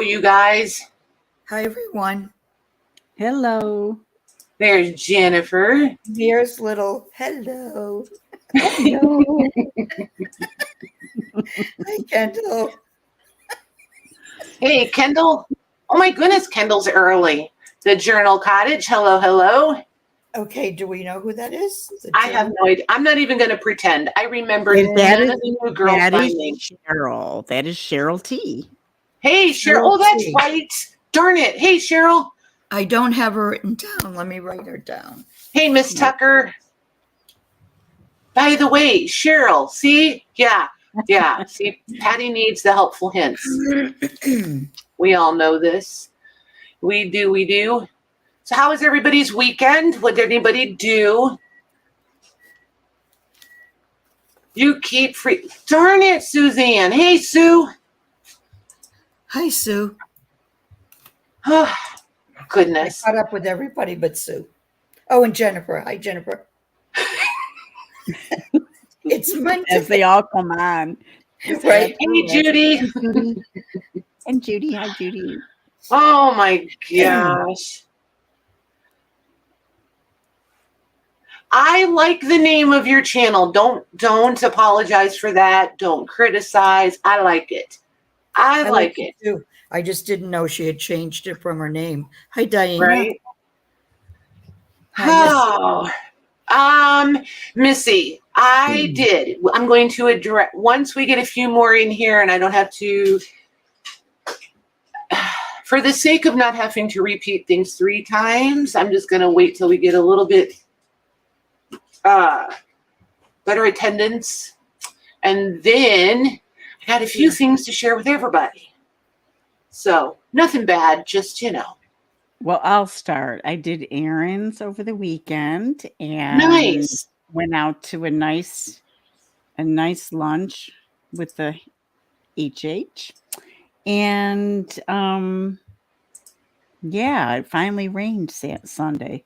Hello, you guys. Hi, everyone. Hello. There's Jennifer. Here's little hello. Hello. Hi, Kendall. Hey, Kendall. Oh my goodness, Kendall's early. The Journal Cottage. Hello, hello. Okay, do we know who that is? I have no idea. I'm not even going to pretend. I remember And none of the new girls by name. Cheryl. That is Cheryl T. Hey, Cheryl. Oh, that's right. Darn it. Hey, Cheryl. I don't have her written down. Let me write her down. Hey, Miss Tucker. By the way, Cheryl, see? Yeah. See, Patty needs the helpful hints. We all know this. We do. So how was everybody's weekend? What did anybody do? You keep free. Darn it, Suzanne. Hey, Sue. Hi, Sue. Oh, goodness. I caught up with everybody but Sue. Oh, and Jennifer. Hi, Jennifer. It's Monday. As they all come on. Right. Hey, Judy. And Judy. Hi, Judy. Oh, my gosh. I like the name of your channel. Don't apologize for that. Don't criticize. I like it. I like it too. I just didn't know she had changed it from her name. Hi, Diana. Right. Hi, Missy, I did. I'm going to address once we get a few more in here and I don't have to, for the sake of not having to repeat things 3 times, I'm just going to wait till we get a little bit better attendance. And then I got a few things to share with everybody. So nothing bad, just, Well, I'll start. I did errands over the weekend and nice. Went out to a nice lunch with the HH. And it finally rained Sunday.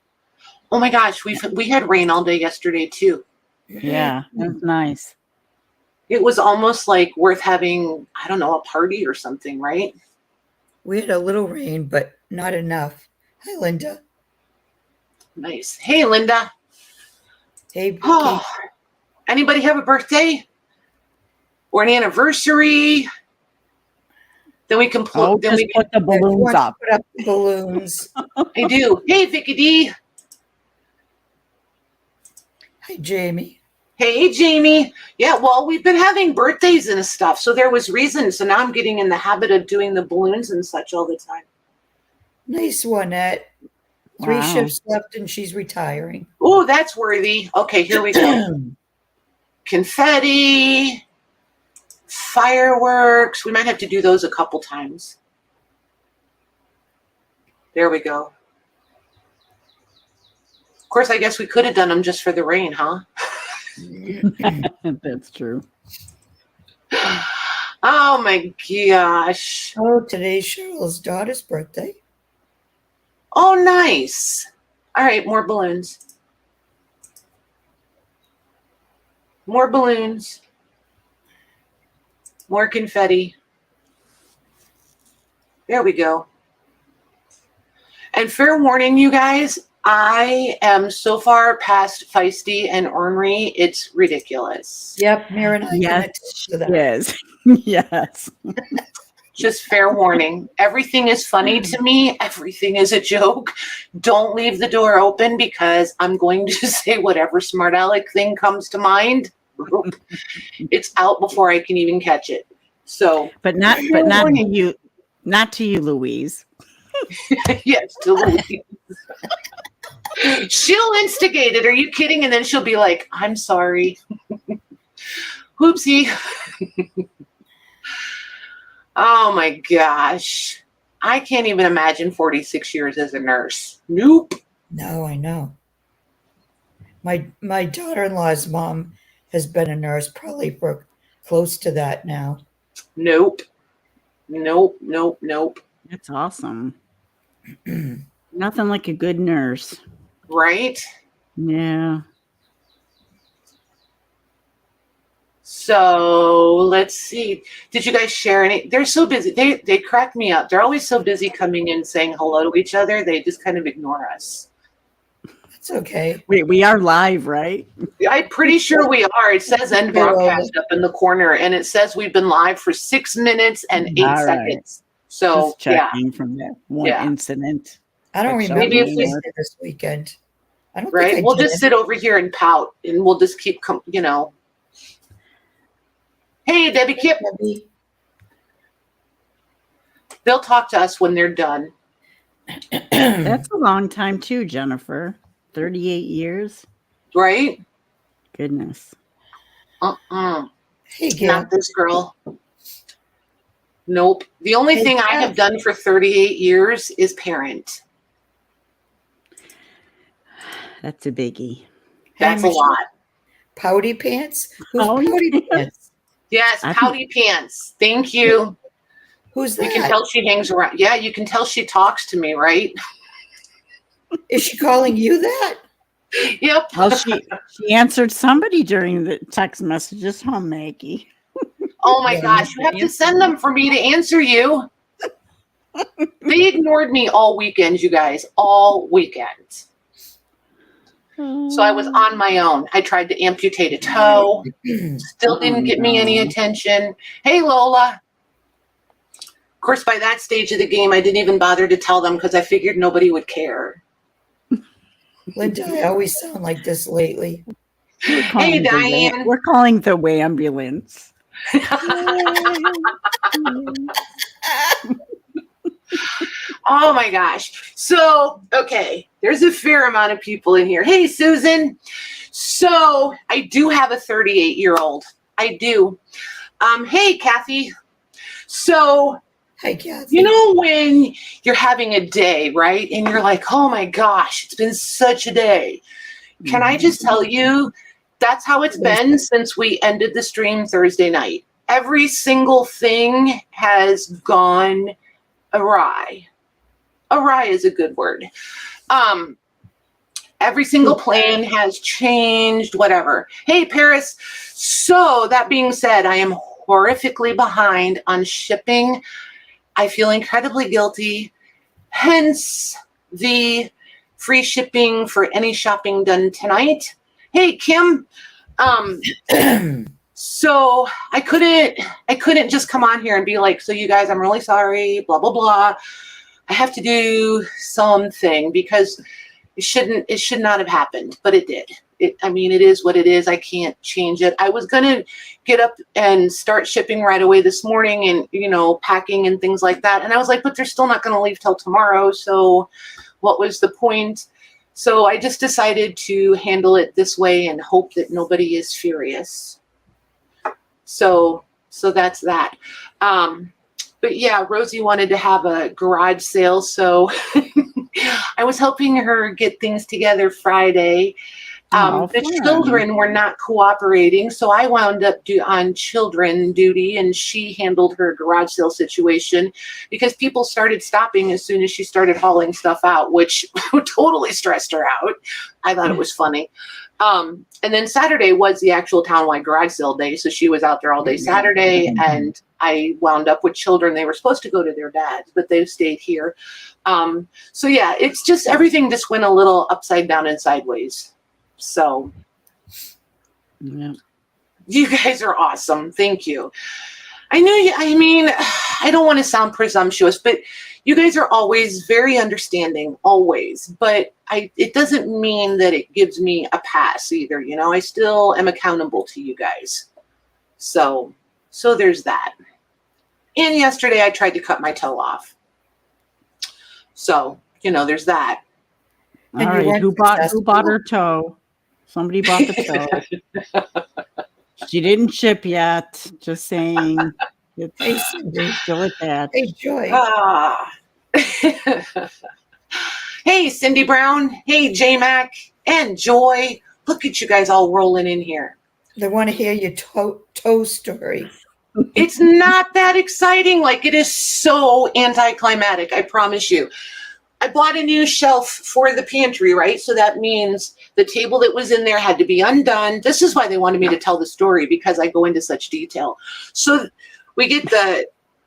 Oh my gosh, we had rain all day yesterday too. Yeah, it was nice. It was almost like worth having, I don't know, a party or something, right? We had a little rain, but not enough. Hi, Linda. Nice. Hey, Linda. Hey, oh, anybody have a birthday or an anniversary? Then we can put the balloons up. Put up the balloons. I do. Hey, Vicky D. Hi, Jamie. Hey, Jamie. Yeah, well, we've been having birthdays and stuff, so there was reason. So now I'm getting in the habit of doing the balloons and such all the time. Nice one, Ed. 3 shifts left and she's retiring. Oh, that's worthy. Okay, here we go. Confetti, fireworks. We might have to do those a couple times. There we go. Of course, I guess we could have done them just for the rain, huh? That's true. Oh my gosh. Oh, today's Cheryl's daughter's birthday. Oh, nice. All right, more balloons. More balloons. More confetti. There we go. And fair warning, you guys, I am so far past feisty and ornery, it's ridiculous. Yep, Mira and I yes, to that. Yes. Yes. Just fair warning. Everything is funny to me. Everything is a joke. Don't leave the door open because I'm going to say whatever smart aleck thing comes to mind. It's out before I can even catch it. So, but not to you, Louise. Yes, to Louise. She'll instigate it. Are you kidding? And then she'll be like, I'm sorry. Whoopsie. Oh my gosh. I can't even imagine 46 years as a nurse. Nope. No, I know. My daughter-in-law's mom has been a nurse probably for close to that now. Nope. That's awesome. Nothing like a good nurse. Right? Yeah. So let's see. Did you guys share any? They're so busy. They crack me up. They're always so busy coming in saying hello to each other. They just kind of ignore us. It's okay. Wait, we are live, right? I'm pretty sure we are. It says end broadcast up in the corner, and it says we've been live for 6 minutes and 8 All right. seconds. So Just checking from that one incident. I don't Like, remember maybe if we- this weekend. I don't right, think I we'll did. just sit over here and pout, and we'll just keep, Hey, Debbie Kip. Debbie. They'll talk to us when they're done. That's a long time too, Jennifer. 38 years. Right? Goodness. Hey, Gil. Not this girl. Nope. The only thing I have done for 38 years is parent. That's a biggie. That's a lot. Pouty pants? Who's Pouty pouty pants? Yes, I pouty pants. Thank you. Who's You can that? tell she hangs around. Yeah, you can tell she talks to me, right? Is she calling you that? Yep. Well, she answered somebody during the text messages, huh, Maggie? Oh my Yeah, gosh, you have to send them for me to answer you. They ignored me all weekend, you guys, all weekend. So I was on my own. I tried to amputate a toe. Still didn't get me any attention. Hey, Lola. Of course, by that stage of the game, I didn't even bother to tell them because I figured nobody would care. Linda, I always sound like this lately. Hey, Diane. We're calling the ambulance. Oh my gosh. So, okay, there's a fair amount of people in here. Hey, Susan. So I do have a 38-year-old. I do. Hey, Kathy. So, Hi, Kathy. you know when you're having a day, right? And you're like, oh my gosh, it's been such a day. Can I just tell you, that's how it's been since we ended the stream Thursday night. Every single thing has gone awry. Awry is a good word. Every single plan has changed, whatever. Hey, Paris. So that being said, I am horrifically behind on shipping. I feel incredibly guilty. Hence the free shipping for any shopping done tonight. Hey, Kim. So I couldn't just come on here and be like, so you guys, I'm really sorry, blah, blah, blah. I have to do something because it should not have happened, but it did. It is what it is. I can't change it. I was going to get up and start shipping right away this morning and, packing and things like that. And I was like, but they're still not going to leave till tomorrow. So what was the point? So I just decided to handle it this way and hope that nobody is furious. So that's that. But yeah, Rosie wanted to have a garage sale. So I was helping her get things together Friday. The children were not cooperating, so I wound up on children duty, and she handled her garage sale situation because people started stopping as soon as she started hauling stuff out, which totally stressed her out. I thought it was funny. And then Saturday was the actual townwide garage sale day, so she was out there all day Saturday, and I wound up with children. They were supposed to go to their dads, but they've stayed here. So yeah, it's just everything just went a little upside down and sideways. So, yeah. You guys are awesome. Thank you. I know you, I don't want to sound presumptuous, but you guys are always very understanding, always. But it doesn't mean that it gives me a pass either. I still am accountable to you guys. So there's that. And yesterday I tried to cut my toe off. So, there's that. All right. Who bought her toe? Somebody bought the toe. She didn't ship yet. Just saying. It's still attached. Hey, Joy. Hey, Cindy Brown. Hey, J-Mac and Joy. Look at you guys all rolling in here. They want to hear your toe story. It's not that exciting. Like, it is so anticlimactic, I promise you. I bought a new shelf for the pantry, right? So that means the table that was in there had to be undone. This is why they wanted me to tell the story, because I go into such detail. So we get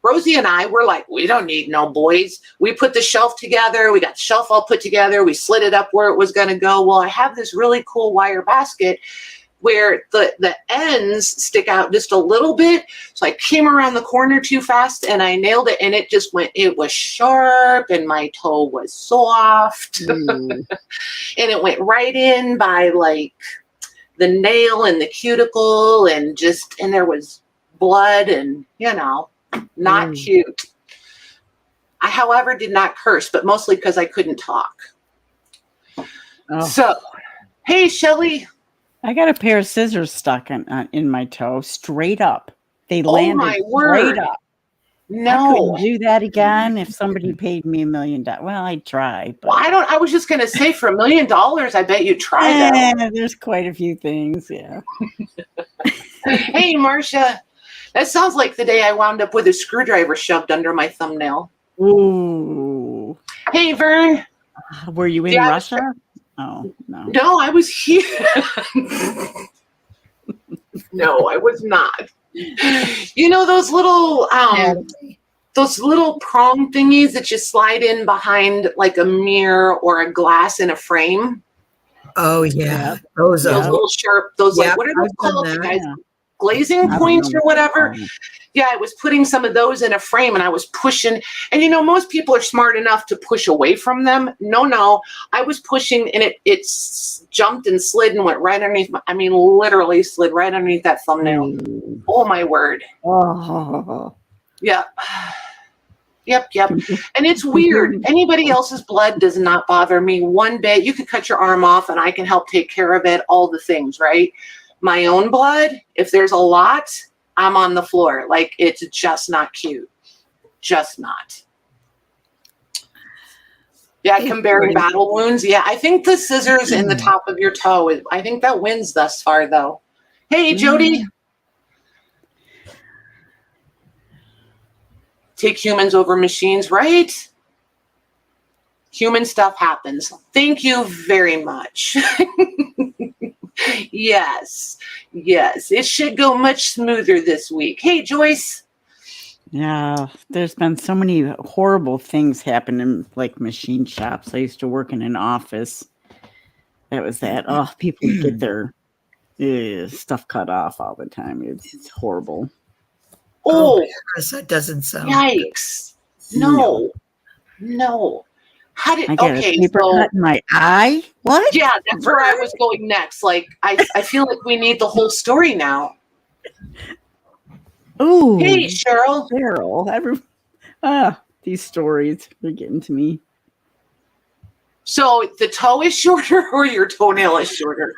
Rosie and I were like, we don't need no boys. We put the shelf together. We got the shelf all put together. We slid it up where it was going to go. Well, I have this really cool wire basket where the ends stick out just a little bit. So I came around the corner too fast and I nailed it, and it just went, it was sharp and my toe was soft. And it went right in by like the nail and the cuticle, and there was blood, and not cute. I, however, did not curse, but mostly because I couldn't talk. Oh. So, hey, Shelly. I got a pair of scissors stuck in my toe, straight up. They landed straight up. No. I couldn't do that again if somebody paid me $1 million. Well, I'd try. But... Well, I was just going to say, for $1 million, I bet you'd try that. There's quite a few things, yeah. Hey, Marcia. That sounds like the day I wound up with a screwdriver shoved under my thumbnail. Ooh. Hey, Vern. Were you in Russia? Oh, no. No, I was here. No, I was not. You know those little prong thingies that you slide in behind like a mirror or a glass in a frame? Oh, yeah. Those little sharp, like, what are those called, you guys? Glazing points or whatever. Yeah, I was putting some of those in a frame and I was pushing. And most people are smart enough to push away from them. No, I was pushing and it jumped and slid and went right underneath literally slid right underneath that thumbnail. Oh my word. Oh. Yeah. Yep. And it's weird. Anybody else's blood does not bother me one bit. You could cut your arm off and I can help take care of it. All the things, right? My own blood, if there's a lot, I'm on the floor. Like, it's just not cute. Just not. Yeah, comparing battle wounds. Yeah, I think the scissors in the top of your toe, I think that wins thus far, though. Hey, Jody. Take humans over machines, right? Human stuff happens. Thank you very much. Yes. It should go much smoother this week. Hey, Joyce. Yeah, there's been so many horrible things happen in like machine shops. I used to work in an office. That was that. Oh, people get their stuff cut off all the time. It's horrible. Oh, that doesn't sound. Yikes! No. How did? I get a paper cut in my eye. What? Yeah, that's where I was going next. Like, I feel like we need the whole story now. Ooh. Hey, Cheryl. These stories are getting to me. So the toe is shorter, or your toenail is shorter?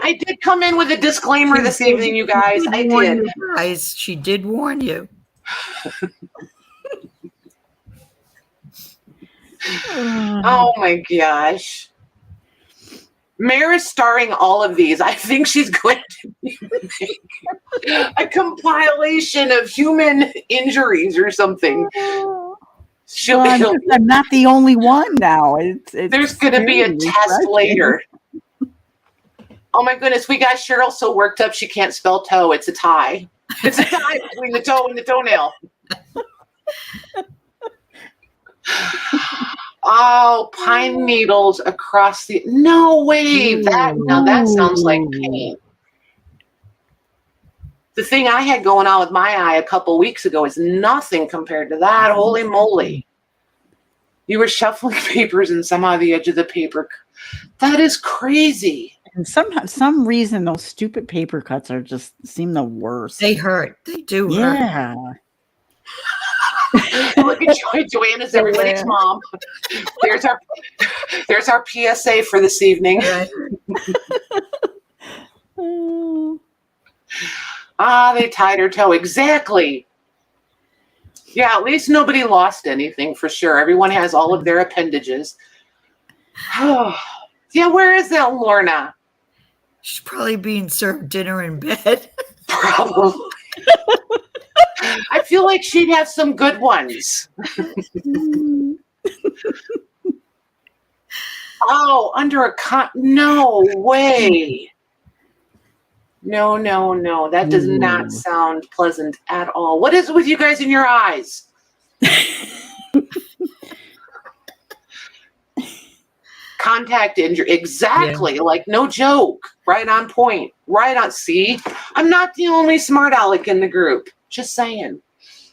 I did come in with a disclaimer this evening, you guys. I did. Guys, she did warn you. Oh my gosh. Mare is starring all of these. I think she's going to make a compilation of human injuries or something. I'm not the only one now. There's going to be a test later. Oh my goodness, we got Cheryl so worked up she can't spell toe. It's a tie. It's a tie between the toe and the toenail. Oh, pine needles across the... No way. That sounds like pain. The thing I had going on with my eye a couple weeks ago is nothing compared to that. Holy moly. You were shuffling papers and somehow the edge of the paper. That is crazy. And some reason those stupid paper cuts seem the worst. They hurt. They do hurt. Yeah. Look at Joanna's everybody's mom. There's our PSA for this evening. They tied her toe. Exactly. Yeah, at least nobody lost anything for sure. Everyone has all of their appendages. Yeah, where is that Lorna? She's probably being served dinner in bed. Probably. I feel like she'd have some good ones. Oh, under a no way. No. That does not sound pleasant at all. What is it with you guys in your eyes? Contact injury. Exactly. Yeah. Like, no joke. Right on point. Right on. See, I'm not the only smart aleck in the group. Just saying.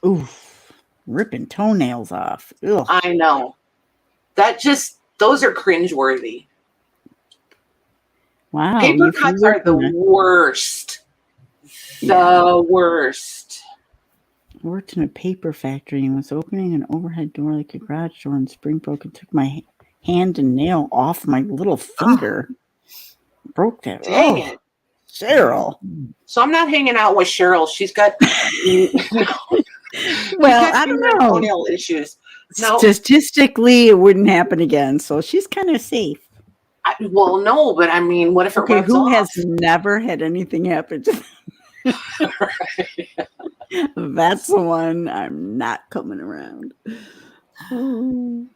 Oof. Ripping toenails off. Ugh. I know. Those are cringeworthy. Wow. Paper cuts are the worst. The worst. I worked in a paper factory and was opening an overhead door like a garage door, and spring broke and took my hand and nail off my little finger. Broke that. Dang it. Cheryl. So I'm not hanging out with Cheryl. She's got well, I don't know. Toenail issues. No. Statistically, it wouldn't happen again, so she's kind of safe. Well, no, but I mean, what if it rubs who off? has never had anything happen to them? That's the one I'm not coming around. Oh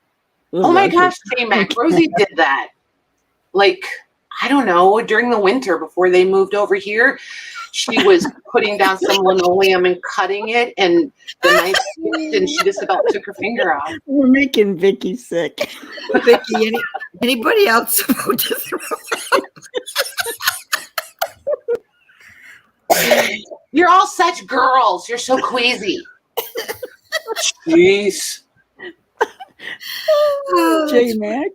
my gosh, J-Mac, Rosie did that. Like, I don't know, during the winter before they moved over here, she was putting down some linoleum and cutting it, and the knife slipped, and she just about took her finger off. We're making Vicky sick. Vicky, anybody else about to throw up? You're all such girls. You're so queasy. Jeez. J-Mac.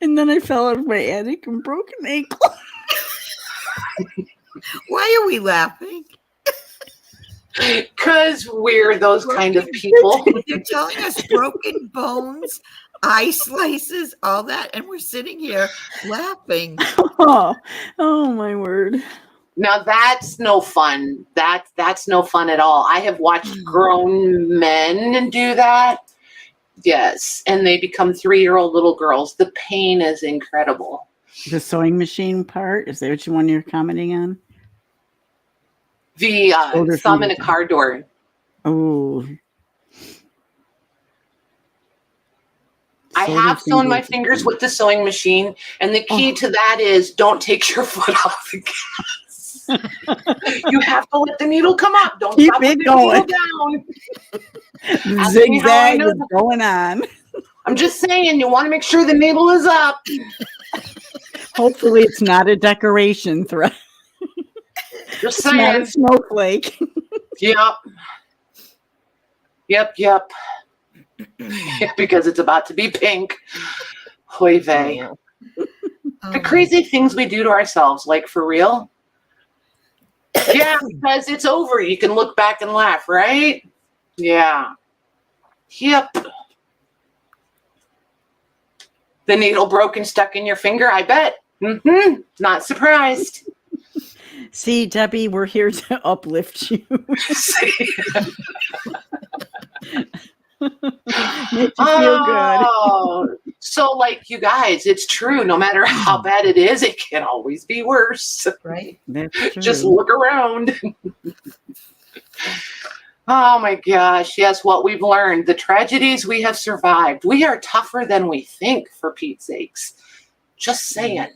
And then I fell out of my attic and broke an ankle. Why are we laughing? Because we're those kind of people. You're telling us broken bones, eye slices, all that, and we're sitting here laughing. Oh my word. Now that's no fun. That's no fun at all. I have watched grown men do that. Yes, and they become 3-year-old little girls. The pain is incredible. The sewing machine part, is that what you're commenting on? The thumb in a car door. Oh. I have sewn my fingers with the sewing machine, and the key to that is don't take your foot off the gas. You have to let the needle come up. Don't keep stop it the going. Needle down. Zigzag is going on. I'm just saying, you want to make sure the needle is up. Hopefully, it's not a decoration thread. Just saying. Not a snowflake. Yep. Because it's about to be pink. Hoy vey. The crazy things we do to ourselves, like for real. Yeah, because it's over. You can look back and laugh, right? Yeah. Yep. The needle broke and stuck in your finger, I bet. Not surprised. See, Debbie, we're here to uplift you. Make you feel good. So, like, you guys, it's true. No matter how bad it is, it can always be worse. Right? That's true. Just look around. Oh my gosh. Yes, what we've learned. The tragedies we have survived. We are tougher than we think, for Pete's sakes. Just saying.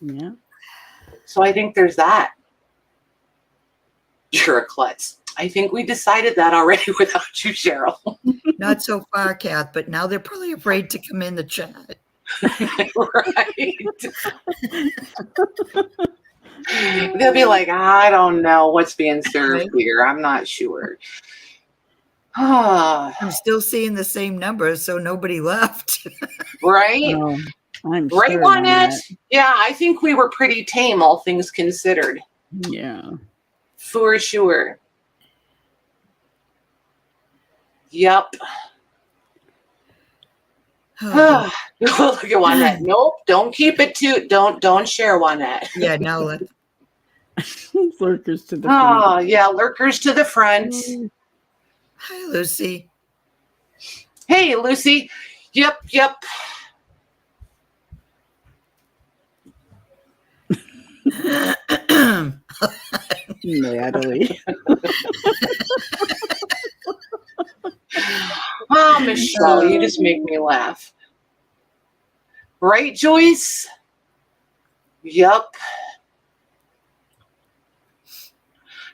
Yeah. So I think there's that. You're a klutz. I think we decided that already without you, Cheryl. Not so far, Kath, but now they're probably afraid to come in the chat. Right. They'll be like, I don't know what's being served here. I'm not sure. I'm still seeing the same numbers, so nobody left. Right? I'm right, sure Juanette? Yeah, I think we were pretty tame, all things considered. Yeah. For sure. Yep. Look at Juanette. Nope, don't keep it too. Don't share Juanette. Yeah, now let. Lurkers to the front. Oh, yeah, lurkers to the front. Hi, Lucy. Hey, Lucy. Yep. Natalie. Oh, Michelle, you just make me laugh. Right, Joyce? Yup.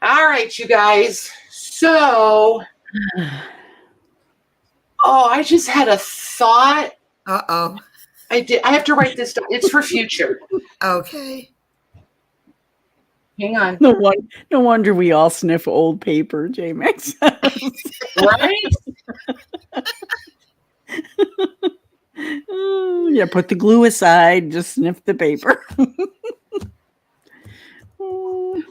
All right, you guys. So, I just had a thought. Uh-oh. I have to write this down. It's for future. Okay. Hang on. No wonder we all sniff old paper, J-Max. Right? Yeah, put the glue aside, just sniff the paper.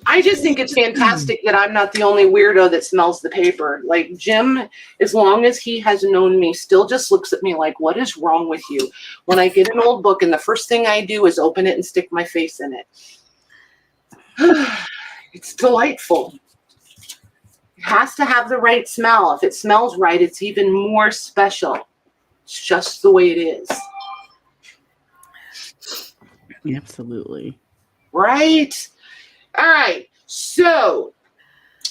I just think it's fantastic that I'm not the only weirdo that smells the paper. Like Jim, as long as he has known me, still just looks at me like, what is wrong with you? When I get an old book and the first thing I do is open it and stick my face in it. It's delightful. It has to have the right smell. If it smells right, it's even more special. It's just the way it is. Absolutely. Right? All right. So,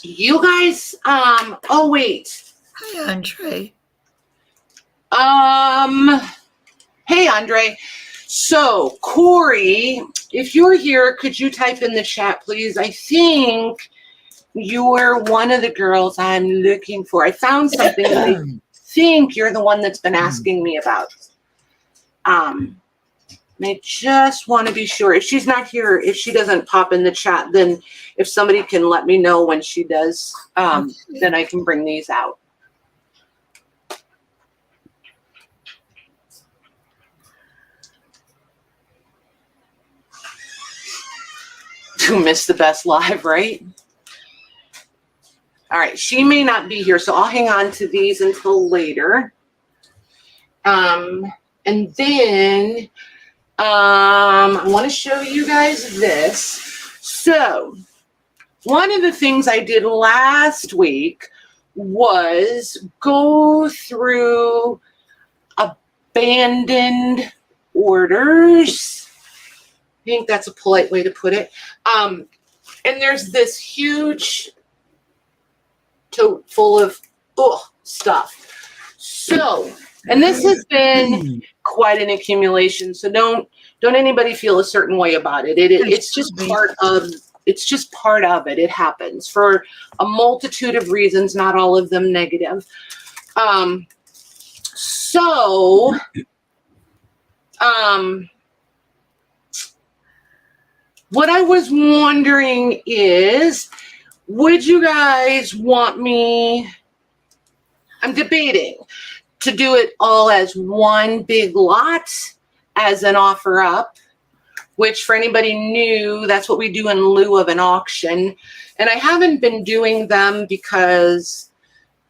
you guys, oh, wait. Hi, Andre. Hey, Andre. So, Corey, if you're here, could you type in the chat, please? I think you're one of the girls I'm looking for. I found something that I think you're the one that's been asking me about. I just want to be sure. If she's not here, if she doesn't pop in the chat, then if somebody can let me know when she does, then I can bring these out. To miss the best live, right? All right, she may not be here, so I'll hang on to these until later. And then I want to show you guys this. So one of the things I did last week was go through abandoned orders. I think that's a polite way to put it. And there's this huge tote full of stuff. So, and this has been quite an accumulation. So don't anybody feel a certain way about it. It's just part of it. It happens for a multitude of reasons, not all of them negative. What I was wondering is, would you guys want me, I'm debating, to do it all as one big lot as an offer up, which for anybody new, that's what we do in lieu of an auction. And I haven't been doing them because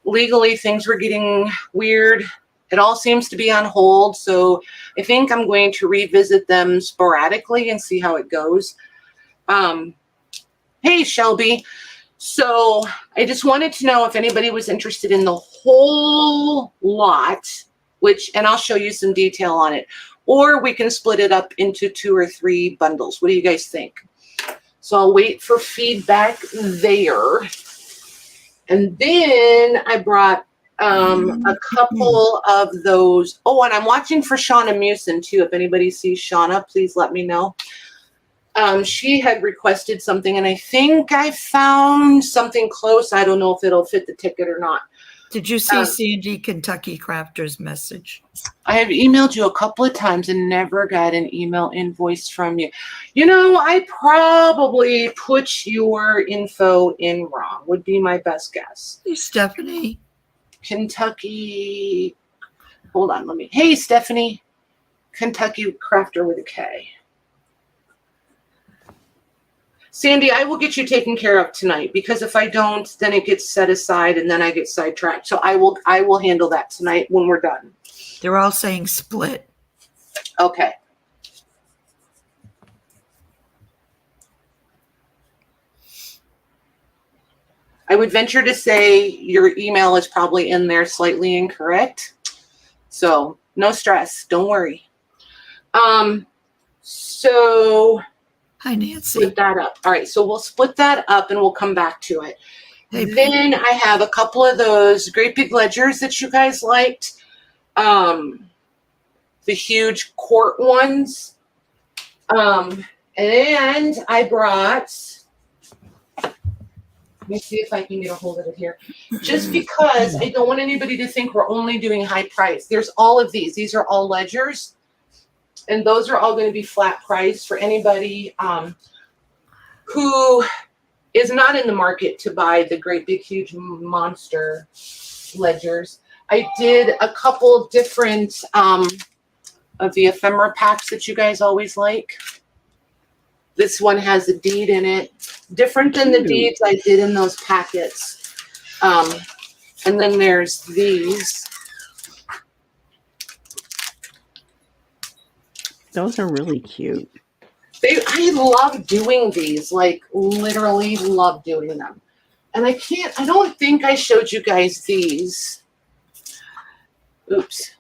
legally things were getting weird. It all seems to be on hold. So I think I'm going to revisit them sporadically and see how it goes. Hey, Shelby. So I just wanted to know if anybody was interested in the whole lot, and I'll show you some detail on it, or we can split it up into 2 or 3 bundles. What do you guys think? So I'll wait for feedback there. And then I brought a couple of those. Oh, and I'm watching for Shauna Musin too. If anybody sees Shauna, please let me know. She had requested something, and I think I found something close. I don't know if it'll fit the ticket or not. Did you see Sandy Kentucky Crafter's message? I have emailed you a couple of times and never got an email invoice from you. You know, I probably put your info in wrong, would be my best guess. Hey, Stephanie. Kentucky. Hold on, hey, Stephanie. Kentucky Crafter with a K. Sandy, I will get you taken care of tonight, because if I don't, then it gets set aside and then I get sidetracked. So I will handle that tonight when we're done. They're all saying split. Okay. I would venture to say your email is probably in there slightly incorrect. So no stress. Don't worry. So hi, Nancy. split that up. All right. So we'll split that up and we'll come back to it. Hey, Then I have a couple of those great big ledgers that you guys liked. The huge quart ones. And I brought, let me see if I can get a hold of it here. Just because I don't want anybody to think we're only doing high price. There's all of these. These are all ledgers. And those are all going to be flat price for anybody who is not in the market to buy the great big huge monster ledgers. I did a couple different of the ephemera packs that you guys always like. This one has a deed in it, different than the deeds I did in those packets. And then there's these. Those are really cute. I love doing these, like literally love doing them. And I don't think I showed you guys these. Oops.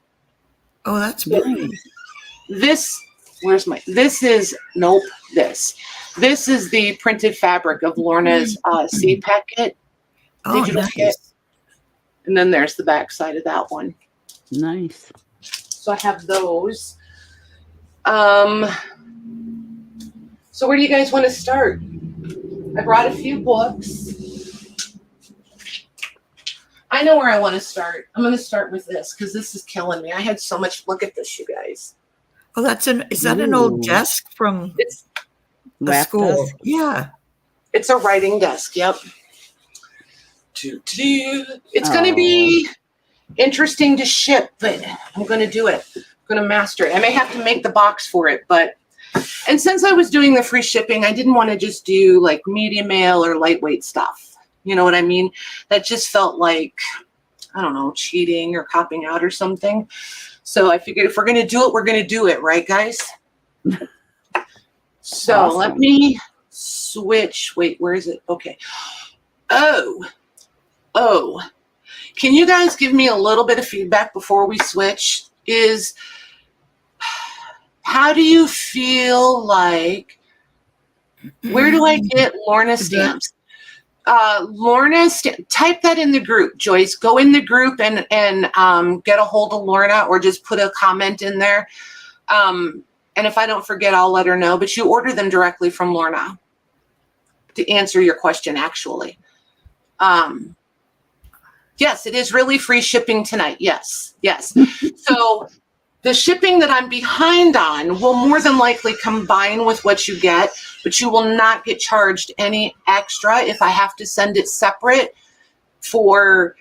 Oh, that's pretty. This is the printed fabric of Lorna's seed packet. Oh, Digital nice. kit. And then there's the back side of that one. Nice. So I have those. So where do you guys want to start? I brought a few books. I know where I want to start. I'm going to start with this because this is killing me. I had so much. Look at this, you guys. Oh, is that an old desk from It's the school? Desk. Yeah. It's a writing desk. Yep. It's going to be interesting to ship, but I'm going to do it. I'm going to master it. I may have to make the box for it, and since I was doing the free shipping, I didn't want to just do like medium mail or lightweight stuff. You know what I mean? That just felt like, I don't know, cheating or copping out or something. So I figured if we're going to do it, we're going to do it. Right, guys? So Awesome. Let me switch. Wait, where is it? Okay. Oh. Can you guys give me a little bit of feedback before we switch? How do you feel like, where do I get Lorna stamps? Type that in the group, Joyce. Go in the group and get a hold of Lorna or just put a comment in there. And if I don't forget, I'll let her know. But you order them directly from Lorna to answer your question, actually. Yes, it is really free shipping tonight. Yes. So the shipping that I'm behind on will more than likely combine with what you get, but you will not get charged any extra if I have to send it separate for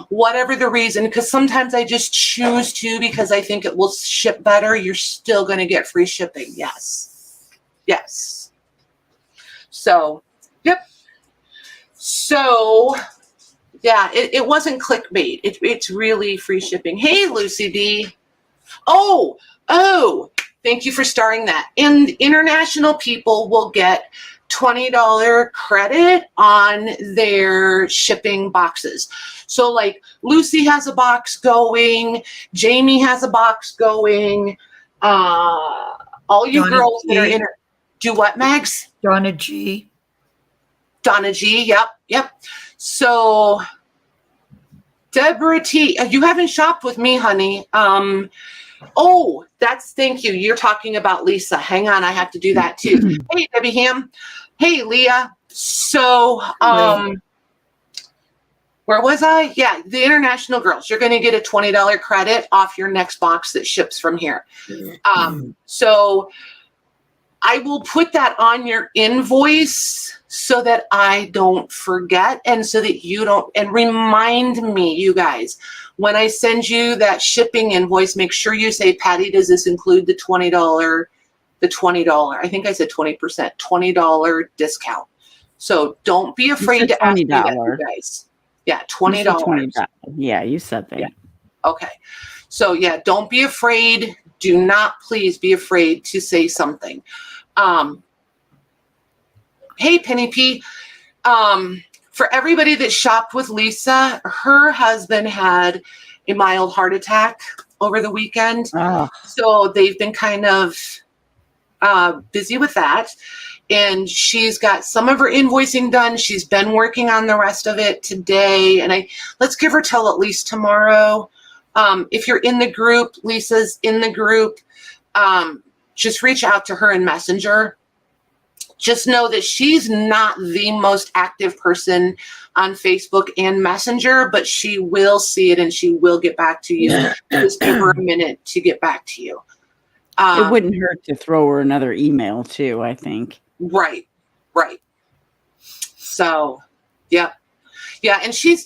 whatever the reason, because sometimes I just choose to because I think it will ship better. You're still going to get free shipping. Yes. So, yep. So, yeah, it wasn't clickbait. It's really free shipping. Hey, Lucy D. Oh, thank you for starting that. And international people will get $20 credit on their shipping boxes. So like Lucy has a box going, Jamie has a box going, all you Donna girls that are G. in do what, Mags? Donna G. Yep. So Deborah T, you haven't shopped with me, honey. Thank you. You're talking about Lisa. Hang on, I have to do that too. Hey, Debbie Ham. Hey, Leah. So, where was I? Yeah, the international girls. You're going to get a $20 credit off your next box that ships from here. So I will put that on your invoice so that I don't forget and so that you don't, and remind me, you guys, when I send you that shipping invoice, make sure you say, Patty, does this include the $20, I think I said 20%, $20 discount. So don't be afraid to ask me that, you guys. Yeah, $20. Yeah, you said that. Yeah. Okay. So yeah, don't be afraid. Do not please be afraid to say something. Hey, Penny P. For everybody that shopped with Lisa, her husband had a mild heart attack over the weekend. So they've been kind of busy with that. and she's got some of her invoicing done. She's been working on the rest of it today, and let's give her till at least tomorrow. If you're in the group, Lisa's in the group, just reach out to her in Messenger. Just know that she's not the most active person on Facebook and Messenger, but she will see it and she will get back to you. Just give her a minute to get back to you. It wouldn't hurt to throw her another email too, I think. Right. So, yep. Yeah, and she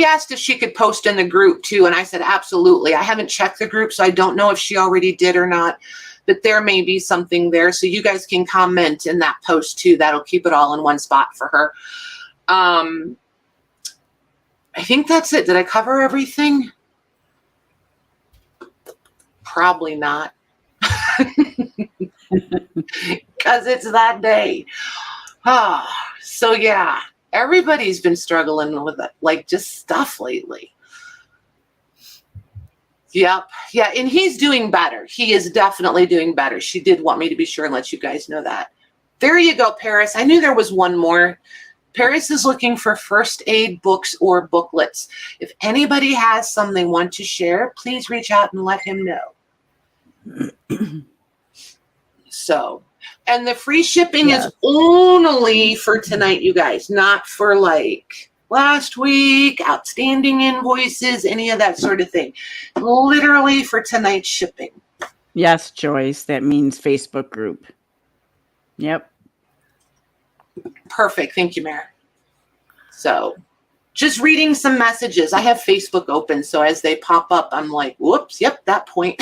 asked if she could post in the group too, and I said absolutely. I haven't checked the group, so I don't know if she already did or not, but there may be something there, so you guys can comment in that post too. That'll keep it all in one spot for her. I think that's it. Did I cover everything? Probably not. Because it's that day. So yeah, everybody's been struggling with it, like just stuff lately. Yep. Yeah, and he's doing better. He is definitely doing better. She did want me to be sure and let you guys know that. There you go, Paris. I knew there was one more. Paris is looking for first aid books or booklets. If anybody has some they want to share, please reach out and let him know. So, and the free shipping is only for tonight, you guys, not for like last week, outstanding invoices, any of that sort of thing. Literally for tonight's shipping. Yes, Joyce. That means Facebook group. Yep. Perfect. Thank you, Mary. So just reading some messages. I have Facebook open, so as they pop up, I'm like, whoops, yep, that point.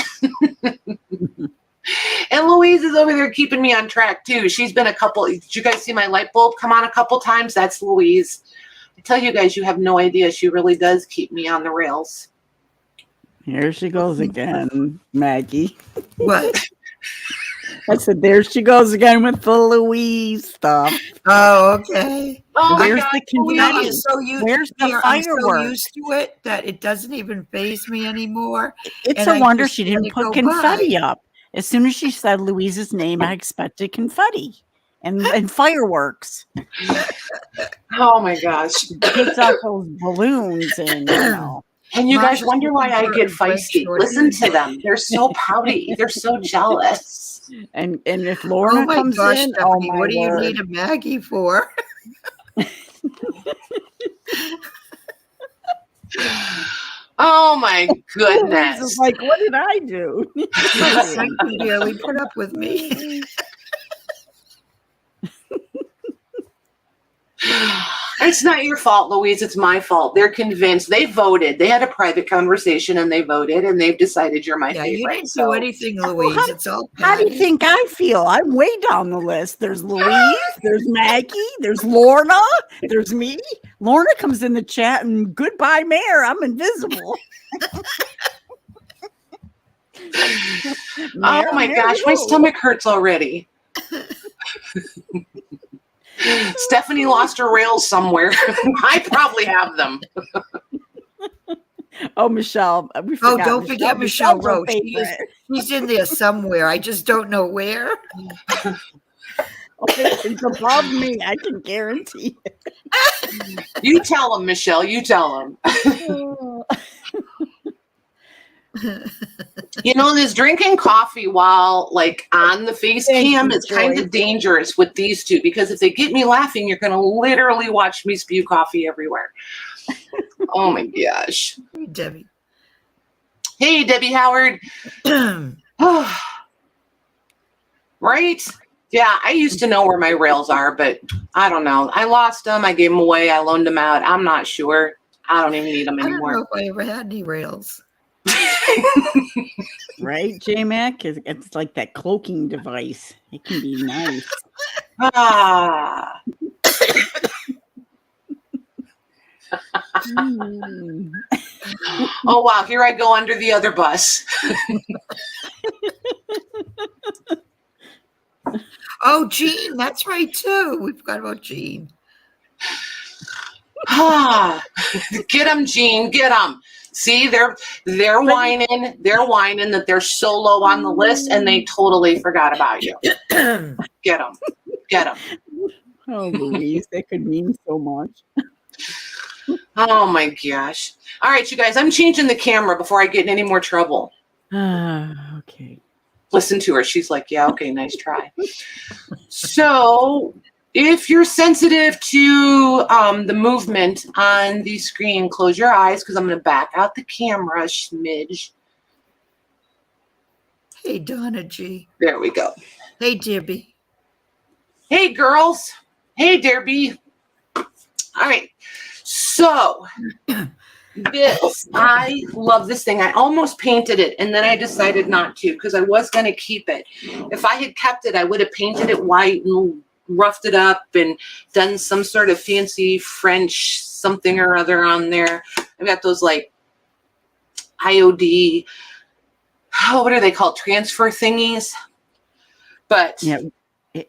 And Louise is over there keeping me on track too. She's been did you guys see my light bulb come on a couple times? That's Louise. I tell you guys, you have no idea. She really does keep me on the rails. Here she goes again, Maggie. What? I said, there she goes again with the Louise stuff. Oh, okay. Oh my Where's God, the confetti? Where's the I'm so fireworks? used to it that it doesn't even faze me anymore. It's and a I wonder just she let didn't it put go confetti by. up. As soon as she said Louise's name, I expected confetti and fireworks. Oh my gosh. Takes out those balloons and And you guys Marshall's wonder why I looking get for a break feisty. short. Listen to them. They're so pouty. They're so jealous. And if Lorna Oh my comes gosh, in, Stephanie, my what do you word. need a Maggie for? Oh my Louise goodness. is like, what did I do? I can barely put up with me. It's not your fault, Louise. It's my fault. They're convinced. They voted. They had a private conversation and they voted and they've decided you're my Yeah, favorite. you didn't do anything, Louise. It's all How do you Patty. think I feel? I'm way down the list. There's Louise, there's Maggie, there's Lorna, there's me. Lorna comes in the chat and goodbye, Mayor. I'm invisible. Oh my gosh, my stomach hurts already. Stephanie lost her rails somewhere. I probably have them. Oh, Michelle. We Oh, forgot don't forget Michelle Michelle's our Roach. favorite. She's in there somewhere. I just don't know where. It's above me, I can guarantee it. You tell them, Michelle. You tell them. You know, this drinking coffee while like on the face cam is kind of dangerous with these two, because if they get me laughing, you're going to literally watch me spew coffee everywhere. Oh my gosh. Hey, Debbie. Hey, Debbie Howard. Right? Yeah, I used to know where my rails are, but I don't know. I lost them. I gave them away. I loaned them out. I'm not sure. I don't even need them I don't anymore. know if I ever had any rails. Right, J-Mac? It's like that cloaking device. It can be nice. Ah. Oh, wow. Here I go under the other bus. Oh, Jean, that's right, too. We forgot about Jean. Get them, Jean. Get them. See, they're whining. They're whining that they're so low on the list, and they totally forgot about you. Get them. Get them. Oh, Louise, that could mean so much. Oh my gosh. All right, you guys, I'm changing the camera before I get in any more trouble. Okay. Listen to her. She's like, yeah, okay, nice try. So if you're sensitive to the movement on the screen, close your eyes because I'm going to back out the camera a smidge. Hey, Donna G. There we go. Hey, Debbie. Hey, girls. Hey, Debbie. All right. So this, I love this thing. I almost painted it, and then I decided not to because I was going to keep it. If I had kept it, I would have painted it white and roughed it up and done some sort of fancy French something or other on there. I've got those like IOD, what are they called? Transfer thingies. But yeah.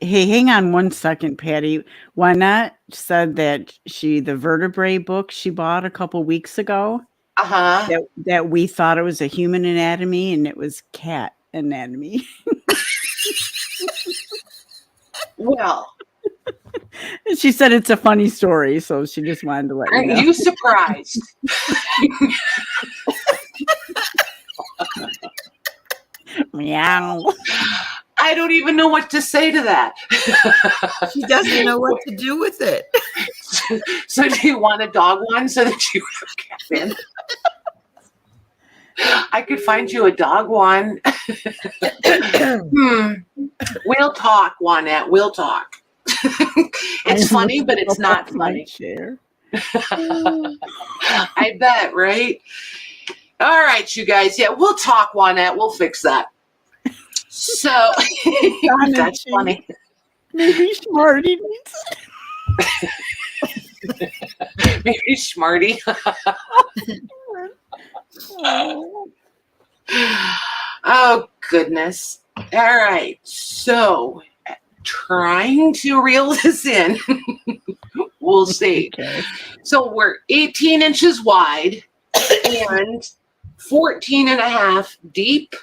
Hey, hang on one second, Patty. Juanette said that the vertebrae book she bought a couple weeks ago, that we thought it was a human anatomy and it was cat anatomy. Well, she said it's a funny story, so she just wanted to let you know. Aren't you surprised? Meow. I don't even know what to say to that. She doesn't know what to do with it. So do you want a dog one so that you have cat in? I could find you a dog one. We'll talk, Juanette. We'll talk. It's funny, but it's not funny. Chair. I bet, right? All right, you guys. Yeah, we'll talk, Juanette. We'll fix that. So that's funny. Maybe Smarty needs Maybe Smarty. Oh, goodness. All right. So trying to reel this in. We'll see. Okay. So we're 18 inches wide and 14 and a half deep.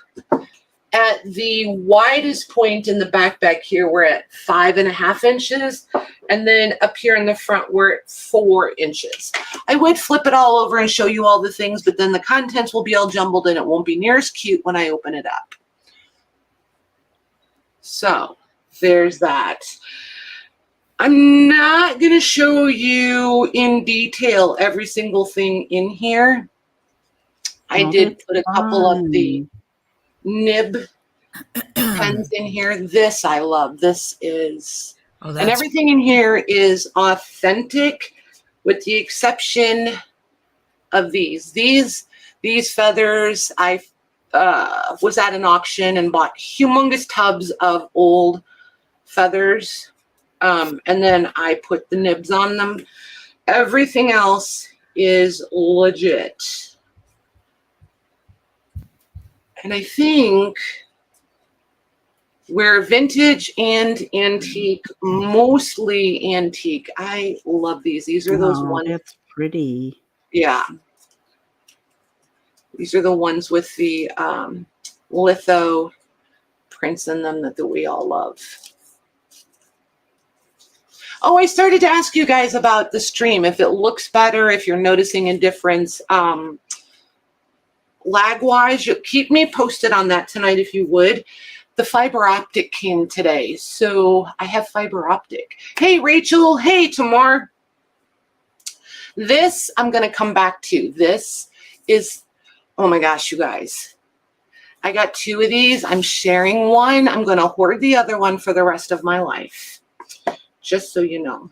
At the widest point in the back here, we're at 5.5 inches. And then up here in the front, we're at 4 inches. I would flip it all over and show you all the things, but then the contents will be all jumbled and it won't be near as cute when I open it up. So there's that. I'm not going to show you in detail every single thing in here. I did put a couple of the nib pens in here. This I love. This is, and everything in here is authentic with the exception of these. These feathers, I was at an auction and bought humongous tubs of old feathers. And then I put the nibs on them. Everything else is legit. And I think we're vintage and antique, mostly antique. I love these. These are those ones. That's pretty. Yeah. These are the ones with the litho prints in them that we all love. Oh, I started to ask you guys about the stream, if it looks better, if you're noticing a difference. Lag-wise, you keep me posted on that tonight if you would. The fiber optic came today, so I have fiber optic. Hey, Rachel. Hey, Tamar. This I'm going to come back to. This is, oh my gosh, you guys. I got 2 of these. I'm sharing one. I'm going to hoard the other one for the rest of my life, just so you know.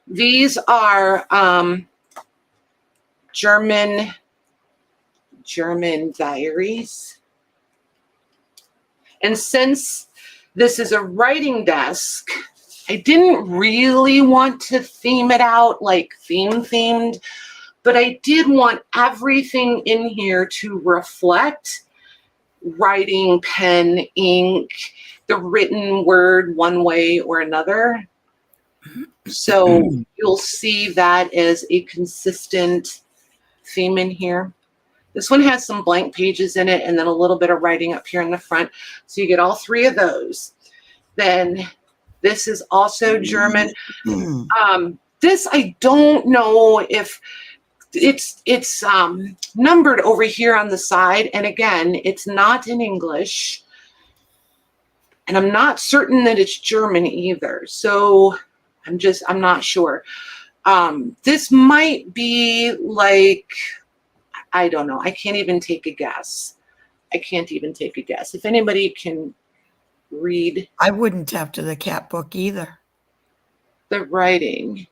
These are German diaries. And since this is a writing desk, I didn't really want to theme it out like themed, but I did want everything in here to reflect writing, pen, ink, the written word one way or another. So you'll see that as a consistent theme in here. This one has some blank pages in it and then a little bit of writing up here in the front. So you get all 3 of those. Then This is also German. This, I don't know if it's numbered over here on the side. And again, it's not in English. And I'm not certain that it's German either. So I'm not sure. This might be like, I don't know. I can't even take a guess. If anybody can read I wouldn't after the cat book either. the writing.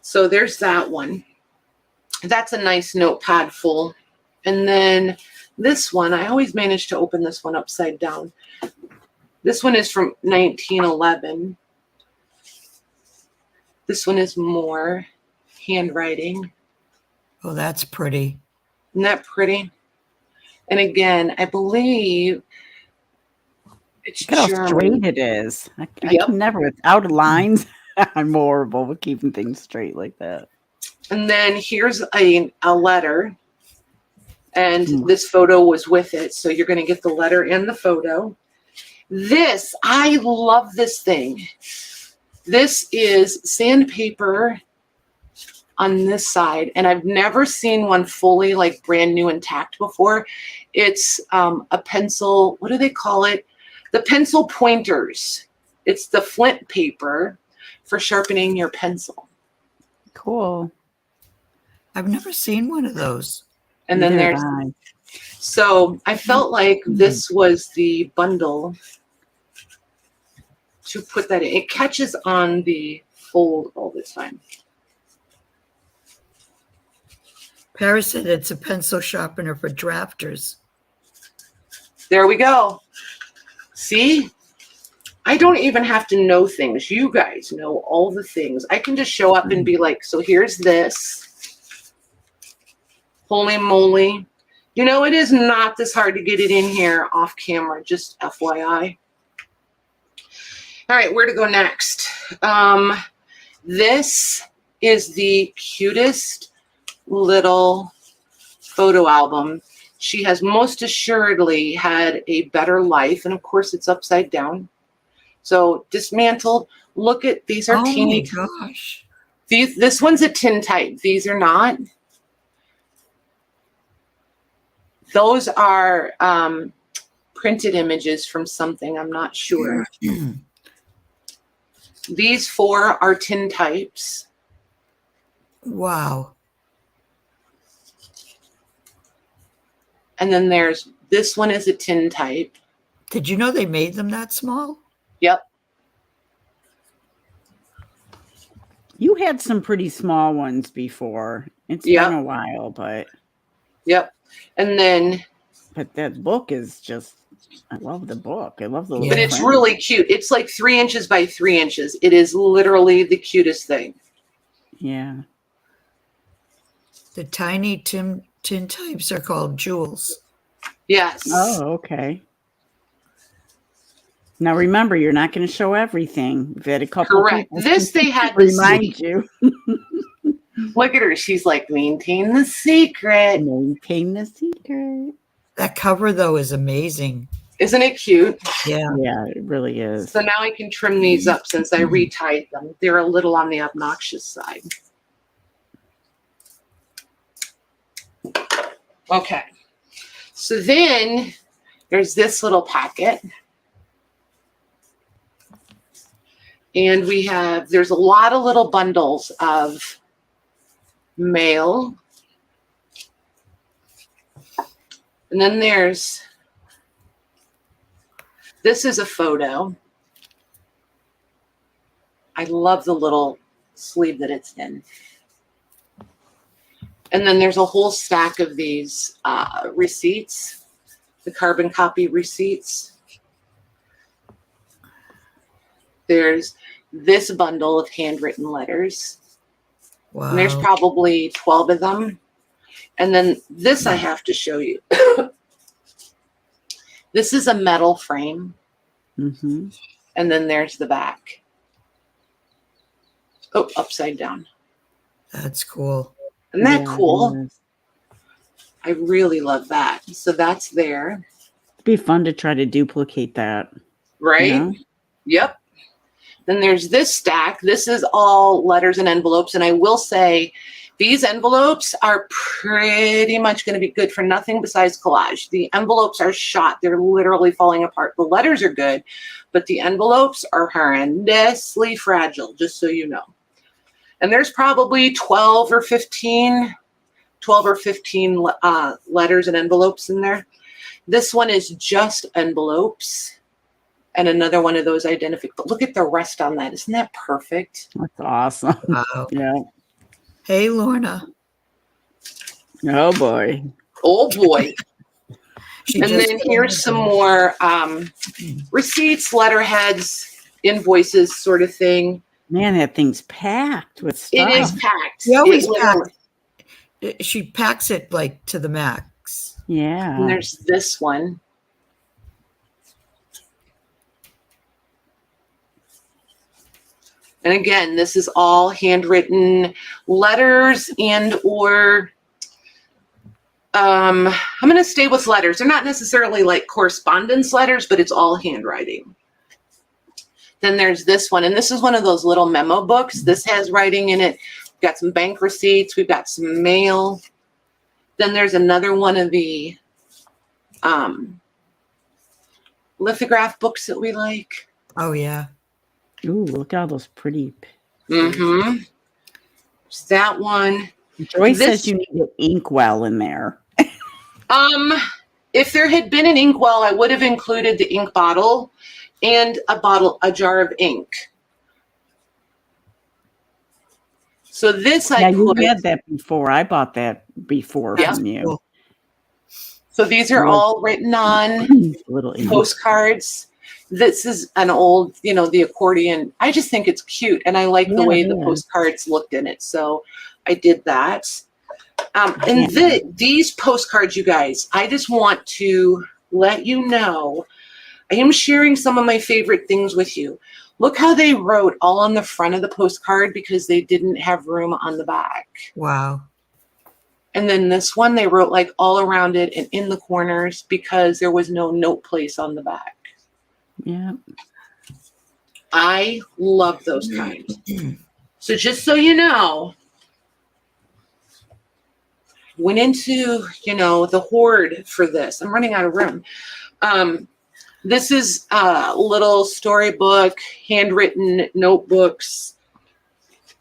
So there's that one. That's a nice notepad full. And then this one, I always manage to open this one upside down. This one is from 1911. This one is more handwriting. Oh, that's pretty. Isn't that pretty? And again, I believe it's Look at how German. straight it is. I Yep. can never, without lines. I'm horrible with keeping things straight like that. And then here's a letter. And this photo was with it. So you're going to get the letter and the photo. This, I love this thing. This is sandpaper on this side. And I've never seen one fully like brand new intact before. It's a pencil, what do they call it? The pencil pointers. It's the flint paper for sharpening your pencil. Cool. I've never seen one of those. And then Neither there's, have I. so I felt like this was the bundle to put that in. It catches on the fold all the time. Paris said it's a pencil sharpener for drafters. There we go. See? I don't even have to know things. You guys know all the things. I can just show up and be like, so here's this. Holy moly. You know, it is not this hard to get it in here off camera, just FYI. All right, where to go next? This is the cutest little photo album. She has most assuredly had a better life. And of course, it's upside down. So dismantled. Look at, these are teeny. Oh my gosh. This one's a tintype. These are not. Those are printed images from something. I'm not sure. These four are tintypes. Wow. And then there's, this one is a tintype. Did you know they made them that small? Yep. You had some pretty small ones before. It's Yep. been a while, but And then, that book is just, I love the book. I love the Yeah. little but it's print. really cute. It's like 3 inches by 3 inches. It is literally the cutest thing. Yeah. The tiny tin types are called jewels. Yes. Oh, okay. Now remember, you're not going to show everything. You've had a couple Correct. people This they had to remind see. you. Look at her. She's like, maintain the secret. Maintain the secret. That cover, though, is amazing. Isn't it cute? Yeah. Yeah, it really is. So now I can trim these up since I retied them. They're a little on the obnoxious side. Okay. So then there's this little packet. And there's a lot of little bundles of mail. And then this is a photo. I love the little sleeve that it's in. And then there's a whole stack of these receipts, the carbon copy receipts. There's this bundle of handwritten letters. Wow. And there's probably 12 of them. And then this I have to show you. This is a metal frame. Mm-hmm. And then there's the back. Oh, upside down. That's cool. Isn't that Yeah, cool? it is. I really love that. So that's there. It'd be fun to try to duplicate that. right? Yeah. Yep. Then there's this stack. This is all letters and envelopes. And I will say these envelopes are pretty much going to be good for nothing besides collage. The envelopes are shot. They're literally falling apart. The letters are good, but the envelopes are horrendously fragile, just so you know. And there's probably 12 or 15 letters and envelopes in there. This one is just envelopes. And another one of those identical. But look at the rest on that. Isn't that perfect? That's awesome. Wow. Yeah. Hey, Lorna. Oh boy. Oh boy. She And just then here's some more receipts, letterheads, invoices, sort of thing. Man, that thing's packed with stuff. It is packed. She always It literally- She packs it like to the max. Yeah. And there's this one. And again, this is all handwritten letters and or I'm going to stay with letters. They're not necessarily like correspondence letters, but it's all handwriting. Then there's this one, and this is one of those little memo books. This has writing in it. We've got some bank receipts. We've got some mail. Then there's another one of the lithograph books that we like. Oh, yeah. Ooh, look at all those pretty. Mm-hmm. There's that one. Joyce says you need an inkwell in there. If there had been an inkwell, I would have included the ink bottle and a jar of ink. So this I you put. had that before. I bought that before Yeah. from you. Cool. So these are all written on Little postcards. This is an old, the accordion. I just think it's cute, and I like the way the postcards looked in it. So I did that. And these postcards, you guys, I just want to let you know, I am sharing some of my favorite things with you. Look how they wrote all on the front of the postcard because they didn't have room on the back. Wow. And then this one, they wrote like all around it and in the corners because there was no note place on the back. Yeah. I love those kinds. So just so you know, went into, the hoard for this. I'm running out of room. This is a little storybook, handwritten notebooks.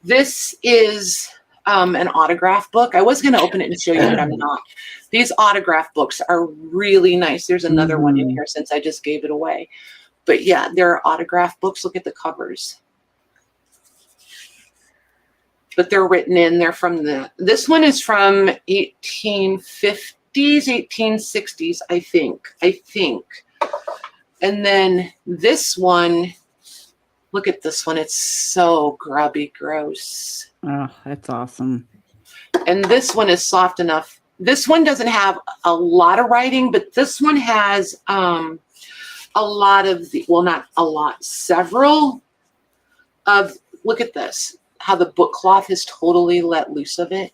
This is an autograph book. I was going to open it and show you, but I'm not. These autograph books are really nice. There's another one in here since I just gave it away. But yeah, there are autograph books. Look at the covers. But they're written in. They're from this one is from 1850s, 1860s, I think. And then this one, look at this one. It's so grubby, gross. Oh, that's awesome. And this one is soft enough. This one doesn't have a lot of writing, but this one has a lot of not a lot, several of, look at this, how the book cloth is totally let loose of it.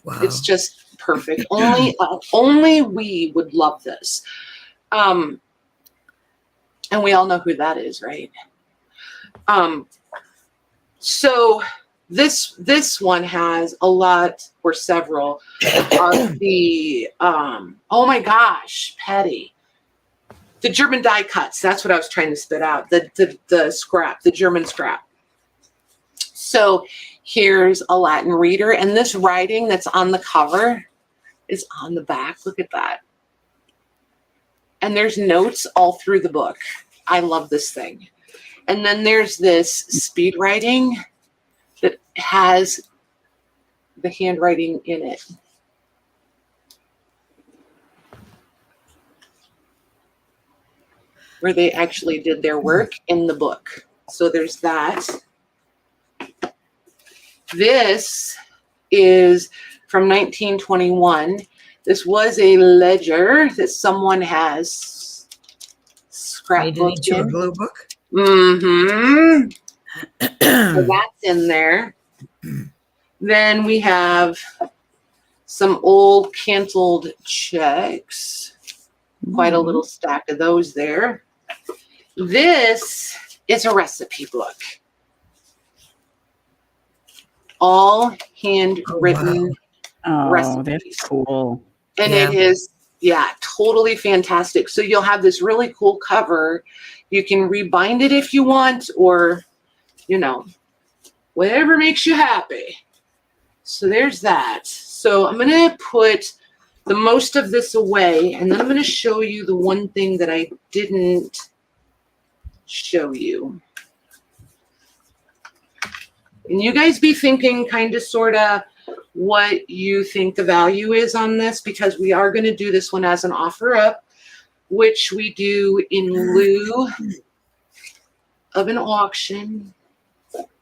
Wow. It's just perfect. Only we would love this. And we all know who that is, right? So this one has a lot or several of the oh my gosh, Patty. The German die cuts. That's what I was trying to spit out. The scrap, the German scrap. So here's a Latin reader, and this writing that's on the cover is on the back. Look at that. And there's notes all through the book. I love this thing. And then there's this speed writing that has the handwriting in it. Where they actually did their work in the book. So there's that. This is from 1921. This was a ledger that someone has scrapbooked into a in. blue book. Mm-hmm. So that's in there. Then we have some old canceled checks. Quite a little stack of those there. This is a recipe book. All handwritten Oh, recipes. that's cool. And Yeah. it is, totally fantastic. So you'll have this really cool cover. You can rebind it if you want, or, whatever makes you happy. So there's that. So I'm going to put the most of this away, and then I'm going to show you the one thing that I didn't show you. And you guys be thinking kind of sort of what you think the value is on this, because we are going to do this one as an offer up, which we do in lieu of an auction.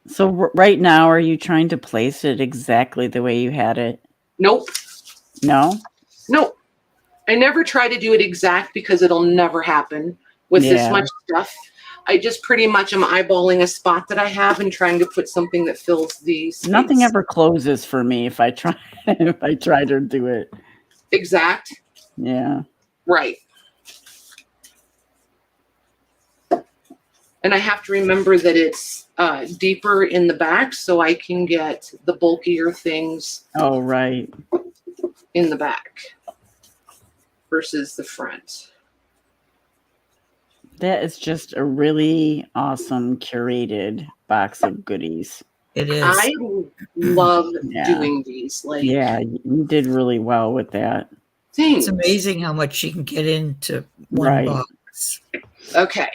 So right now, are you trying to place it exactly the way you had it? Nope. No? Nope. I never try to do it exact because it'll never happen with this much stuff. I just pretty much am eyeballing a spot that I have and trying to put something that fills these. Nothing ever closes for me if I try to do it. Exact. Yeah. Right. And I have to remember that it's deeper in the back so I can get the bulkier things Oh, right. in the back versus the front. That is just a really awesome curated box of goodies. It is. I love Yeah. doing these. Like, Yeah, you did really well with that. things. It's amazing how much you can get into one Right. box. Okay.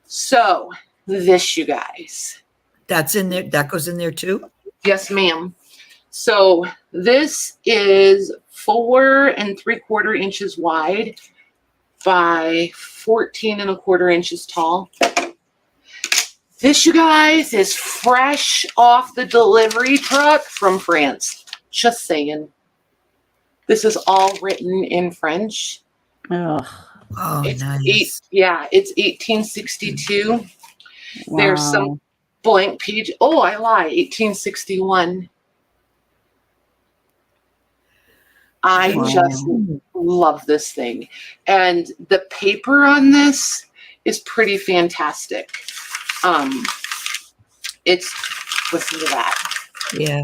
So this, you guys. That's in there. That goes in there too. Yes, ma'am. So this is 4 3/4 inches wide by 14 1/4 inches tall. This, you guys, is fresh off the delivery truck from France. Just saying. This is all written in French. Oh, Oh, It's nice. it's 1862. wow. There's some blank page. Oh, I lie. 1861. I Wow. just love this thing. And the paper on this is pretty fantastic. It's, listen to that. Yeah.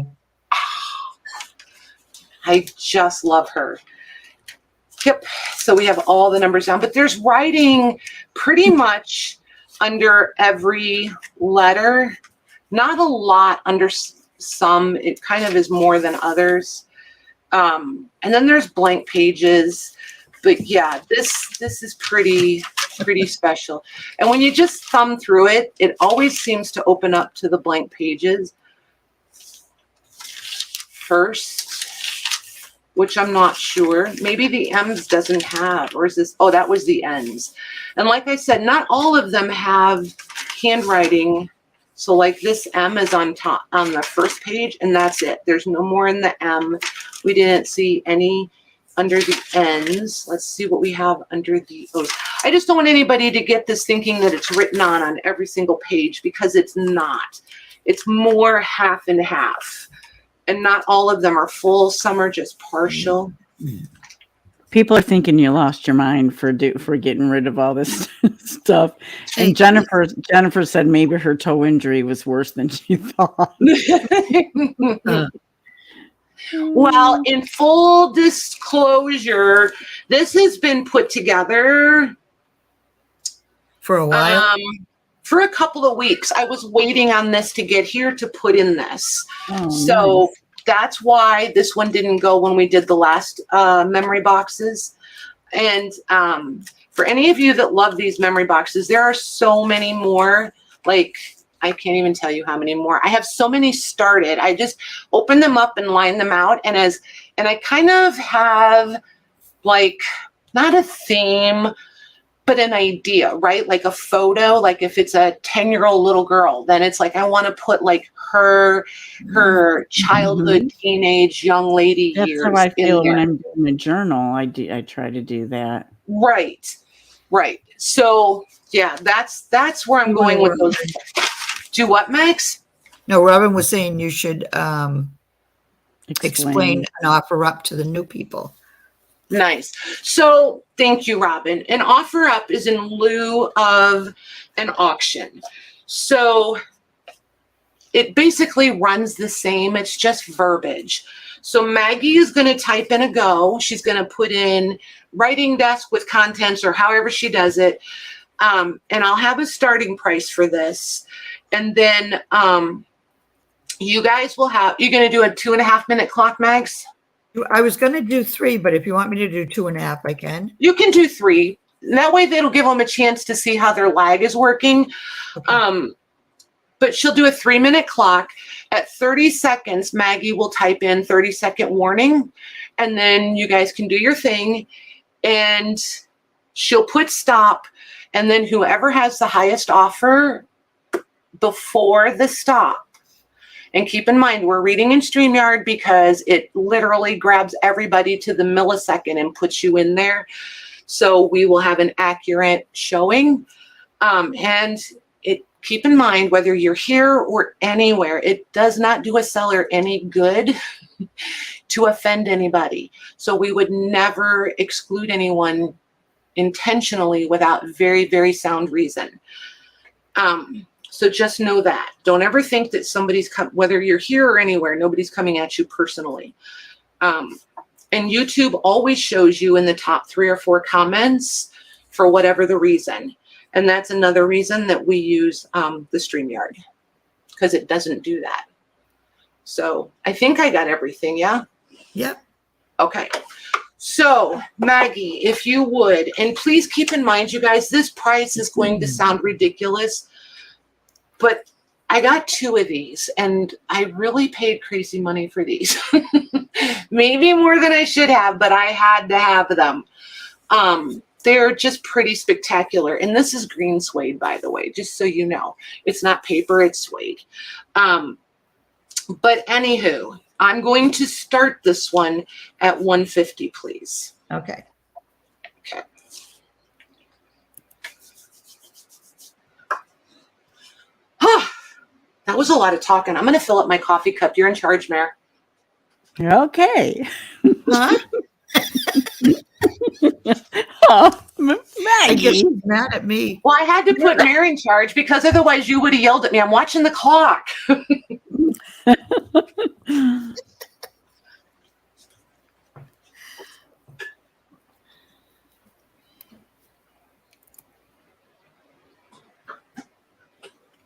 I just love her. Yep. So we have all the numbers down, but there's writing pretty much under every letter. Not a lot under some. It kind of is more than others. And then there's blank pages. But yeah, this is pretty special. And when you just thumb through it, it always seems to open up to the blank pages first, which I'm not sure. Maybe the M's doesn't have, or is this, oh, that was the N's. And like I said, not all of them have handwriting. So like this M is on top, on the first page, and that's it. There's no more in the M. We didn't see any under the N's. Let's see what we have under the O's. I just don't want anybody to get this thinking that it's written on every single page, because it's not. It's more half and half. And not all of them are full. Some are just partial. People are thinking you lost your mind for getting rid of all this stuff. Hey, And Jennifer said maybe her toe injury was worse than she thought. Well, in full disclosure, this has been put together For a while. for a couple of weeks. I was waiting on this to get here to put in this. Oh, So nice. that's why this one didn't go when we did the last memory boxes. And for any of you that love these memory boxes, there are so many more. Like, I can't even tell you how many more. I have so many started. I just open them up and line them out. And I kind of have, like, not a theme, but an idea, right? Like a photo. Like if it's a 10-year-old little girl, then it's like I want to put like her childhood, teenage, young lady That's years how I in feel there. when I'm doing a journal. I try to do that. Right. So yeah, that's where I'm going with those. Do what, Max? No, Robin was saying you should explain an offer up to the new people Nice. So thank you, Robin. An offer up is in lieu of an auction. So it basically runs the same. It's just verbiage. So Maggie is going to type in a go. She's going to put in writing desk with contents or however she does it. And I'll have a starting price for this. And then you guys will have, you're going to do a 2.5 minute clock, Mags? I was going to do 3, but if you want me to do 2.5, I can. You can do 3. That way it'll give them a chance to see how their lag is working. Okay. But she'll do a 3-minute clock. At 30 seconds, Maggie will type in 30-second warning. And then you guys can do your thing. And she'll put stop. And then whoever has the highest offer before the stop. And keep in mind, we're reading in StreamYard because it literally grabs everybody to the millisecond and puts you in there. So we will have an accurate showing. And keep in mind, whether you're here or anywhere, it does not do a seller any good to offend anybody. So we would never exclude anyone intentionally without very, very sound reason. So just know that. Don't ever think that somebody's whether you're here or anywhere, nobody's coming at you personally. And YouTube always shows you in the top 3 or 4 comments for whatever the reason. And that's another reason that we use the StreamYard, because it doesn't do that. So I think I got everything, yeah? Yep. Okay. So Maggie, if you would, and please keep in mind, you guys, this price is going to sound ridiculous, but I got 2 of these and I really paid crazy money for these. Maybe more than I should have, but I had to have them. They're just pretty spectacular. And this is green suede, by the way, just so you know. It's not paper, it's suede. But anywho, I'm going to start this one at $150, please. Okay. Okay. That was a lot of talking. I'm going to fill up my coffee cup. You're in charge, Mare. Okay. Huh? Oh, I guess Maggie. she's mad at me. Well, I had to put Mare in charge because otherwise you would have yelled at me. I'm watching the clock.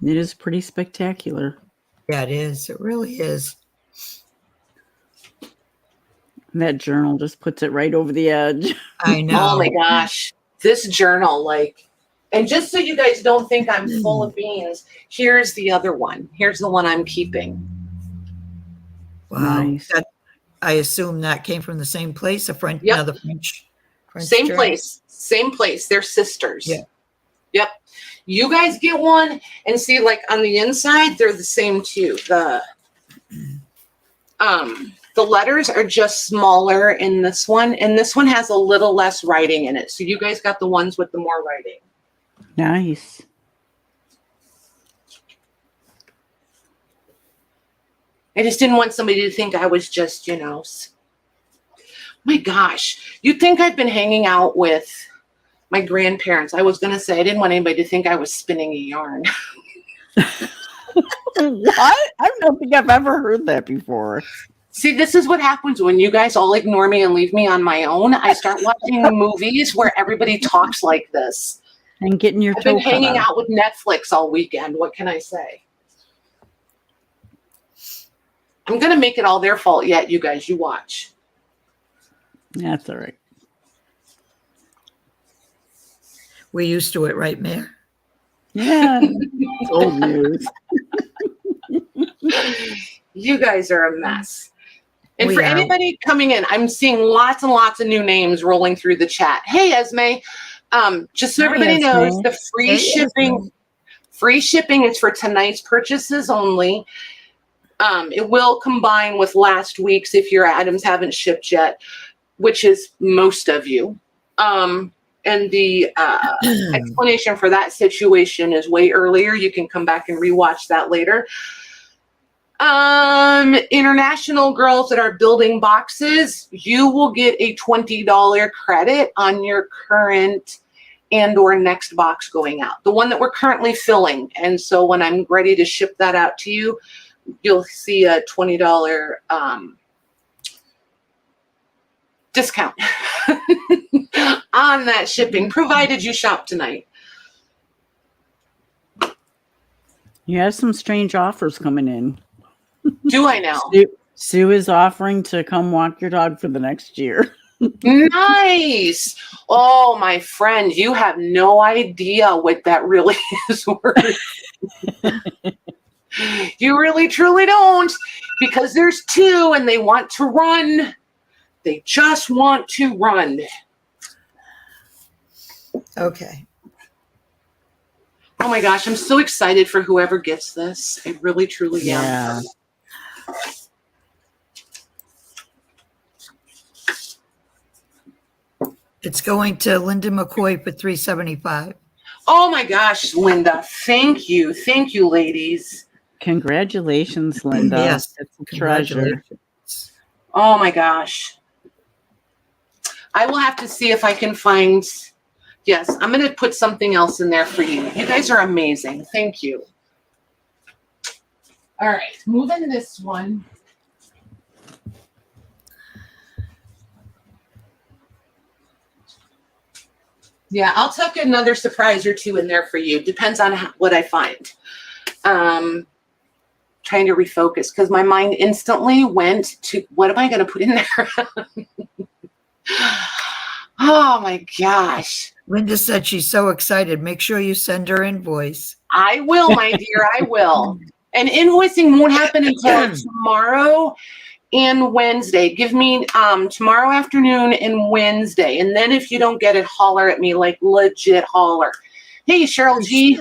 It is pretty spectacular. Yeah, it is. It really is. That journal just puts it right over the edge. I know. Oh my gosh. This journal, and just so you guys don't think I'm full of beans, here's the other one. Here's the one I'm keeping. Wow. Nice. I assume that came from the same place, Yep. another French Same journal? place. Same place. They're sisters. Yeah. Yep. You guys get one and see, on the inside, they're the same too. The letters are just smaller in this one, and this one has a little less writing in it. So you guys got the ones with the more writing. Nice. I just didn't want somebody to think I was just, my gosh, you'd think I've been hanging out with my grandparents. I was going to say, I didn't want anybody to think I was spinning a yarn. What? I don't think I've ever heard that before. See, this is what happens when you guys all ignore me and leave me on my own. I start watching movies where everybody talks like this. And getting your I've been toe cut hanging off. out with Netflix all weekend. What can I say? I'm going to make it all their fault yet, you guys. You watch. That's all right. We're used to it, right, Mayor? Yeah. Old news. You guys are a mess. And We for are. anybody coming in, I'm seeing lots and lots of new names rolling through the chat. Hey, Esme. Just so Hi, everybody knows, Esme. the free Hey, shipping, Esme. free shipping is for tonight's purchases only. It will combine with last week's if your items haven't shipped yet, which is most of you. And the explanation for that situation is way earlier. You can come back and rewatch that later. International girls that are building boxes, you will get a $20 credit on your current and or next box going out. The one that we're currently filling. And so when I'm ready to ship that out to you, you'll see a $20 discount on that shipping, provided you shop tonight. You have some strange offers coming in. Do I now? Sue is offering to come walk your dog for the next year. Nice. Oh, my friend, you have no idea what that really is worth. You really, truly don't, because there's two and they want to run. They just want to run. Okay. Oh my gosh, I'm so excited for whoever gets this. I really, truly am. Yeah. It's going to Linda McCoy for $375. Oh my gosh, Linda. Thank you. Thank you, ladies. Congratulations, Linda. Yes. That's a treasure. Congratulations. Oh my gosh. I will have to see if I can find. Yes, I'm going to put something else in there for you. You guys are amazing. Thank you. All right, moving this one. Yeah, I'll tuck another surprise or two in there for you. Depends on what I find. Trying to refocus because my mind instantly went to what am I going to put in there? Oh my gosh. Linda said she's so excited. Make sure you send her invoice. I will, my dear, I will. And invoicing won't happen until tomorrow and Wednesday. Give me tomorrow afternoon and Wednesday. And then if you don't get it, holler at me, like legit holler. Hey, Cheryl G.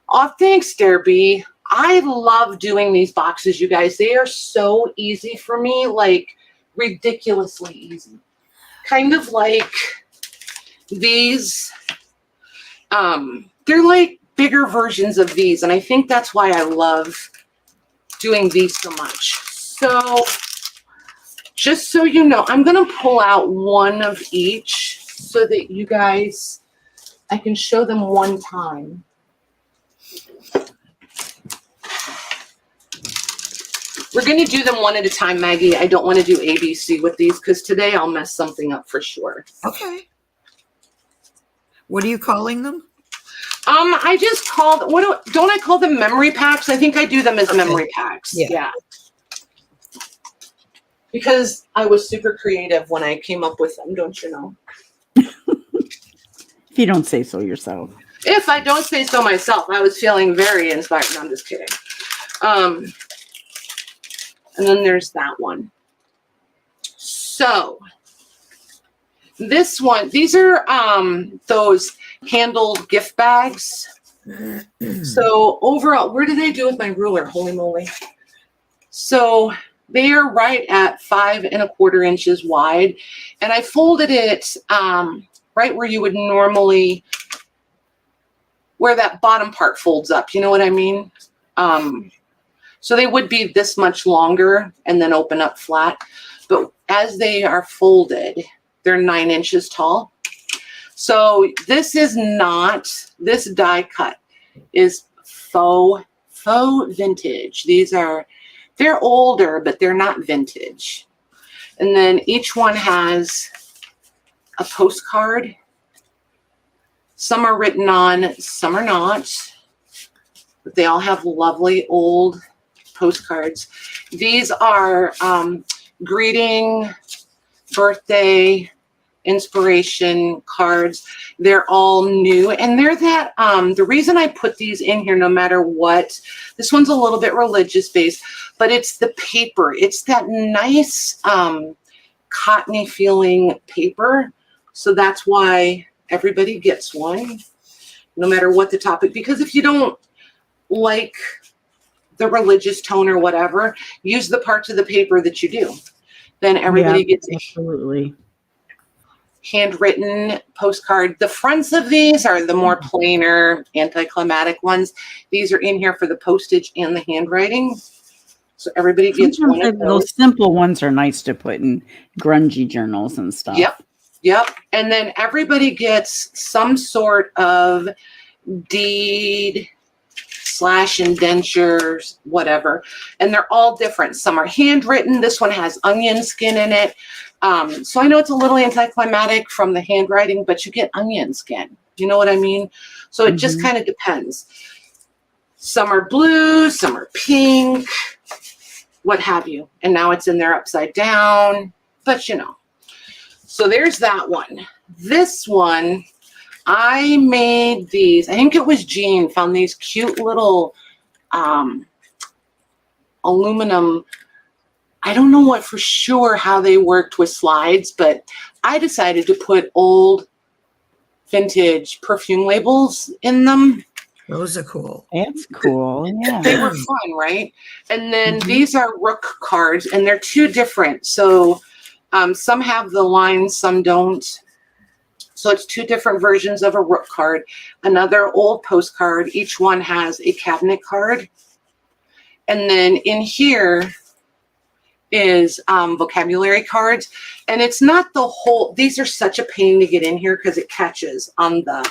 Oh, thanks, Derby. I love doing these boxes, you guys. They are so easy for me, like ridiculously easy. Kind of like these. They're like bigger versions of these. And I think that's why I love doing these so much. So just so you know, I'm going to pull out one of each so that you guys, I can show them one time. We're going to do them one at a time, Maggie. I don't want to do ABC with these because today I'll mess something up for sure. Okay. What are you calling them? I just called, don't I call them memory packs? I think I do them as memory packs. Yeah. Because I was super creative when I came up with them, don't you know? If you don't say so yourself. If I don't say so myself, I was feeling very inspired. No, I'm just kidding. And then there's that one. So this one, these are those handled gift bags. So overall, where did I do with my ruler? Holy moly. So they are right at 5 1/4 inches wide. And I folded it right where you would normally, where that bottom part folds up. You know what I mean? So they would be this much longer and then open up flat. But as they are folded, they're 9 inches tall. So this is not, this die cut is faux vintage. These are, they're older, but they're not vintage. And then each one has a postcard. Some are written on, some are not. But they all have lovely old postcards. These are greeting, birthday, inspiration cards. They're all new, and they're that the reason I put these in here, no matter what, this one's a little bit religious based, but it's the paper. It's that nice cottony feeling paper. So that's why everybody gets one, no matter what the topic, because if you don't like the religious tone or whatever, use the parts of the paper that you do. Then everybody gets it. Absolutely. handwritten postcard. The fronts of these are the more plainer, anticlimactic ones. These are in here for the postage and the handwriting. So everybody gets Sometimes one of those those. simple ones are nice to put in grungy journals and stuff. Yep. And then everybody gets some sort of deed / indentures, whatever. And they're all different. Some are handwritten. This one has onion skin in it. So I know it's a little anticlimactic from the handwriting, but you get onion skin. You know what I mean? So it just kind of depends. Some are blue, some are pink, what have you. And now it's in there upside down, but you know. So there's that one. This one, I made these. I think it was Jean found these cute little aluminum. I don't know what for sure how they worked with slides, but I decided to put old vintage perfume labels in them. Those are cool. That's cool. Yeah. They were fun, right? And then these are Rook cards, and they're two different. So some have the lines, some don't. So it's two different versions of a Rook card. Another old postcard. Each one has a cabinet card. And then in here is vocabulary cards. And it's not the whole, these are such a pain to get in here because it catches on the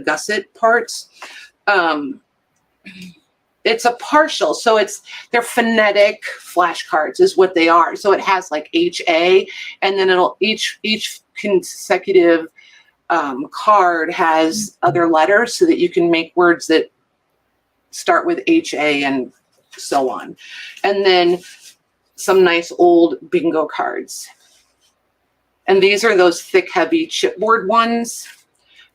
gusset parts. It's a partial, so they're phonetic flashcards is what they are. So it has like HA, and then it'll each consecutive card has other letters so that you can make words that start with HA and so on. And then some nice old bingo cards. And these are those thick, heavy chipboard ones.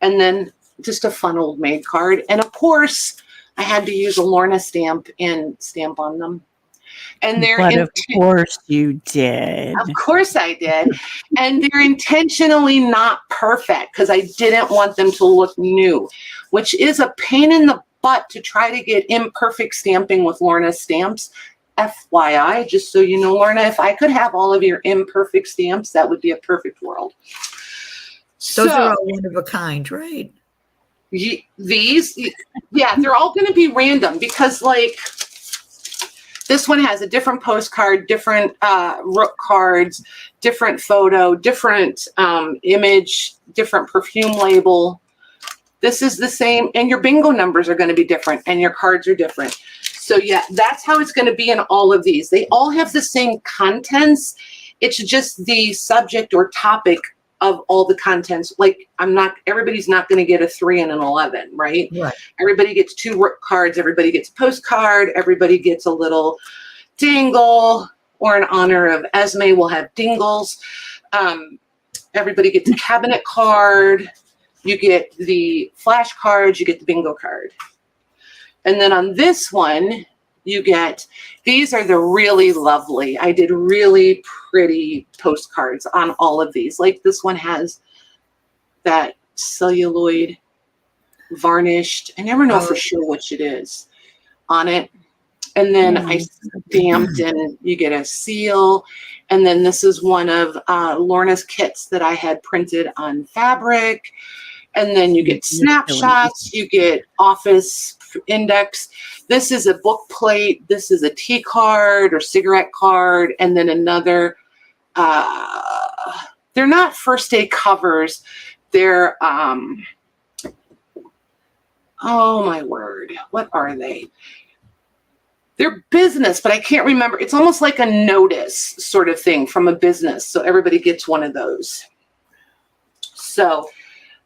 And then just a fun old maid card. And of course, I had to use a Lorna stamp and stamp on them. And they're of course you did. Of course I did. And they're intentionally not perfect because I didn't want them to look new, which is a pain in the butt to try to get imperfect stamping with Lorna stamps. FYI, just so you know, Lorna, if I could have all of your imperfect stamps, that would be a perfect world. Those are all one of a kind, right? These, yeah, they're all going to be random because, like, this one has a different postcard, different Rook cards, different photo, different image, different perfume label. This is the same, and your bingo numbers are going to be different, and your cards are different. So yeah, that's how it's going to be in all of these. They all have the same contents. It's just the subject or topic of all the contents. Like everybody's not going to get a 3 and an 11, right? Right. Everybody gets 2 Rook cards. Everybody gets a postcard. Everybody gets a little dingle, or in honor of Esme, we'll have dingles. Everybody gets a cabinet card. You get the flash cards. You get the bingo card. And then on this one, you get, these are the really lovely. I did really pretty postcards on all of these. Like this one has that celluloid varnished. I never know for sure which it is on it. And then I stamped, and you get a seal. And then this is one of Lorna's kits that I had printed on fabric. And then you get snapshots, you get office index. This is a book plate. This is a tea card or cigarette card. And then another, they're not first day covers. They're, oh my word, what are they? They're business, but I can't remember. It's almost like a notice sort of thing from a business. So everybody gets one of those. So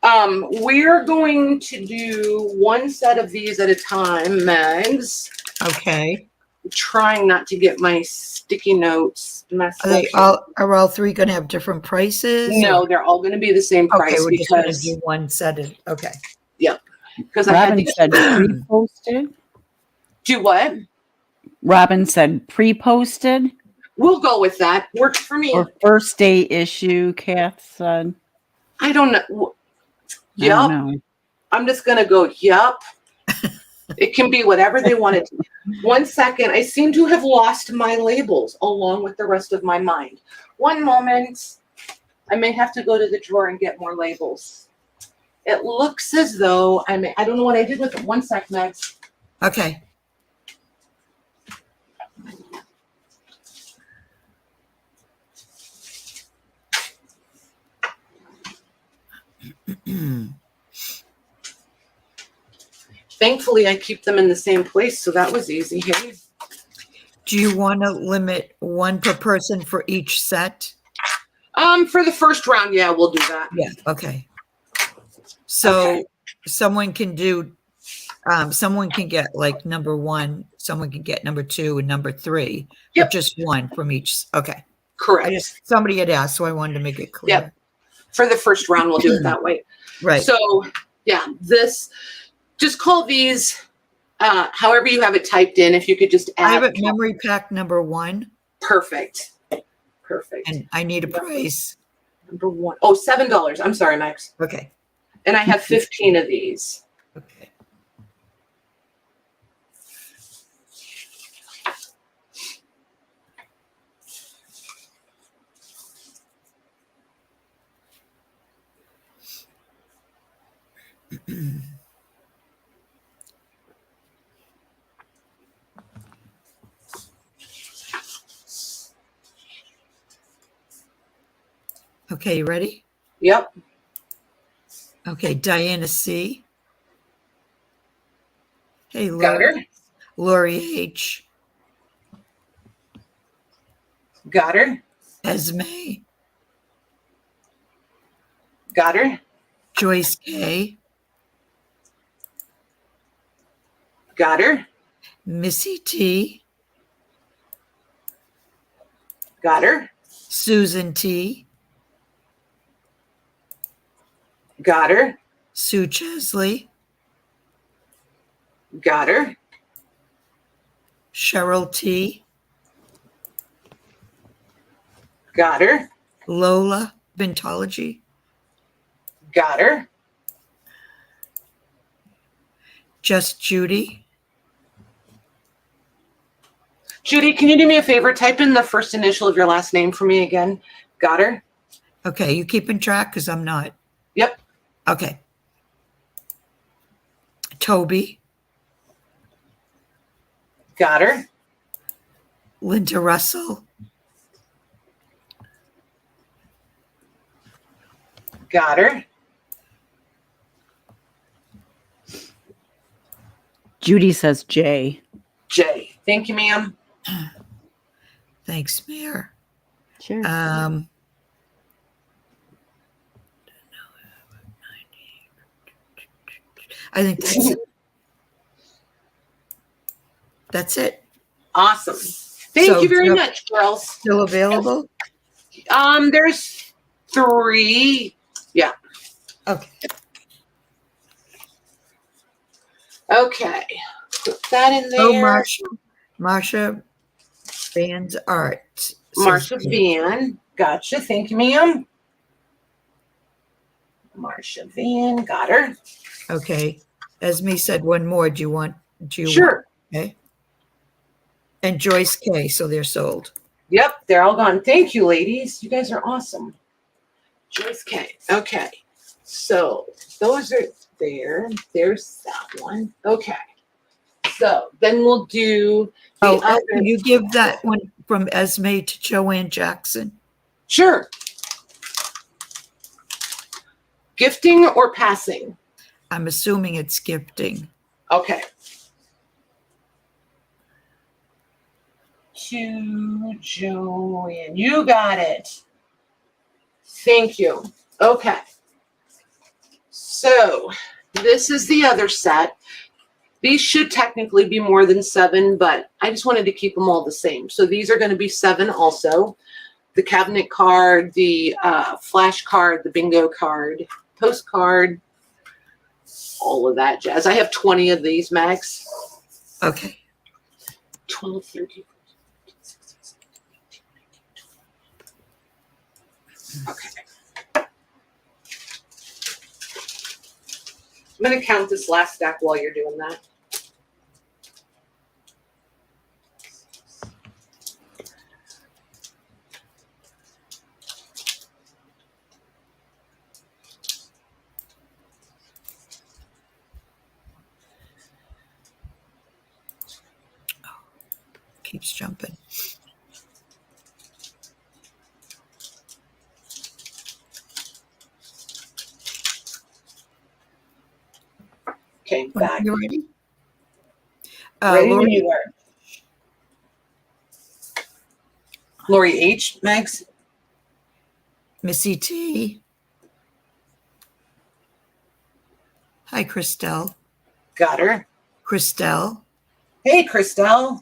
we're going to do one set of these at a time, Megs. Okay. I'm trying not to get my sticky notes messed Are all 3 going to have different prices? No, they're all going to be the same price. Okay, we're just going to do one set of, okay. Yep. Because Robin said pre-posted. Do what? Robin said pre-posted. We'll go with that. Works for me. Or first day issue, Kath said. I don't know. I don't know. I'm just going to go, yup. It can be whatever they want it to be. 1 second. I seem to have lost my labels along with the rest of my mind. One moment. I may have to go to the drawer and get more labels. It looks as though I don't know what I did with it. One sec, Max. Okay. Thankfully, I keep them in the same place, so that was easy. Hey. Do you want to limit one per person for each set? For the first round, yeah, we'll do that. Yeah. Okay. So Okay. someone can do, someone can get like number one, someone can get number two and number three, Yep. but just one from each. Okay. Correct. Somebody had asked, so I wanted to make it clear. Yep. For the first round, we'll do it that way. Right. So, yeah, just call these however you have it typed in. If you could just add. I have it memory pack number one. Perfect. And I need a price. Number one. Oh, $7. I'm sorry, Max. Okay. And I have 15 of these. Okay. Okay, you ready? Yep. Okay, Diana C. Hey, Got her. Lori H. Got her. Esme. Got her. Joyce K. Got her. Missy T. Got her. Susan T. Got her. Sue Chesley. Got her. Cheryl T. Got her. Lola Bentology. Got her. Just Judy. Judy, can you do me a favor? Type in the first initial of your last name for me again. Got her. Okay, you keeping track? Because I'm not. Yep. Okay. Toby. Got her. Linda Russell. Got her. Judy says J. Jay. Thank you, ma'am. Thanks, Mayor. Sure. I think that's it. That's it. Awesome. Thank So, you very Jeff- much, girls. Still available? There's 3. Yeah. Okay. Okay. Put that in there. Oh, Marsha Van's Art. Marsha Van. Gotcha. Thank you, ma'am. Marsha Van. Got her. Okay. Esme said one more. Do you want? Sure. Okay. And Joyce K. So they're sold. Yep, they're all gone. Thank you, ladies. You guys are awesome. Joyce K. Okay. So those are there. There's that one. Okay. So then we'll do the other. Can you give that one from Esme to Joanne Jackson? Sure. Gifting or passing? I'm assuming it's gifting. Okay. To Joanne. You got it. Thank you. Okay. So this is the other set. These should technically be more than 7, but I just wanted to keep them all the same. So these are going to be 7 also. The cabinet card, the flash card, the bingo card, postcard, all of that jazz. I have 20 of these, Max. Okay. 12, 13, 14, 15, 16, 17, 18, 19, 20. Okay. I'm going to count this last stack while you're doing that. keeps jumping. Okay, When back. you ready? Ready when Lori, you are. Lori H. Megs. Missy T. Hi, Christelle. Got her. Christelle. Hey, Christelle.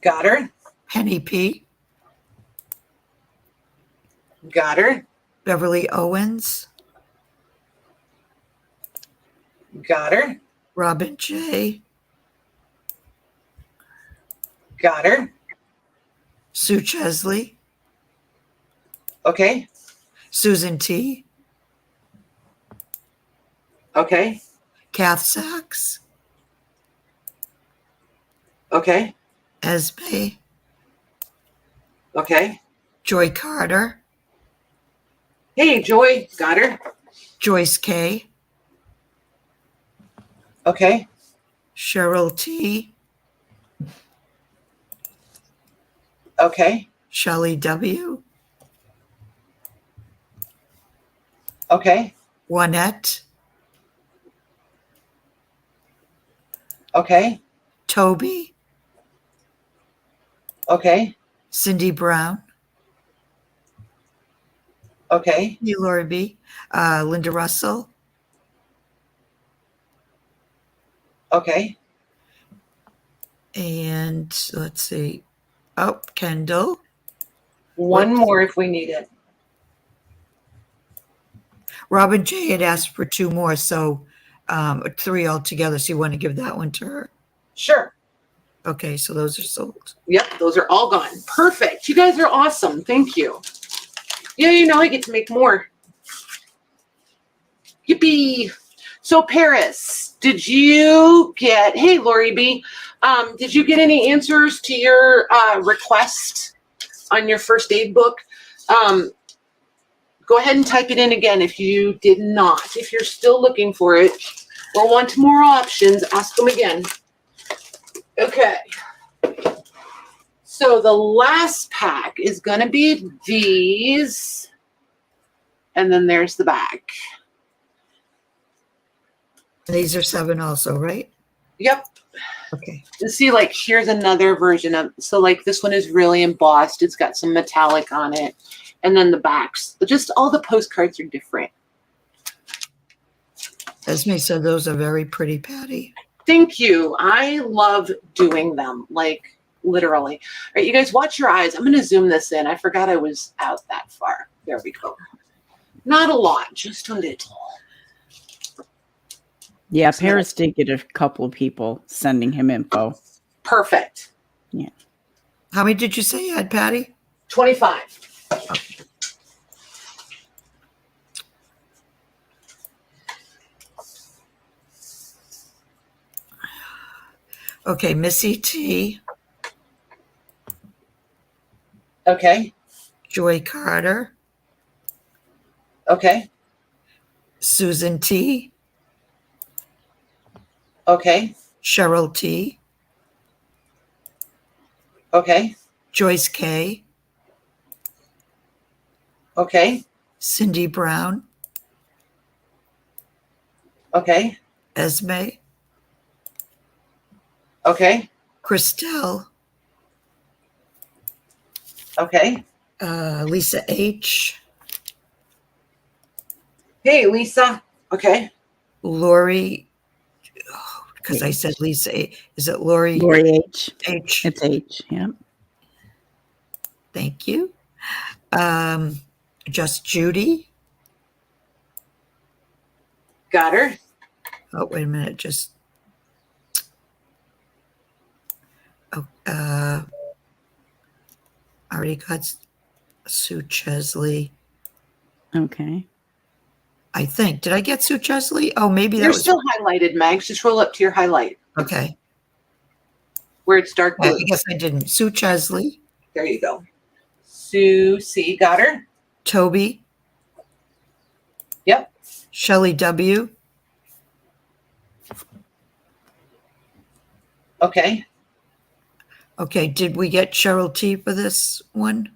Got her. Penny P. Got her. Beverly Owens. Got her. Robin J. Got her. Sue Chesley. Okay. Susan T. Okay. Kath Sachs. Okay. Esme. Okay. Joy Carter. Hey, Joy. Got her. Joyce K. Okay. Cheryl T. Okay. Shelley W. Okay. Juanette. Okay. Toby. Okay. Cindy Brown. Okay. Lori B. Linda Russell. Okay. And let's see. Oh, Kendall. One Whoops. more if we need it. Robin J had asked for 2 more, so 3 altogether. So you want to give that one to her? Sure. Okay, so those are sold. Yep, those are all gone. Perfect. You guys are awesome. Thank you. Yeah, you know I get to make more. Yippee. So Paris, did you get, hey, Lori B, did you get any answers to your request on your first aid book? Go ahead and type it in again if you did not. If you're still looking for it or want more options, ask them again. Okay. So the last pack is going to be these. And then there's the back. These are 7 also, right? Yep. Okay. You see, like, here's another version of, so like this one is really embossed. It's got some metallic on it. And then the backs, just all the postcards are different. Esme said those are very pretty, Patty. Thank you. I love doing them, like literally. All right, you guys watch your eyes. I'm going to zoom this in. I forgot I was out that far. There we go. Not a lot, just a little. Yeah, Paris did get a couple of people sending him info. Perfect. Yeah. How many did you say you had, Patty? 25. Okay, Missy T. Okay. Joy Carter. Okay. Susan T. Okay. Cheryl T. Okay. Joyce K. Okay. Cindy Brown. Okay. Esme. Okay. Christelle. Okay. Lisa H. Hey, Lisa. Okay. Lori. Because I said Lisa A. Is it Lori? Lori H. H. It's H. Yeah. Thank you. Just Judy. Got her. Oh, wait a minute. Just. Oh, already got Sue Chesley. Okay. I think. Did I get Sue Chesley? Oh, maybe that You're was. still highlighted, Mags. Just roll up to your highlight Okay. where it's dark blue. I guess I didn't. Sue Chesley. There you go. Sue C. Got her. Toby. Yep. Shelley W. Okay. Okay, did we get Cheryl T for this one?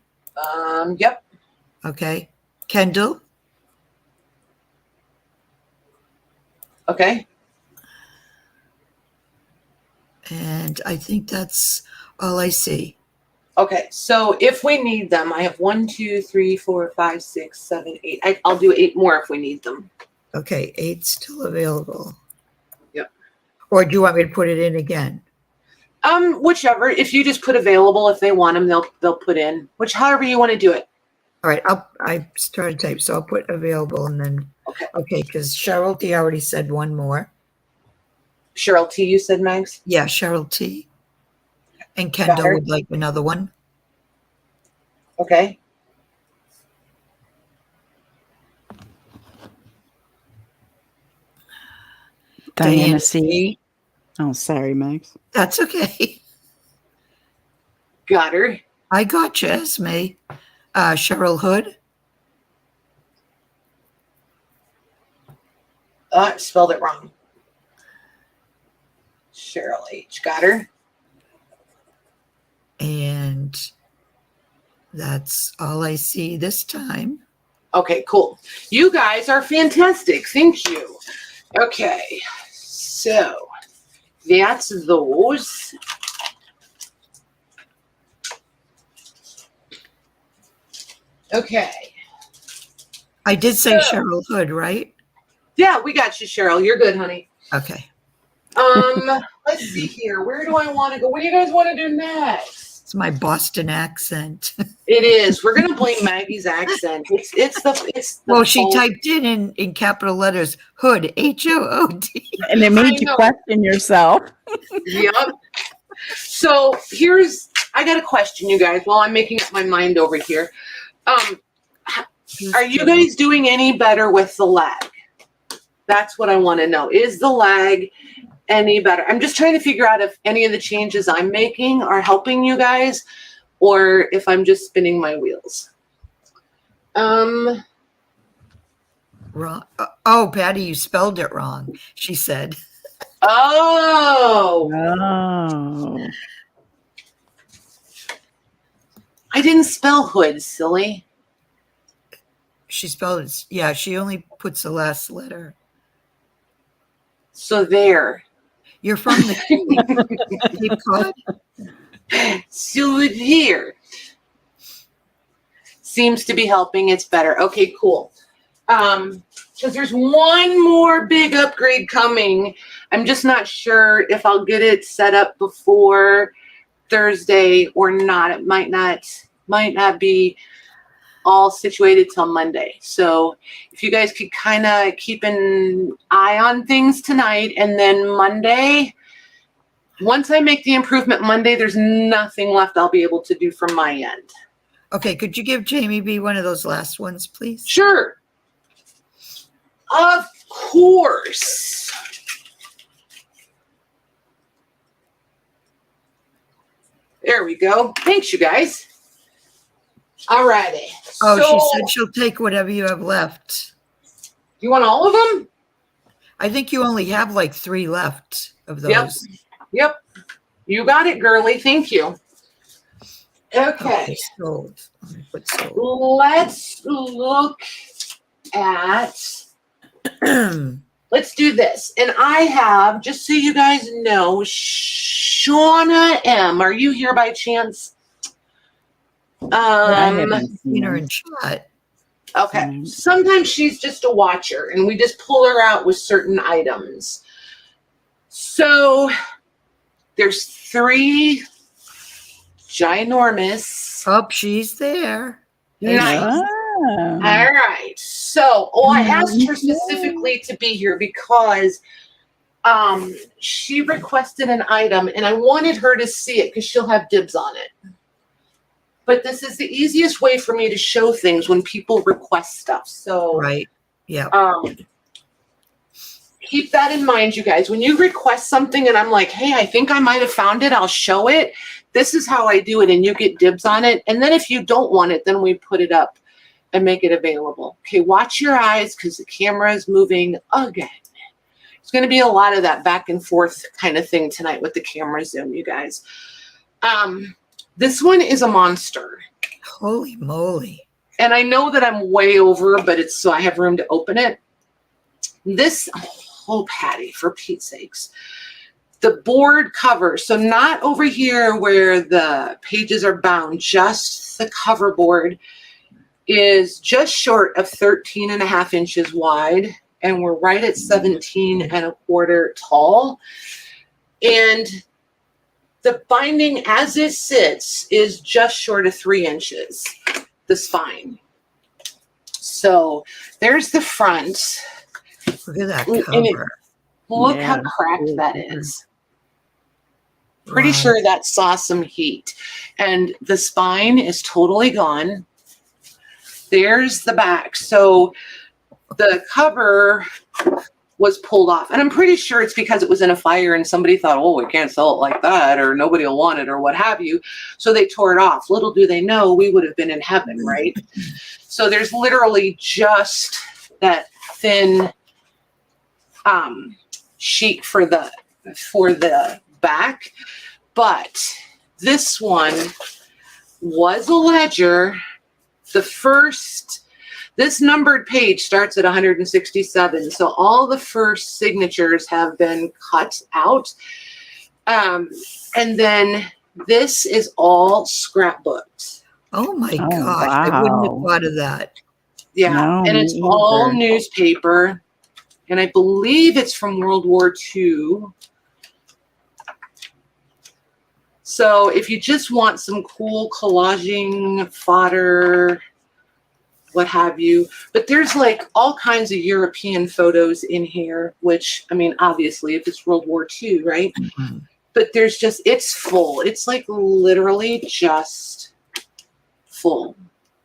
Yep. Okay. Kendall? Okay. And I think that's all I see. Okay. So if we need them, I have 1, 2, 3, 4, 5, 6, 7, 8. I'll do 8 more if we need them. Okay, 8 still available. Yep. Or do you want me to put it in again? Whichever. If you just put available, if they want them, they'll put in. However you want to do it. All right, I started type, so I'll put available and then Okay. because Cheryl T already said one more. Cheryl T, you said, Mags? Yeah, Cheryl T. And Kendall would like another one. Okay. Diana C. Oh, sorry, Max. That's okay. Got her. I got you, Esme. Cheryl Hood. Spelled it wrong. Cheryl H. Got her. And that's all I see this time. Okay, cool. You guys are fantastic. Thank you. Okay, so that's those. Okay. I did say Cheryl Hood, right? Yeah, we got you, Cheryl. You're good, honey. Okay. Let's see here. Where do I want to go? What do you guys want to do next? It's my Boston accent. It is. We're gonna blame Maggie's accent. It's the well, she fault. typed in capital letters Hood, H-O-O-D. And it made you question yourself. Yep. So I got a question, you guys, while I'm making up my mind over here. Are you guys doing any better with the lag? That's what I want to know. Is the lag any better? I'm just trying to figure out if any of the changes I'm making are helping you guys or if I'm just spinning my wheels. Wrong. Oh, Patty, you spelled it wrong, she said. Oh. I didn't spell hood, silly. She spelled it. Yeah, she only puts the last letter. So there. You're from the Cape Cod? So there. Seems to be helping. It's better. Okay, cool. Because there's one more big upgrade coming. I'm just not sure if I'll get it set up before Thursday or not. It might not be all situated till Monday. So if you guys could kind of keep an eye on things tonight, and then Monday, once I make the improvement Monday, there's nothing left I'll be able to do from my end. Okay, could you give Jamie B one of those last ones, please? Sure. Of course. There we go. Thanks, you guys. All righty. Oh, So, she said she'll take whatever you have left. you want all of them? I think you only have like 3 left of those. Yep. You got it, girly. Thank you. Okay. Sold. Let me put sold. Let's look at, let's do this. And I have, just so you guys know, Shauna M. Are you here by chance? I haven't Seen her in chat. Okay. Sometimes she's just a watcher and we just pull her out with certain items. So there's 3 ginormous. Oh, she's there. Nice. All right. So, I asked her specifically to be here because she requested an item and I wanted her to see it because she'll have dibs on it. But this is the easiest way for me to show things when people request stuff. So, right. Yeah. Keep that in mind, you guys. When you request something and I'm like, hey, I think I might have found it, I'll show it. This is how I do it, and you get dibs on it. And then if you don't want it, then we put it up and make it available. Okay, watch your eyes because the camera is moving again. It's going to be a lot of that back and forth kind of thing tonight with the camera zoom, you guys. This one is a monster. Holy moly. And I know that I'm way over, but it's so I have room to open it. This, oh, Patty, for Pete's sakes. The board cover, so not over here where the pages are bound, just the cover board is just short of 13 and a half inches wide. And we're right at 17 and a quarter tall. And the binding as it sits is just short of 3 inches, the spine. So there's the front. Look at that And cover. look Yeah. how cracked that is. Pretty Wow. sure that saw some heat. And the spine is totally gone. There's the back. So the cover was pulled off. And I'm pretty sure it's because it was in a fire and somebody thought, oh, we can't sell it like that, or nobody will want it, or what have you. So they tore it off. Little do they know we would have been in heaven, right? So there's literally just that thin sheet for the back. But this one was a ledger. This numbered page starts at 167. So all the first signatures have been cut out. And then this is all scrapbooked. Oh my Oh, gosh. I wouldn't have wow. thought of that. Yeah. No, and me it's all either. newspaper. And I believe it's from World War II. So if you just want some cool collaging fodder, what have you. But there's like all kinds of European photos in here, which, I mean, obviously, if it's World War II, right? Mhm. But there's just, it's full. It's like literally just full.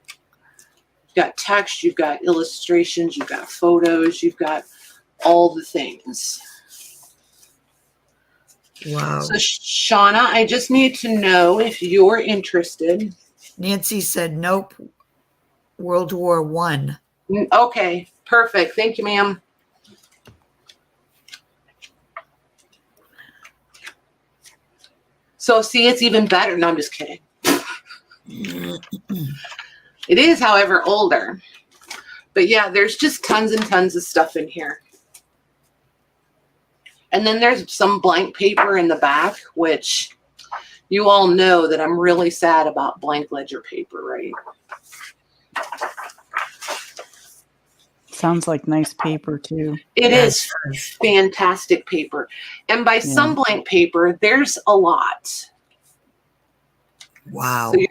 You've got text, you've got illustrations, you've got photos, you've got all the things. Wow. So, Shauna, I just need to know if you're interested. Nancy said, nope. World War One. Okay, perfect. Thank you, ma'am. So, see, it's even better. No, I'm just kidding. It is, however, older. But yeah, there's just tons and tons of stuff in here. And then there's some blank paper in the back, which you all know that I'm really sad about blank ledger paper, right? Sounds like nice paper too. It Yes. is fantastic paper. And by some blank paper, there's a lot. Wow. So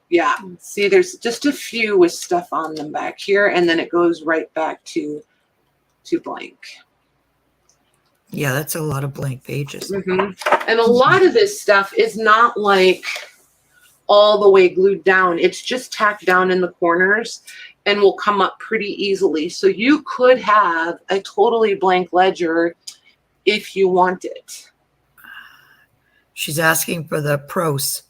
yeah, see, there's just a few with stuff on them back here, and then it goes right back to blank. Yeah, that's a lot of blank pages. Mm-hmm. And a lot of this stuff is not like all the way glued down. It's just tacked down in the corners and will come up pretty easily. So you could have a totally blank ledger if you want it. She's asking for the pros.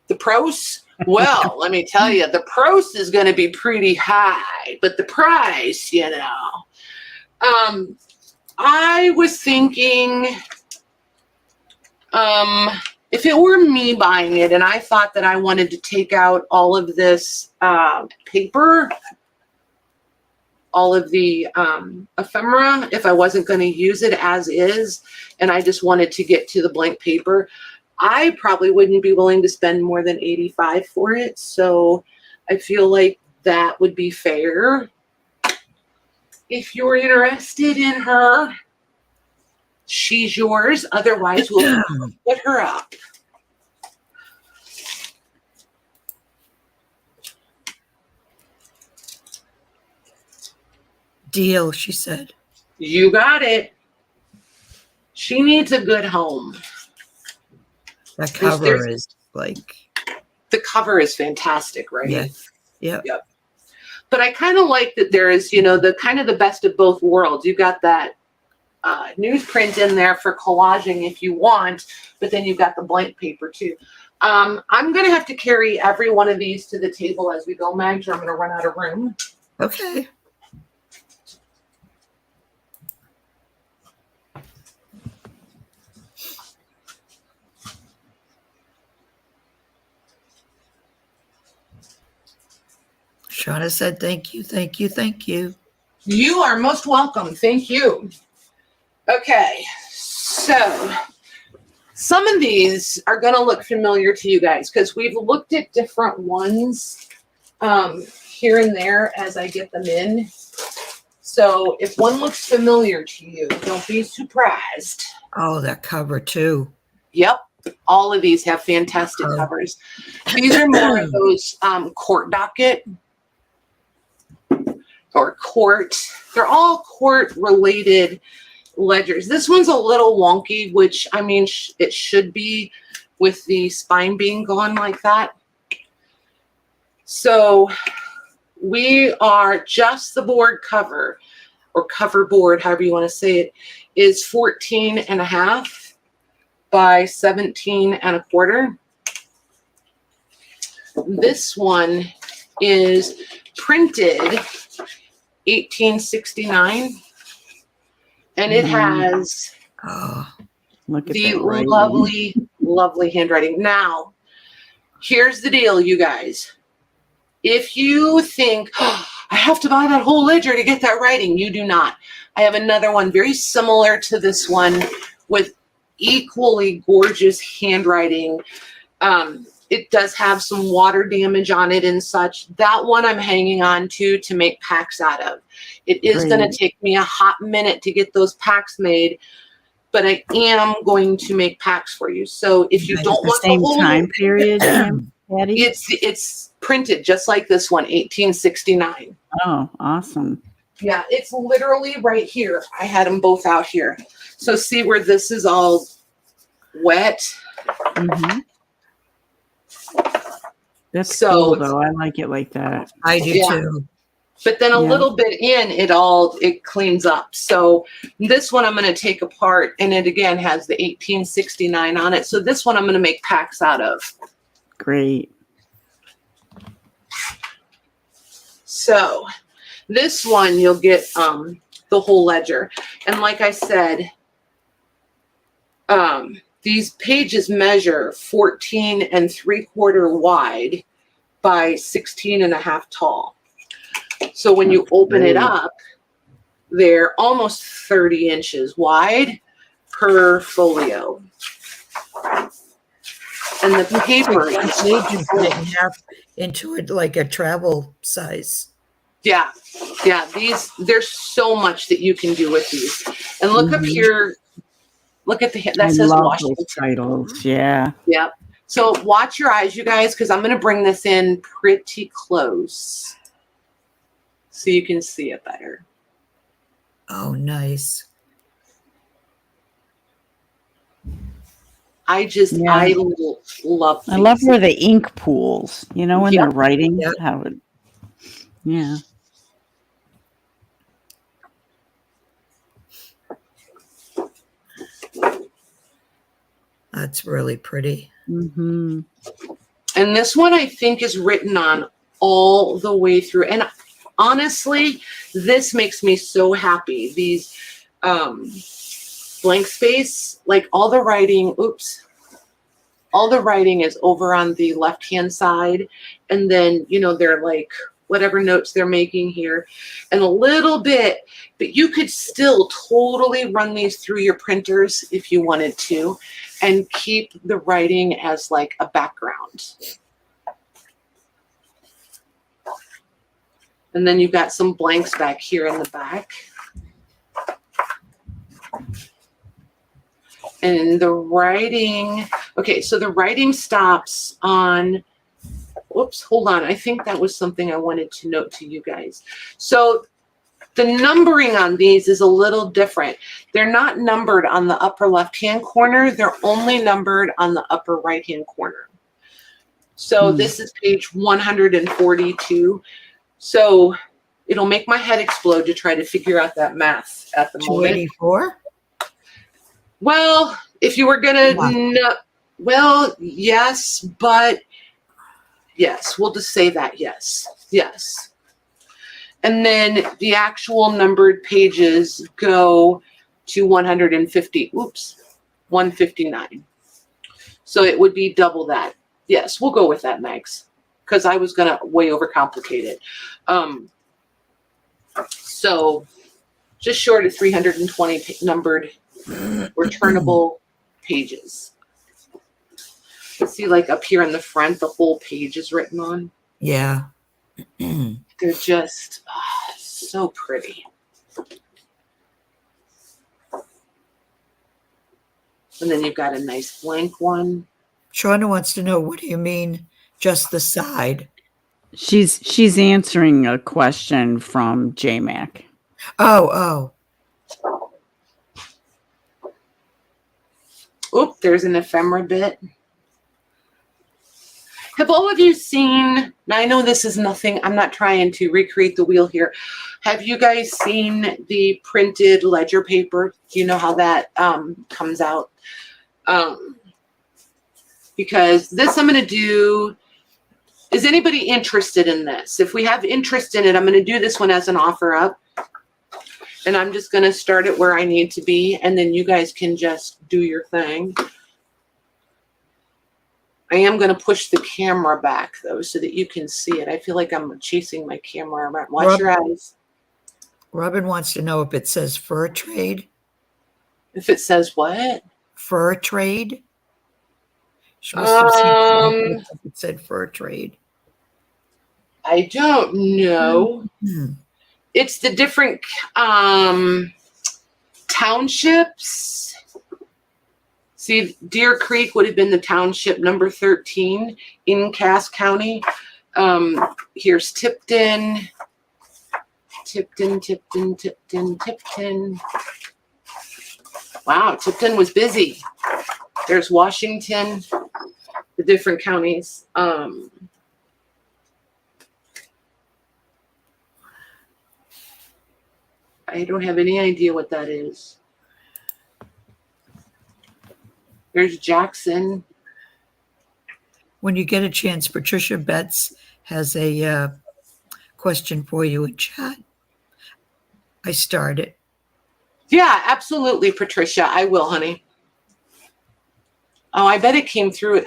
The pros? Well, let me tell you, the pros is going to be pretty high, but the price, you know. I was thinking, if it were me buying it and I thought that I wanted to take out all of this paper, all of the ephemera, if I wasn't going to use it as is, and I just wanted to get to the blank paper, I probably wouldn't be willing to spend more than $85 for it. So I feel like that would be fair. If you're interested in her, she's yours. Otherwise, we'll put her up. Deal, she said. You got it. She needs a good home. That cover is like... The cover is fantastic, right? Yes. Yep. Yep. But I kind of like that there is, you know, the kind of the best of both worlds. You've got that newsprint in there for collaging if you want, but then you've got the blank paper too. I'm going to have to carry every one of these to the table as we go, Mags, or I'm going to run out of room. Okay. Shauna said, thank you, thank you, thank you. You are most welcome. Thank you. Okay, so some of these are going to look familiar to you guys because we've looked at different ones here and there as I get them in. So if one looks familiar to you, don't be surprised. Oh, that cover too. Yep. All of these have fantastic covers. These are more of those court docket or court. They're all court related ledgers. This one's a little wonky, which I mean, it should be with the spine being gone like that. So we are just the board cover or cover board, however you want to say it, is 14.5 by 17.25. This one is printed 1869, and it has Look at the that writing. lovely, lovely handwriting. Now, here's the deal, you guys. If you think, oh, I have to buy that whole ledger to get that writing, you do not. I have another one very similar to this one with equally gorgeous handwriting. It does have some water damage on it and such. That one I'm hanging on to make packs out of. It is going to take me a hot minute to get those packs made, but I am going to make packs for you. So if you don't want the whole time period, Patty? it's printed just like this one, 1869. Oh, awesome. Yeah, it's literally right here. I had them both out here. So see where this is all wet? Mm-hmm. That's So cool, though. I like it like that. I do too. But then a little bit in, it cleans up. So this one I'm going to take apart, and it again has the 1869 on it. So this one I'm going to make packs out of. Great. So this one you'll get the whole ledger. And like I said, these pages measure 14.75 wide by 16.5 tall. So when you open it up, they're almost 30 inches wide per folio. And the paper is into it like a travel size. Yeah. There's so much that you can do with these. And look up here. Look at that says Washington titles. Yeah. Yep. So watch your eyes, you guys, because I'm going to bring this in pretty close so you can see it better. Oh, nice. I love these. I love where the ink pools, when they're writing. Yep. Yeah. That's really pretty. Mm-hmm. And this one I think is written on all the way through. And honestly, this makes me so happy. These blank space, like all the writing is over on the left-hand side. And then, they're like whatever notes they're making here and a little bit, but you could still totally run these through your printers if you wanted to and keep the writing as like a background. And then you've got some blanks back here in the back. And the writing, okay, so the writing stops on, whoops, hold on. I think that was something I wanted to note to you guys. So the numbering on these is a little different. They're not numbered on the upper left-hand corner. They're only numbered on the upper right-hand corner. So this is page 142. So it'll make my head explode to try to figure out that math at the moment. 284? Well, if you were going to, well, yes, but yes, we'll just say that, yes. And then the actual numbered pages go to 159. So it would be double that. Yes, we'll go with that, Max. because I was going to way overcomplicate it. So just short of 320 numbered returnable pages. Let's see, like up here in the front, the whole page is written on. Yeah. They're just so pretty. And then you've got a nice blank one. Shauna wants to know, what do you mean just the side? She's answering a question from JMac. Oh. Oop, there's an ephemera bit. Have all of you seen, now I know this is nothing, I'm not trying to recreate the wheel here. Have you guys seen the printed ledger paper? Do you know how that comes out? Because this I'm going to do, is anybody interested in this? If we have interest in it, I'm going to do this one as an offer up. And I'm just going to start it where I need to be. And then you guys can just do your thing. I am going to push the camera back, though, so that you can see it. I feel like I'm chasing my camera around. Watch your eyes. Robin wants to know if it says fur trade. If it says what? Fur trade. She must have seen if it said fur trade. I don't know. It's the different townships. See, Deer Creek would have been the township number 13 in Cass County. Here's Tipton. Wow, Tipton was busy. There's Washington, the different counties. I don't have any idea what that is. There's Jackson. When you get a chance, Patricia Betts has a question for you in chat. I started. Yeah, absolutely, Patricia. I will, honey. Oh, I bet it came through.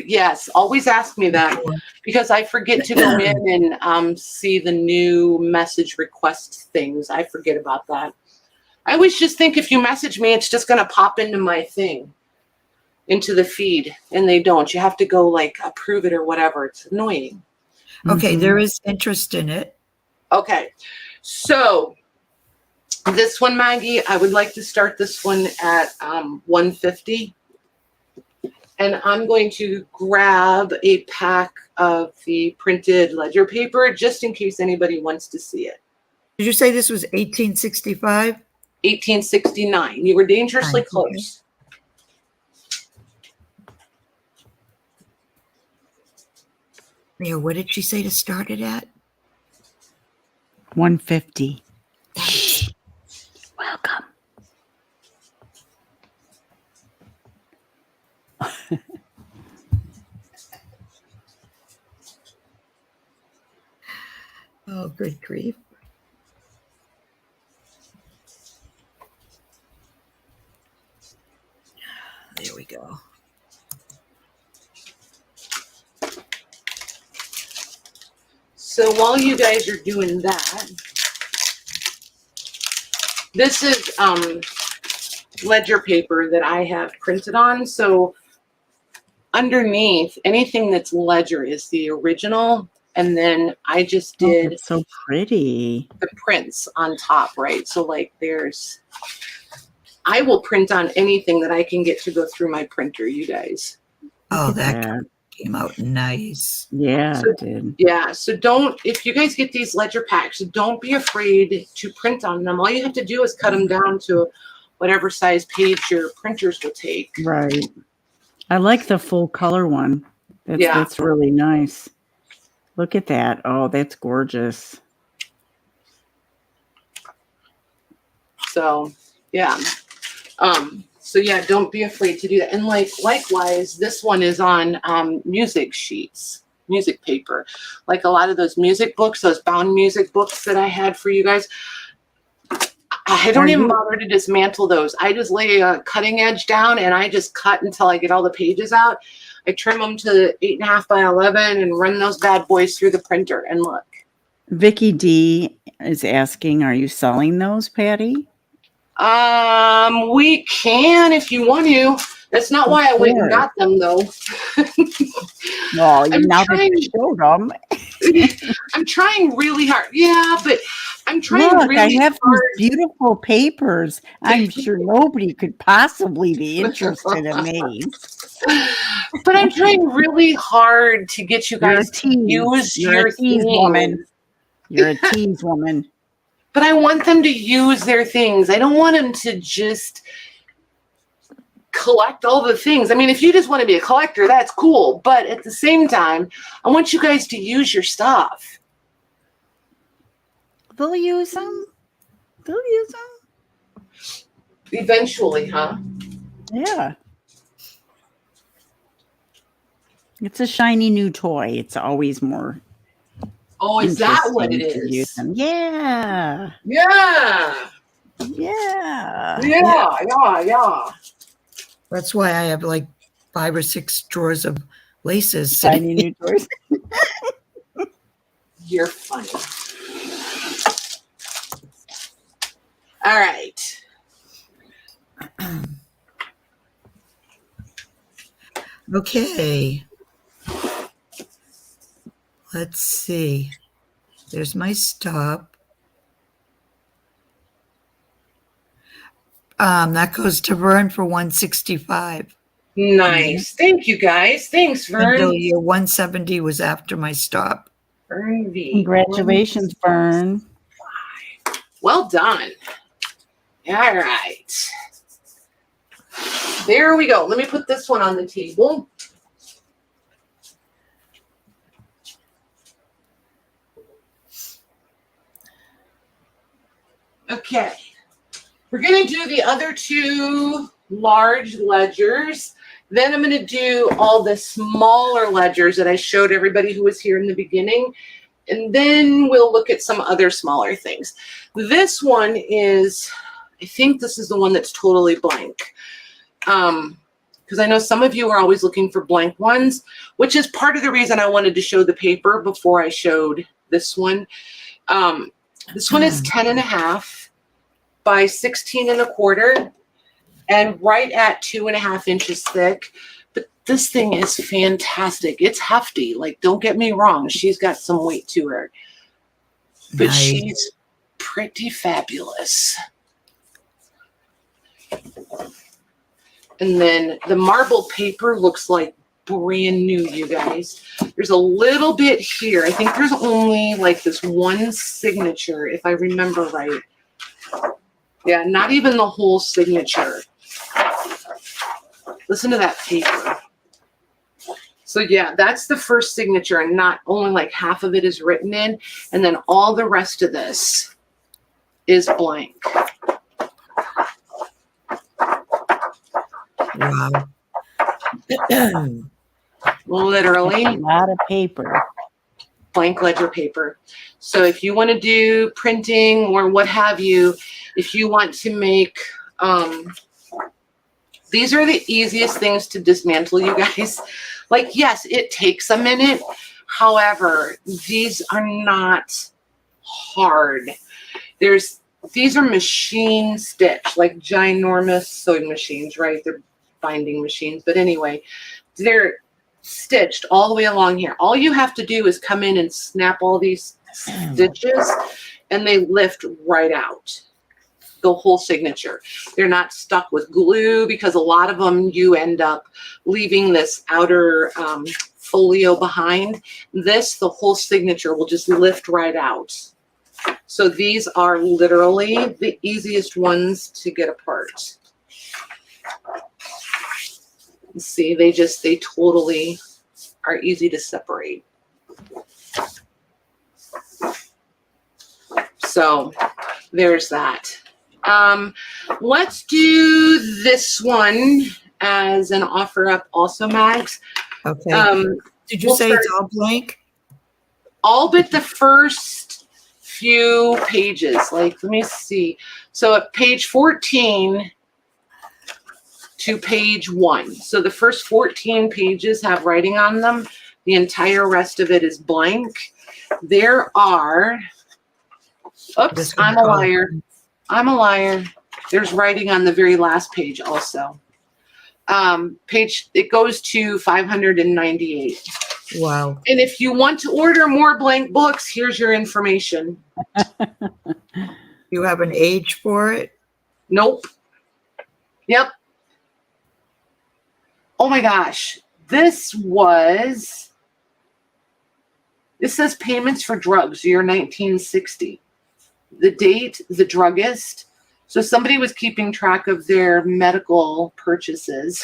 Yes, always ask me that because I forget to go in and see the new message request things. I forget about that. I always just think if you message me, it's just going to pop into my thing, into the feed, and they don't. You have to go like approve it or whatever. It's annoying. Okay, there is interest in it. Okay, so this one, Maggie, I would like to start this one at 150. And I'm going to grab a pack of the printed ledger paper just in case anybody wants to see it. Did you say this was 1865? 1869. You were dangerously close. Mia, what did she say to start it at? 150. Thanks. Welcome. Oh, good grief. There we go. So while you guys are doing that, this is ledger paper that I have printed on. So underneath, anything that's ledger is the original. And then I just did so pretty. The prints on top, right? So like I will print on anything that I can get to go through my printer, you guys. Oh, that came out nice. Yeah, so, it did. Yeah, so if you guys get these ledger packs, don't be afraid to print on them. All you have to do is cut them down to whatever size page your printers will take. Right. I like the full color one. That's really nice. Look at that. Oh, that's gorgeous. So, yeah. So yeah, don't be afraid to do that. And likewise, this one is on music sheets, music paper. Like a lot of those music books, those bound music books that I had for you guys. I don't even bother to dismantle those. I just lay a cutting edge down and I just cut until I get all the pages out. I trim them to 8.5 by 11 and run those bad boys through the printer and look. Vicky D is asking, are you selling those, Patty? We can if you want to. That's not why I went and got them, though. Well, now that you showed them. I'm trying really hard. Yeah, but I'm trying really hard. I have these beautiful papers. I'm sure nobody could possibly be interested in these. But I'm trying really hard to get you guys to use your tease woman. You're a tease woman. But I want them to use their things. I don't want them to just collect all the things. I mean, if you just want to be a collector, that's cool. But at the same time, I want you guys to use your stuff. They'll use them. They'll use them. Eventually, huh? Yeah. It's a shiny new toy. It's always more. Oh, is that what it is? Yeah. Yeah. Yeah. Yeah. That's why I have like 5 or 6 drawers of laces. Shiny new toys. You're funny. All right. Okay. Let's see. There's my stop. That goes to Vern for 165. Nice. Thank you, guys. Thanks, Vern. Until year 170 was after my stop. Vern V. Congratulations, Vern. Well done. All right. There we go. Let me put this one on the table. Okay. We're going to do the other 2 large ledgers. Then I'm going to do all the smaller ledgers that I showed everybody who was here in the beginning. And then we'll look at some other smaller things. This one is, I think this is the one that's totally blank. Because I know some of you are always looking for blank ones, which is part of the reason I wanted to show the paper before I showed this one. This one is 10.5 by 16.25 and right at 2.5 inches thick. But this thing is fantastic. It's hefty. Like, don't get me wrong. She's got some weight to her. But Nice. She's pretty fabulous. And then the marble paper looks like brand new, you guys. There's a little bit here. I think there's only like this one signature, if I remember right. Yeah, not even the whole signature. Listen to that paper. So yeah, that's the first signature, and not only like half of it is written in, and then all the rest of this is blank. Wow. Literally. A lot of paper. Blank ledger paper. So if you want to do printing or what have you, if you want to make, these are the easiest things to dismantle, you guys. Like, yes, it takes a minute. However, these are not hard. These are machine stitch, like ginormous sewing machines, right? They're binding machines. But anyway, they're stitched all the way along here. All you have to do is come in and snap all these stitches and they lift right out the whole signature. They're not stuck with glue, because a lot of them you end up leaving this outer folio behind. This, the whole signature will just lift right out. So these are literally the easiest ones to get apart. See, they totally are easy to separate. So there's that. Let's do this one as an offer up also, Mags. Okay. Did you say it's all blank? All but the first few pages. Like, let me see. So at page 14 to page 1. So the first 14 pages have writing on them. The entire rest of it is blank. There are, oops, I'm a liar. I'm a liar. There's writing on the very last page also. It goes to 598. Wow. And if you want to order more blank books, here's your information. You have an age for it? Nope. Yep. Oh my gosh. This says payments for drugs, year 1960. The date, the druggist. So somebody was keeping track of their medical purchases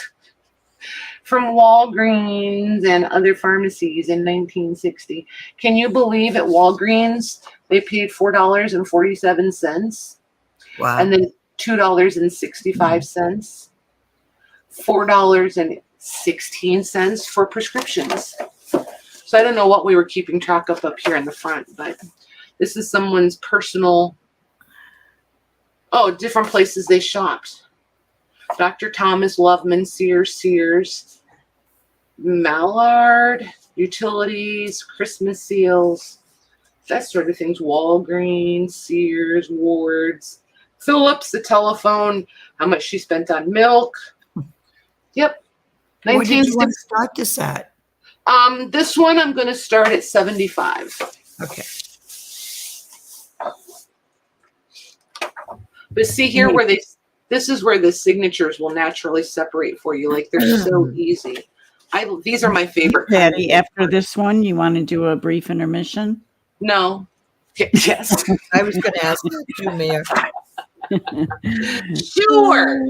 from Walgreens and other pharmacies in 1960. Can you believe at Walgreens they paid $4.47? Wow. And then $2.65, $4.16 for prescriptions. So I don't know what we were keeping track of up here in the front, but this is someone's personal, different places they shopped. Dr. Thomas Loveman, Sears, Mallard, utilities, Christmas seals, that sort of things. Walgreens, Sears, Wards, Phillips, the telephone, how much she spent on milk. Yep. What did you want to start this at? This one I'm going to start at 75. Okay. But see here where this is where the signatures will naturally separate for you. Like they're so easy. These are my favorite. Patty, after this one, you want to do a brief intermission? No. Yes. I was going to ask that too, Mayor. Sure.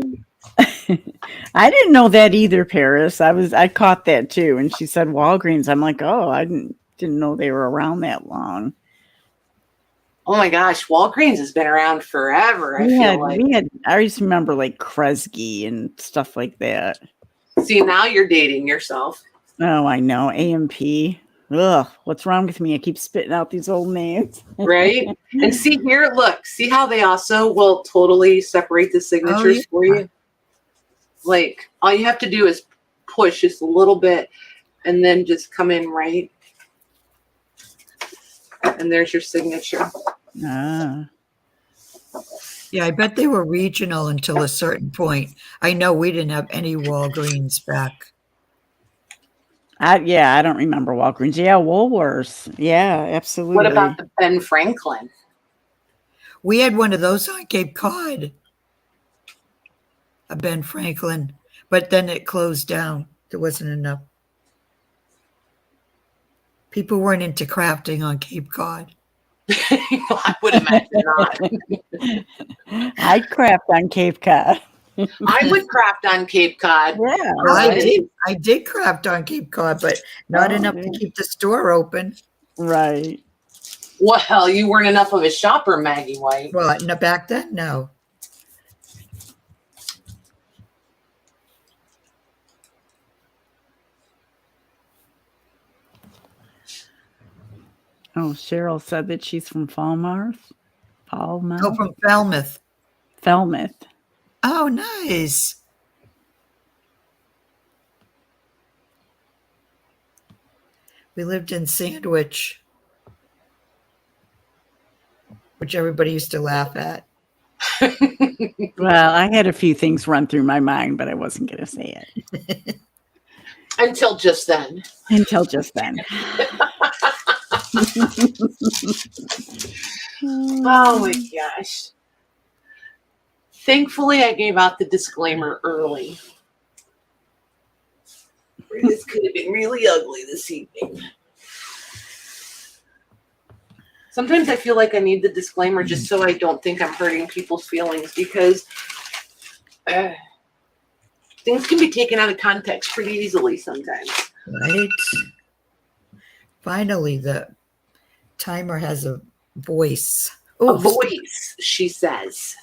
I didn't know that either, Paris. I caught that too. And she said Walgreens. I'm like, oh, I didn't know they were around that long. Oh my gosh, Walgreens has been around forever. I used to remember like Kresge and stuff like that. See, now you're dating yourself. Oh, I know. AMP. Ugh, what's wrong with me? I keep spitting out these old names. Right? And see here, look, see how they also will totally separate the signatures for you? Like, all you have to do is push just a little bit and then just come in right. And there's your signature. Ah. Yeah, I bet they were regional until a certain point. I know we didn't have any Walgreens back. I don't remember Walgreens. Yeah, Woolworths. Yeah, absolutely. What about the Ben Franklin? We had one of those on Cape Cod. A Ben Franklin. But then it closed down. There wasn't enough. People weren't into crafting on Cape Cod. I would imagine not. I'd craft on Cape Cod. I would craft on Cape Cod. Yeah, Well, I did craft on Cape Cod, but not enough to keep the store open. Right. Well, you weren't enough of a shopper, Maggie White. Well, no, back then, no. Oh, Cheryl said that she's from Falmouth. Oh, from Falmouth. Falmouth. Oh, nice. We lived in Sandwich, which everybody used to laugh at. Well, I had a few things run through my mind, but I wasn't going to say it. Until just then. Oh my gosh. Thankfully, I gave out the disclaimer early. This could have been really ugly this evening. Sometimes I feel like I need the disclaimer just so I don't think I'm hurting people's feelings, because things can be taken out of context pretty easily sometimes. Right? Finally, the timer has a voice. A voice, she says.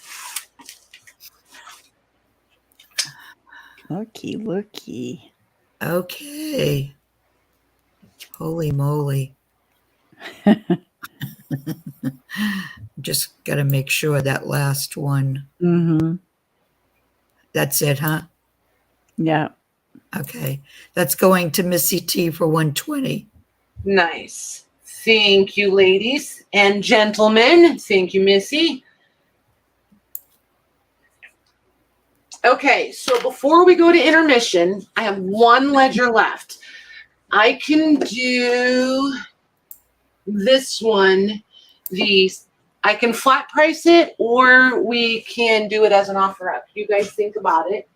Looky. Okay. Holy moly. Just got to make sure that last one. Mm-hmm. That's it, huh? Yeah. Okay. That's going to Missy T for 120. Nice. Thank you, ladies and gentlemen. Thank you, Missy. Okay, so before we go to intermission, I have one ledger left. I can do this one. I can flat price it, or we can do it as an offer up. You guys think about it.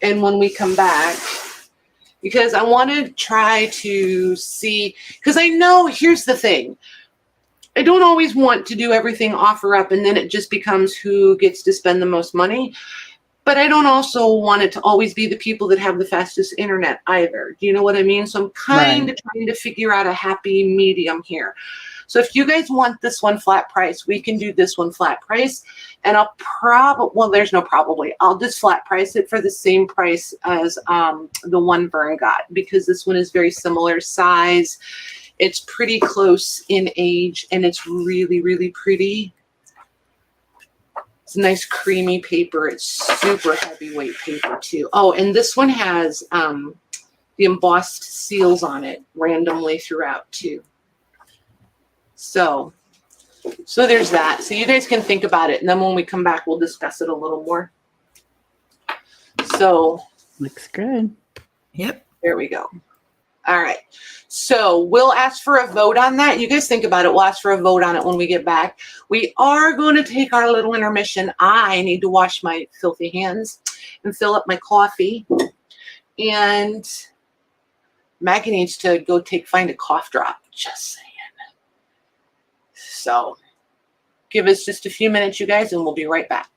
And when we come back, because I want to try to see, because I know, here's the thing. I don't always want to do everything offer up and then it just becomes who gets to spend the most money. But I don't also want it to always be the people that have the fastest internet either. Do you know what I mean? So I'm kind of trying to figure out a happy medium here. So if you guys want this one flat price, we can do this one flat price. And I'll there's no probably. I'll just flat price it for the same price as the one Vern got, because this one is very similar size. It's pretty close in age, and it's really, really pretty. It's a nice creamy paper. It's super heavyweight paper too. Oh, and this one has the embossed seals on it randomly throughout too. So there's that. So you guys can think about it, and then when we come back, we'll discuss it a little more. So looks good. Yep. There we go. All right. So we'll ask for a vote on that. You guys think about it. We'll ask for a vote on it when we get back. We are going to take our little intermission. I need to wash my filthy hands and fill up my coffee. And Maggie needs to go find a cough drop. Just saying. So give us just a few minutes, you guys, and we'll be right back.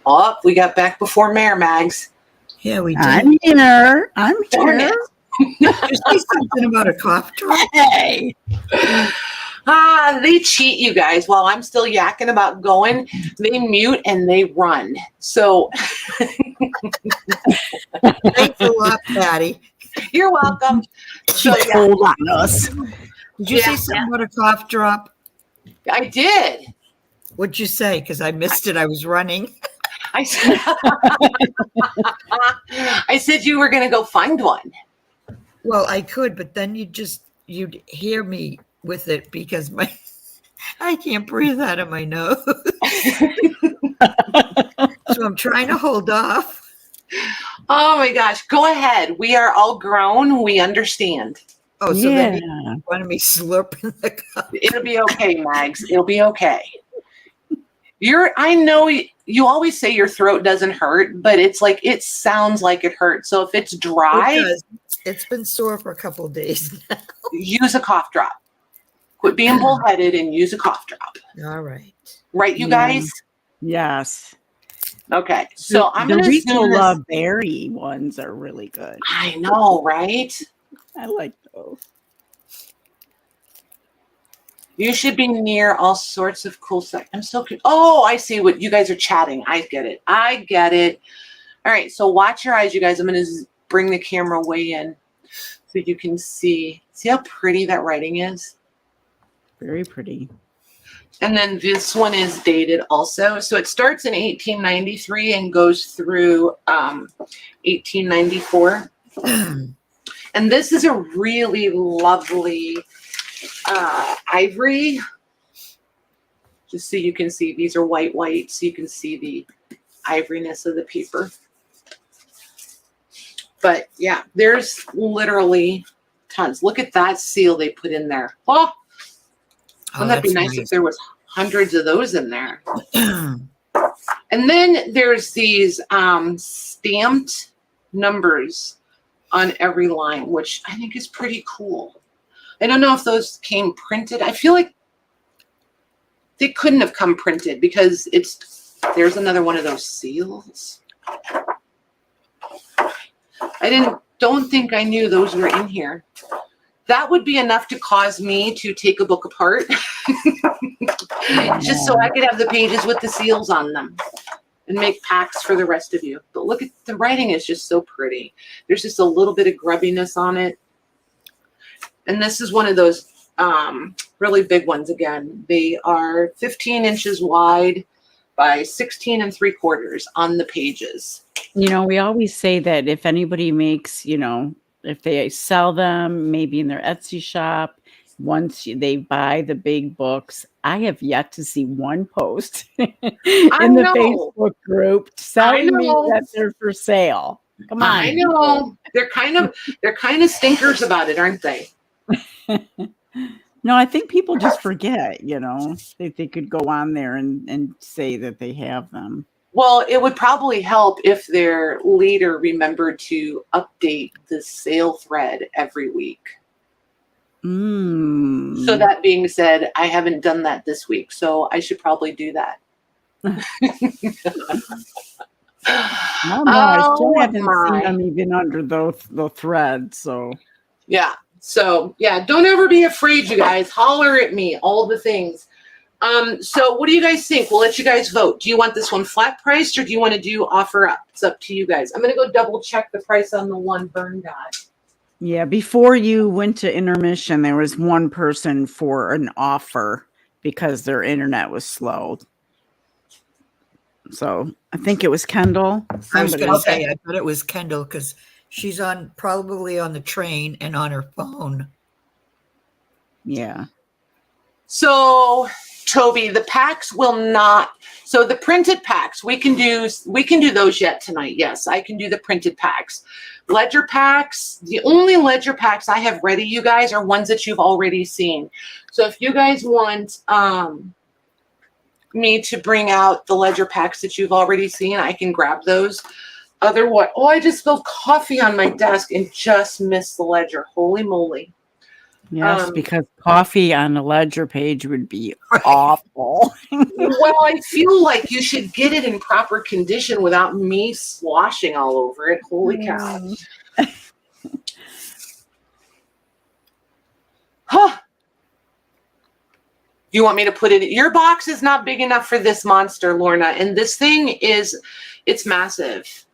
Oh, we got back before Mayor Mags. Yeah, we did. I'm here. I'm Darn here. Did you say something about a cough drop? Hey. They cheat, you guys. While I'm still yakking about going, they mute and they run. So Thanks a lot, Patty. you're welcome. She So yeah, told on us. Did you say something about a cough drop? I did. What'd you say? Because I missed it. I was running. I said, I said you were going to go find one. Well, I could, but then you'd hear me with it because I can't breathe out of my nose. So I'm trying to hold off. Oh my gosh. Go ahead. We are all grown. We understand. Oh, so Yeah. then you wanted me slurping the cup. It'll be okay, Mags. It'll be okay. I know you always say your throat doesn't hurt, but it's like, it sounds like it hurts. So if it's dry, It's been sore for a couple of days now. use a cough drop. Quit being bullheaded and use a cough drop. All right. Right, you Yeah. guys? Yes. Okay. So I'm going to Rachel zoom this. Love Berry ones are really good. I know, right? I like those. You should be near all sorts of cool stuff. I'm so cute. Oh, I see what you guys are chatting. I get it. All right. So watch your eyes, you guys. I'm going to bring the camera way in so you can see. See how pretty that writing is? Very pretty. And then this one is dated also. So it starts in 1893 and goes through 1894. And this is a really lovely ivory. Just so you can see, these are white, so you can see the ivoryness of the paper. But yeah, there's literally tons. Look at that seal they put in there. Oh, wouldn't that be nice if there was hundreds of those in there? And then there's these stamped numbers on every line, which I think is pretty cool. I don't know if those came printed. I feel like they couldn't have come printed because there's another one of those seals. I don't think I knew those were in here. That would be enough to cause me to take a book apart just so I could have the pages with the seals on them and make packs for the rest of you. But look at the writing is just so pretty. There's just a little bit of grubbiness on it. And this is one of those really big ones again. They are 15 inches wide by 16 3/4 on the pages. You know, we always say that if anybody makes, if they sell them, maybe in their Etsy shop, once they buy the big books, I have yet to see one post in the Facebook group telling me that they're for sale. Come on. I know. They're kind of stinkers about it, aren't they? No, I think people just forget, they could go on there and say that they have them. Well, it would probably help if their leader remembered to update the sale thread every week. So that being said, I haven't done that this week, so I should probably do that. I still haven't seen them even under the thread, so. Yeah. So, yeah, don't ever be afraid, you guys. Holler at me, all the things. So what do you guys think? We'll let you guys vote. Do you want this one flat priced or do you want to do offer up? It's up to you guys. I'm going to go double check the price on the one Vern got. Yeah, before you went to intermission, there was one person for an offer because their internet was slow. So I think it was Kendall. I was going to say, I thought it was Kendall because she's probably on the train and on her phone. Yeah. So, Toby, the packs will not. So the printed packs, we can do those yet tonight. Yes, I can do the printed packs. Ledger packs, the only ledger packs I have ready, you guys, are ones that you've already seen. So if you guys want me to bring out the ledger packs that you've already seen, I can grab those. Otherwise, I just spilled coffee on my desk and just missed the ledger. Holy moly. Yes, because coffee on the ledger page would be awful. Well, I feel like you should get it in proper condition without me sloshing all over it. Holy cow. Huh. You want me to put it in? Your box is not big enough for this monster, Lorna. And this thing it's massive.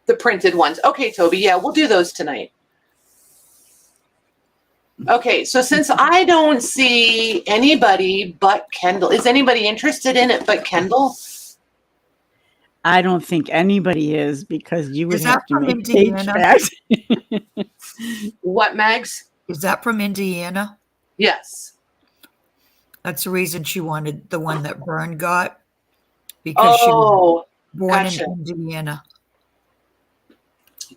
The printed ones. Okay, Toby. Yeah, we'll do those tonight. Okay, so since I don't see anybody but Kendall, is anybody interested in it but Kendall? I don't think anybody is, because you would Is have that to from make Indiana? paychecks. What, Mags? Is that from Indiana? Yes. That's the reason she wanted the one that Vern got, because she was born gotcha. in Indiana.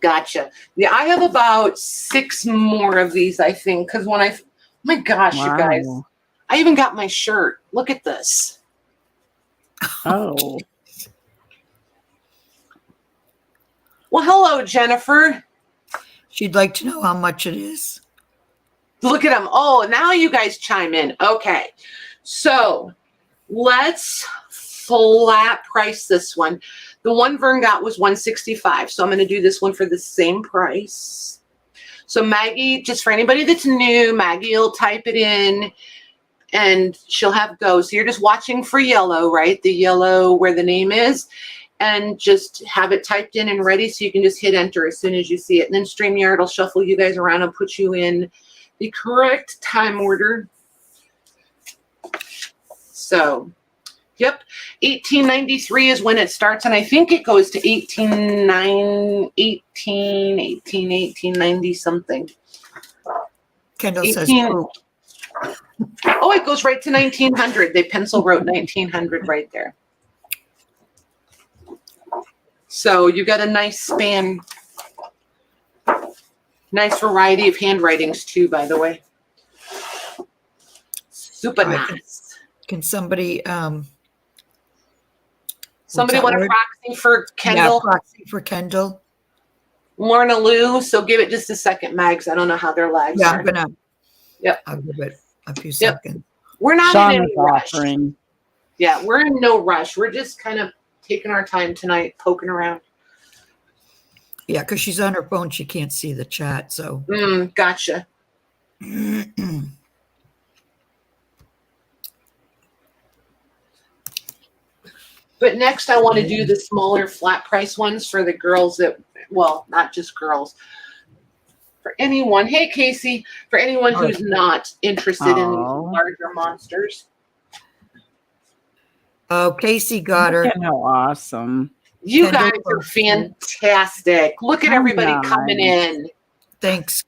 Gotcha. Yeah, I have about 6 more of these, I think, because when my gosh, you guys, I even got my shirt. Look at this. Oh. Well, hello, Jennifer. She'd like to know how much it is. Look at them. Oh, now you guys chime in. Okay. So let's flat price this one. The one Vern got was $165. So I'm going to do this one for the same price. So Maggie, just for anybody that's new, Maggie will type it in and she'll have go. So you're just watching for yellow, right? The yellow where the name is, and just have it typed in and ready. So you can just hit enter as soon as you see it. And then Streamyard will shuffle you guys around and put you in the correct time order. So, yep, 1893 is when it starts, and I think it goes to 1890 something. Kendall 18 says proof. Oh, it goes right to 1900. They pencil wrote 1900 right there. So you got a nice span. Nice variety of handwritings too, by the way. Super nice. Can somebody Somebody want a proxy for Kendall? Yeah, proxy for Kendall. Lorna Lou, so give it just a second, Mags. I don't know how their lags are. I'm gonna. Yep. I'll give it a few seconds. We're not in any rush. Offering. Yeah, we're in no rush. We're just kind of taking our time tonight, poking around. Yeah, because she's on her phone, she can't see the chat. So. Gotcha. But next, I want to do the smaller flat price ones for the girls that, well, not just girls. For anyone, hey Casey, for anyone who's not interested in these larger monsters. Oh, Casey got her. Look at how awesome. You guys are fantastic. Look at everybody coming in. Thanks,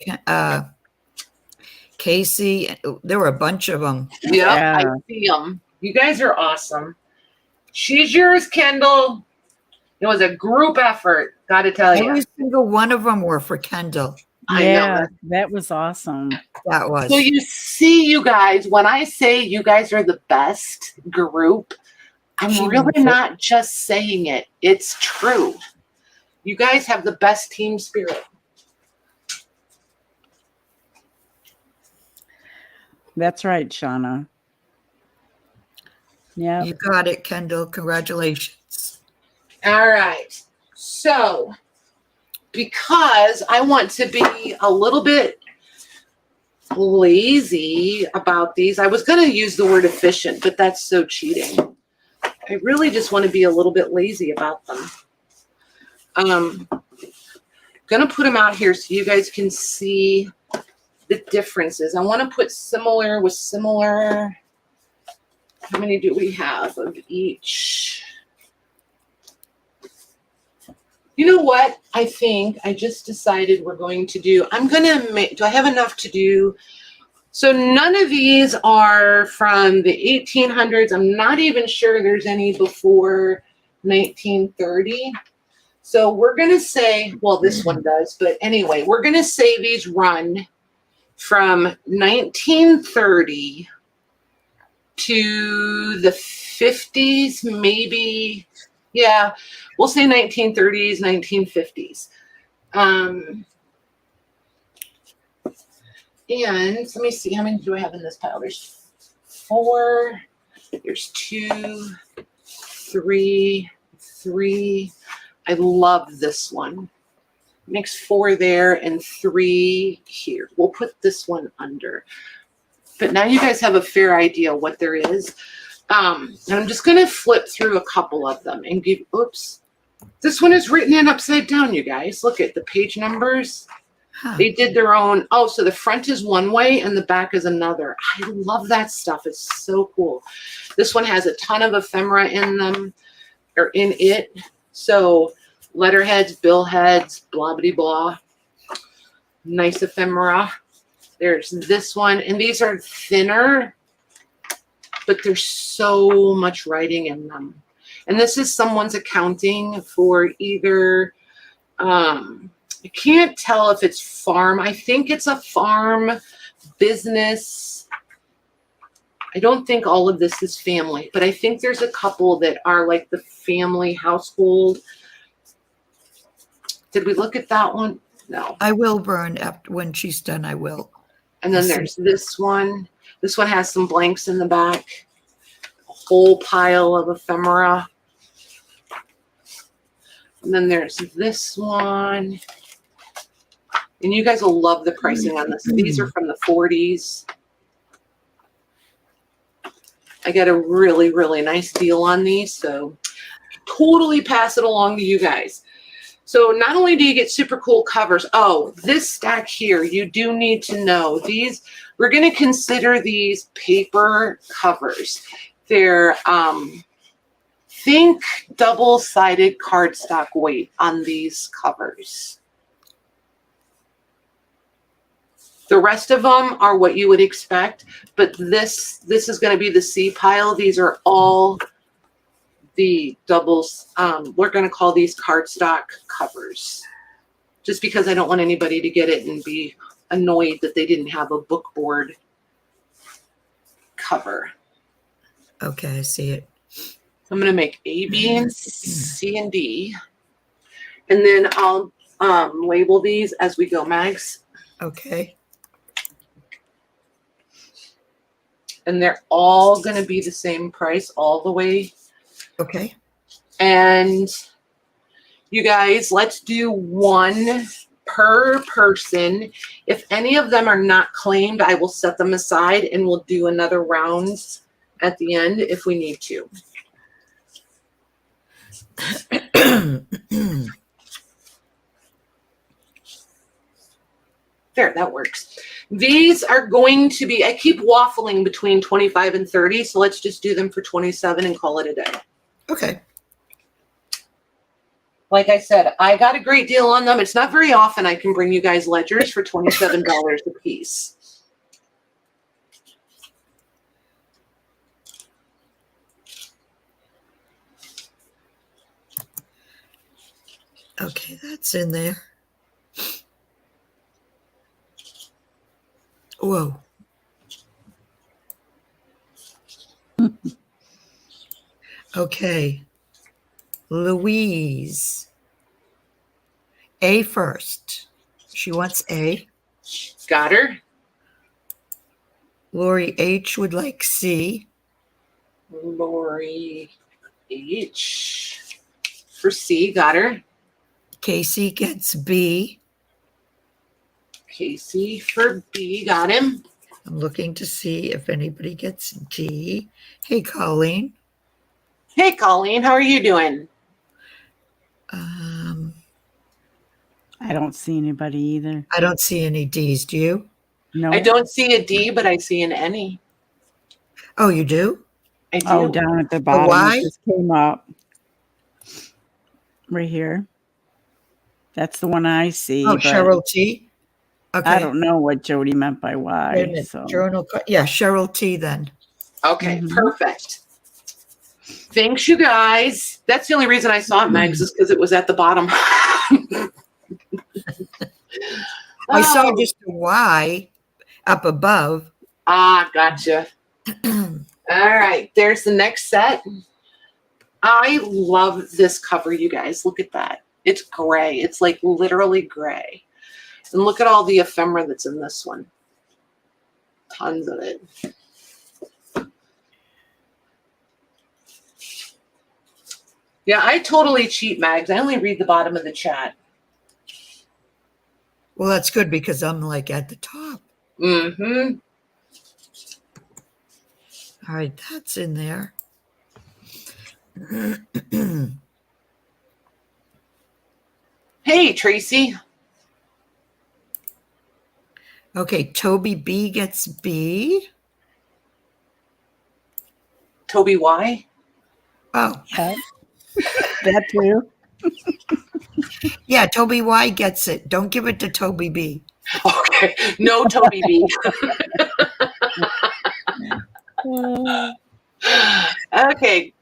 Casey. There were a bunch of them. Yep, yeah. I see them. You guys are awesome. She's yours, Kendall. It was a group effort, got to tell you. Every single one of them were for Kendall. Yeah, that was awesome. That was. So you see, you guys, when I say you guys are the best group, I'm really not just saying it. It's true. You guys have the best team spirit. That's right, Shauna. Yeah. You got it, Kendall. Congratulations. All right. So, because I want to be a little bit lazy about these, I was going to use the word efficient, but that's so cheating. I really just want to be a little bit lazy about them. Going to put them out here so you guys can see the differences. I want to put similar with similar. How many do we have of each? You know what? I think I just decided we're going to do. I'm going to make. Do I have enough to do? So none of these are from the 1800s. I'm not even sure there's any before 1930. So we're going to say, well, this one does, but anyway, we're going to say these run from 1930 to the 50s, maybe. Yeah, we'll say 1930s, 1950s. And let me see, how many do I have in this pile? There's 4, there's 2, 3. I love this one. Makes 4 there and 3 here. We'll put this one under. But now you guys have a fair idea what there is. And I'm just going to flip through a couple of them and give, oops. This one is written in upside down, you guys. Look at the page numbers. Huh. They did their own. Oh, so the front is one way and the back is another. I love that stuff. It's so cool. This one has a ton of ephemera in them, or in it. So letterheads, billheads, blah, blah, blah. Nice ephemera. There's this one. And these are thinner, but there's so much writing in them. And this is someone's accounting for either, I can't tell if it's farm. I think it's a farm business. I don't think all of this is family, but I think there's a couple that are like the family household. Did we look at that one? No. I will burn after when she's done. I will. And then there's this one. This one has some blanks in the back. A whole pile of ephemera. And then there's this one. And you guys will love the pricing on this. These are from the 40s. I got a really, really nice deal on these. So totally pass it along to you guys. So not only do you get super cool covers. Oh, this stack here, you do need to know. These, we're going to consider these paper covers. They're, think double-sided cardstock weight on these covers. The rest of them are what you would expect, but this is going to be the C pile. These are all the doubles. We're going to call these cardstock covers, just because I don't want anybody to get it and be annoyed that they didn't have a book board cover. Okay, I see it. I'm going to make A, B, and C, and D. And then I'll label these as we go, Mags. Okay. And they're all going to be the same price all the way. Okay. And you guys, let's do 1 per person. If any of them are not claimed, I will set them aside and we'll do another round at the end if we need to. There, that works. These are going to be, I keep waffling between 25 and 30, so let's just do them for 27 and call it a day. Okay. Like I said, I got a great deal on them. It's not very often I can bring you guys ledgers for $27 a piece. Okay, that's in there. Whoa. Okay. Louise. A first. She wants A. Got her. Lori H would like C. Lori H. For C, got her. Casey gets B. Casey for B, got him. I'm looking to see if anybody gets D. Hey, Colleen. Hey, Colleen, how are you doing? I don't see anybody either. I don't see any D's. Do you? No. I don't see a D, but I see an N-E. Oh, you do? I do. Oh, down at the bottom. Y? It just came up. Right here. That's the one I see. Oh, but Cheryl T. Okay. I don't know what Jody meant by Wait a Y. minute. So. Journal. Yeah, Cheryl T. Then. Okay, Mhm. perfect. Thanks, you guys. That's the only reason I saw it, Megs, is because it was at the bottom. I saw Oh. just a Y up above. Ah, gotcha. All right, there's the next set. I love this cover, you guys. Look at that. It's gray. It's like literally gray. And look at all the ephemera that's in this one. Tons of it. Yeah, I totally cheat, Mags. I only read the bottom of the chat. Well, that's good because I'm like at the top. Mm-hmm. All right, that's in there. Hey, Tracy. Okay, Toby B gets B. Toby Y. Oh, Yeah. That too. yeah, Toby Y gets it. Don't give it to Toby B. Okay. No Toby B. Okay.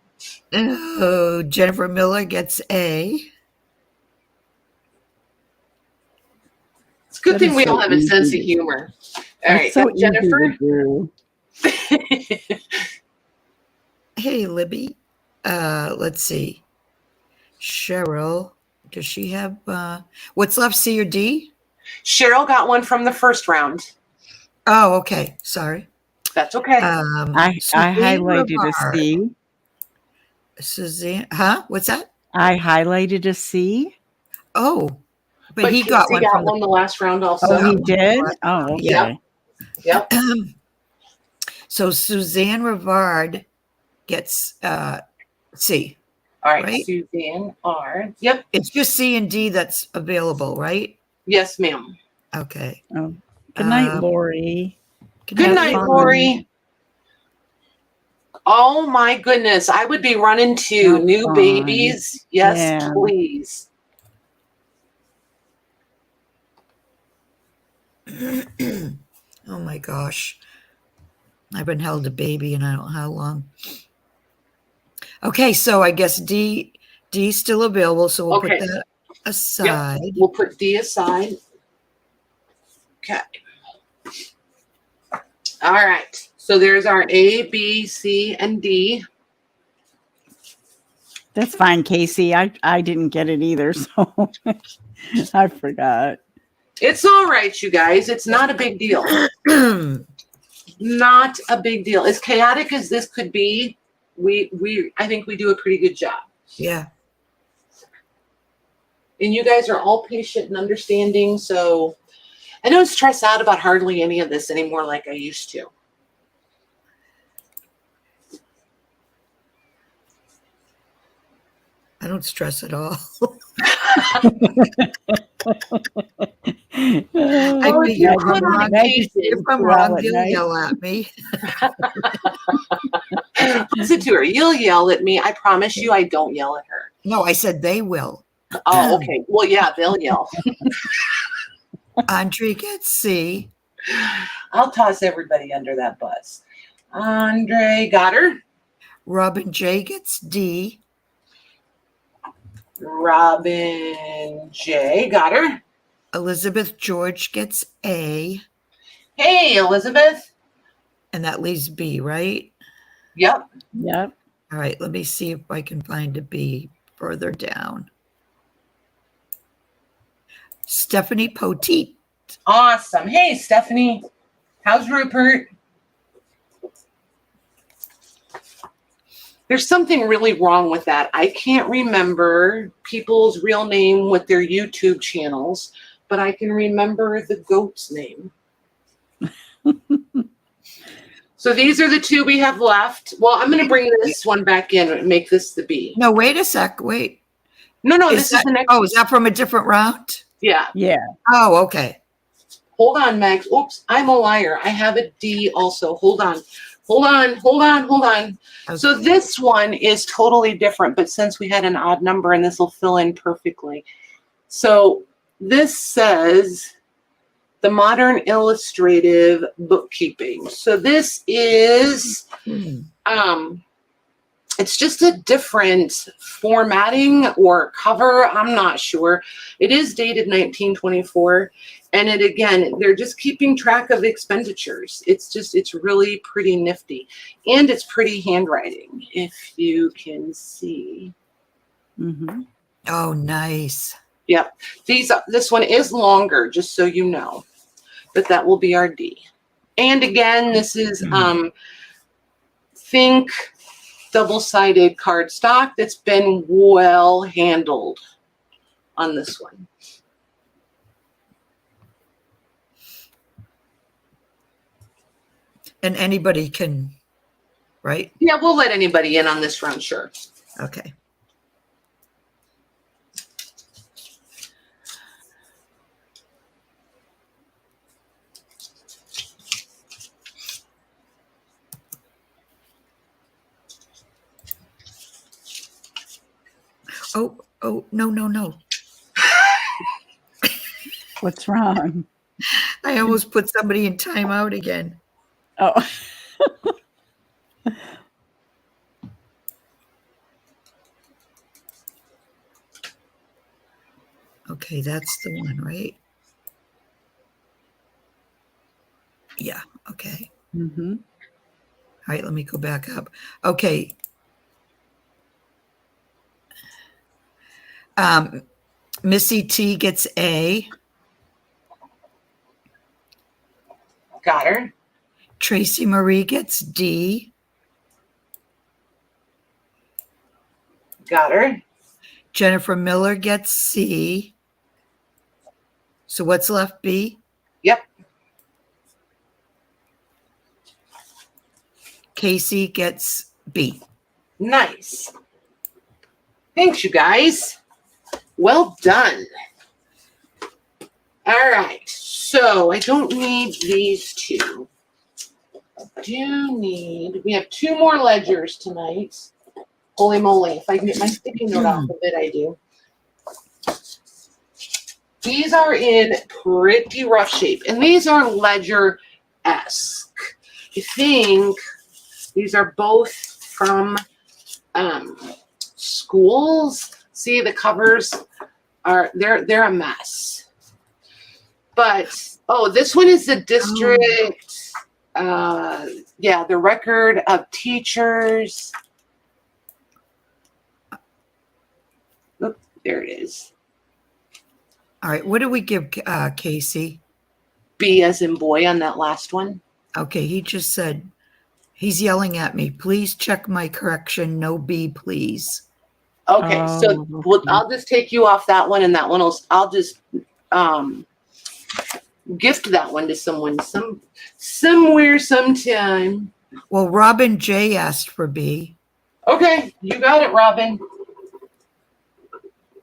Oh, Jennifer Miller gets A. It's a good That thing is we so all have a sense of easy. humor. All It's right. so Got Jennifer. easy to do. Hey, Libby. Let's see. Cheryl, does she have what's left, C or D? Cheryl got one from the first round. Oh, okay. Sorry. That's okay. I Suzanne highlighted a Rivard. C. Suzanne, huh? What's that? I highlighted a C. Oh, but he Casey got one from the last round also. Oh, he one. did? Oh, okay. Yep. So Suzanne Rivard gets C. All right. Right? Suzanne R. Yep. It's just C and D that's available, right? Yes, ma'am. Okay. Oh, good night, Um, Lori. Good night, fun. Lori. Oh my goodness. I would be running to Have new fun. babies. Yes, Yeah. please. Oh my gosh. I've been held a baby and I don't know how long. Okay, so I guess D's still available, so we'll Okay. put that aside. We'll put D aside. Okay. All right. So there's our A, B, C, and D. That's fine, Casey. I didn't get it either, so I forgot. It's all right, you guys. It's not a big deal. Not a big deal. As chaotic as this could be, I think we do a pretty good job. Yeah. And you guys are all patient and understanding, so I don't stress out about hardly any of this anymore like I used to. I don't stress at all. Oh, think you if put I'm on wrong, occasion. if I'm wrong, you'll yell at me. Listen to her. You'll yell at me. I promise you I don't yell at her. No, I said they will. Oh, okay. Well, yeah, they'll yell. Andre gets C. I'll toss everybody under that bus. Andre got her. Robin J gets D. Robin J got her. Elizabeth George gets A. Hey, Elizabeth. And that leaves B, right? Yep. Yep. All right, let me see if I can find a B further down. Stephanie Poteet. Awesome. Hey, Stephanie. How's Rupert? There's something really wrong with that. I can't remember people's real name with their YouTube channels, but I can remember the goat's name. So these are the two we have left. Well, I'm going to bring this one back in and make this the B. No, wait a sec. Wait. No, this is the next. Oh, is that from a different round? Yeah. Yeah. Oh, okay. Hold on, Max. Oops, I'm a liar. I have a D also. Hold on. Okay. So this one is totally different, but since we had an odd number, and this will fill in perfectly. So this says the modern illustrative bookkeeping. So this is, it's just a different formatting or cover. I'm not sure. It is dated 1924. And it, again, they're just keeping track of expenditures. It's really pretty nifty. And it's pretty handwriting, if you can see. Mm-hmm. Oh, nice. Yep. This one is longer, just so you know. But that will be our D. And again, this is think double-sided cardstock that's been well handled on this one. And anybody can, right? Yeah, we'll let anybody in on this run, sure. Okay. Oh, no. What's wrong? I almost put somebody in timeout again. Oh, Okay, that's the one, right? Yeah, okay. mm-hmm. All right, let me go back up. Okay. Missy T gets A. Got her. Tracy Marie gets D. Got her. Jennifer Miller gets C. So what's left, B? Yep. Casey gets B. Nice. Thanks, you guys. Well done. All right. So I don't need these two. I do need, we have two more ledgers tonight. Holy moly. If I can get my sticky note off of it, I do. These are in pretty rough shape. And these are ledger-esque. I think these are both from schools. See, the covers are, they're a mess. But, oh, this one is the district, yeah, the record of teachers. Oop, there it is. All right, what do we give Casey? B as in boy on that last one. Okay, he just said, he's yelling at me, please check my correction, no B, please. Okay, so okay. I'll just take you off that one, and that one I'll just gift that one to someone somewhere sometime. Well, Robin J asked for B. Okay, you got it, Robin.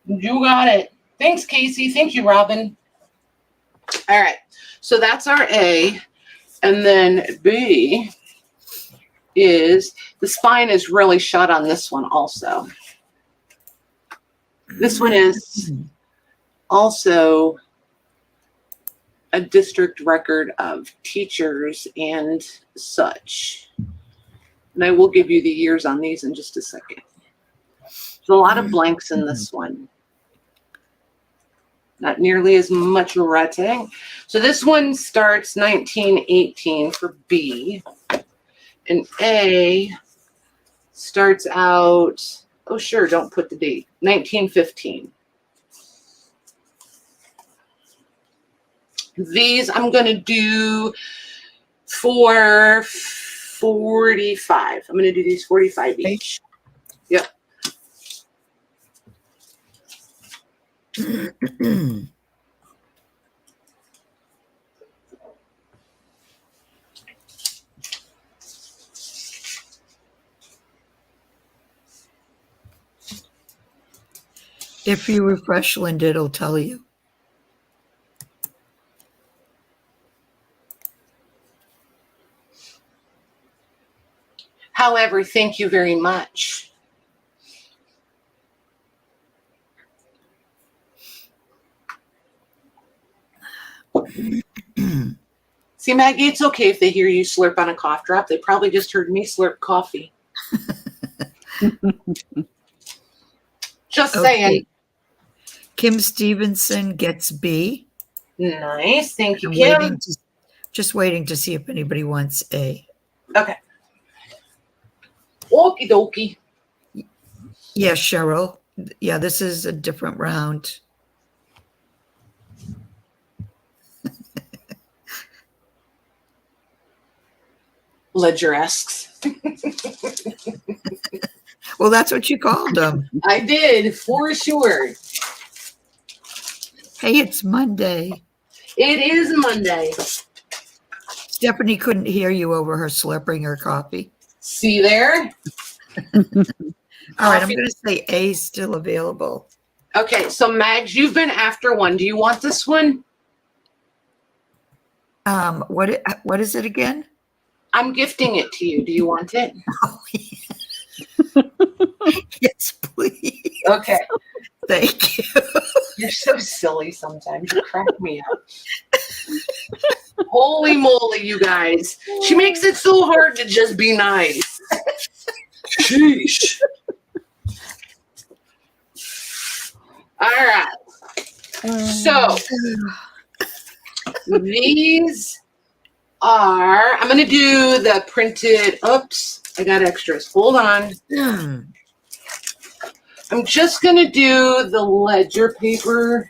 You got it. Thanks, Casey. Thank you, Robin. All right, so that's our A, and then B is, the spine is really shut on this one also. This one is also a district record of teachers and such. And I will give you the years on these in just a second. There's a lot of blanks in this one. Not nearly as much writing. So this one starts 1918 for B. And A starts out, oh sure, don't put the date, 1915. These I'm going to do for 45. I'm going to do these 45 each. Yep. If you refresh Linda, it'll tell you. However, thank you very much. See, Maggie, it's okay if they hear you slurp on a cough drop. They probably just heard me slurp coffee. Just saying. Kim Stevenson gets B. Nice. Thank you, I'm Kim. just waiting to see if anybody wants A. Okay. Okie dokie. Yeah, Cheryl. Yeah, this is a different round. ledger-esques. Well, that's what you called them. I did, for sure. Hey, it's Monday. It is Monday. Stephanie couldn't hear you over her slurping her coffee. See there? All right, I'm going to say A still available. Okay, so Mags, you've been after one. Do you want this one? What is it again? I'm gifting it to you. Do you want it? Oh, yes, please. Okay. Thank you. You're so silly sometimes. You crack me up. Holy moly, you guys. She makes it so hard to just be nice. Sheesh. All right. So these are, I'm going to do the printed, oops, I got extras. Hold on. I'm just going to do the ledger paper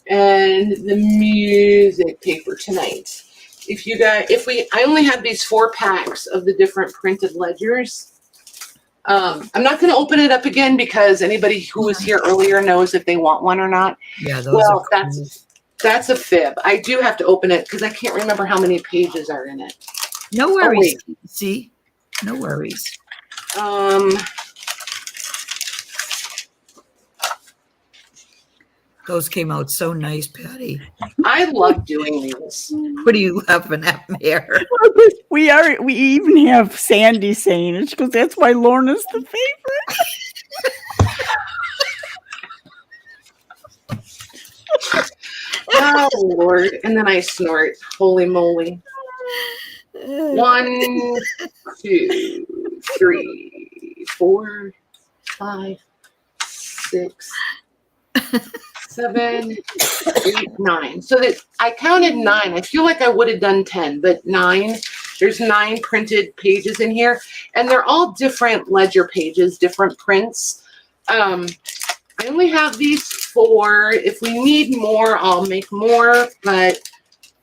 and the music paper tonight. I only have these 4 packs of the different printed ledgers. I'm not going to open it up again because anybody who was here earlier knows if they want one or not. Yeah, those are cool. That's a fib. I do have to open it because I can't remember how many pages are in it. No worries. See, no worries. Those came out so nice, Patty. I love doing these. What are you laughing at, Mayor? We even have Sandy saying it. She goes, that's why Lorna's the favorite. Oh, Lord. And then I snort. Holy moly. 1, 2, 3, 4, 5, 6, 7, 8, 9. So that I counted 9. I feel like I would have done 10, but 9. There's 9 printed pages in here, and they're all different ledger pages, different prints. I only have these 4. If we need more, I'll make more, but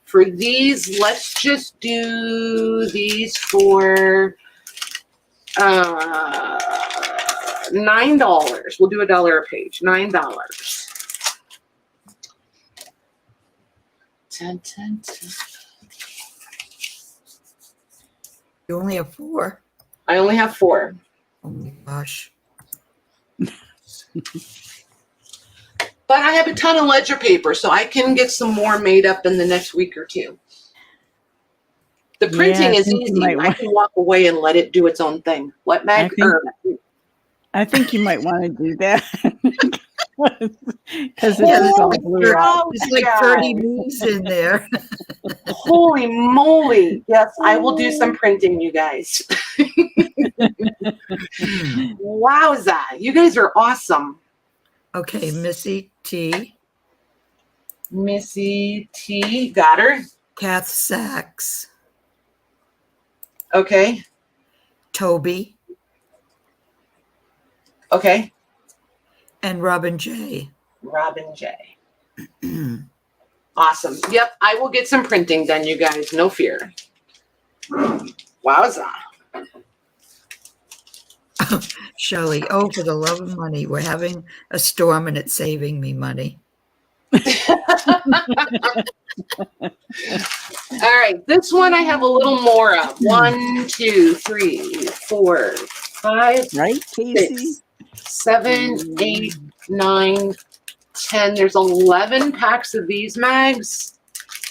for these, let's just do these for $9. We'll do $1 a page. $9. 10, 10, 10. You only have 4. I only have 4. Oh my gosh. But I have a ton of ledger paper, so I can get some more made up in the next week or 2. The printing is easy. I can walk away and let it do its own thing. What, Meg? I think you might want to do that. Because it is all blue out. There's like 30 moves in there. Holy moly. Yes, I will do some printing, you guys. Wowza. You guys are awesome. Okay, Missy T. Missy T. Got her. Kath Sachs. Okay. Toby. Okay. And Robin J. Robin J. Awesome. Yep, I will get some printing done, you guys. No fear. Wowza. Shelley, oh, for the love of money, we're having a storm and it's saving me money. All right, this one I have a little more of. 1, 2, 3, 4, 5, right, Casey? 6, 7, 8, 9, 10. There's 11 packs of these mags.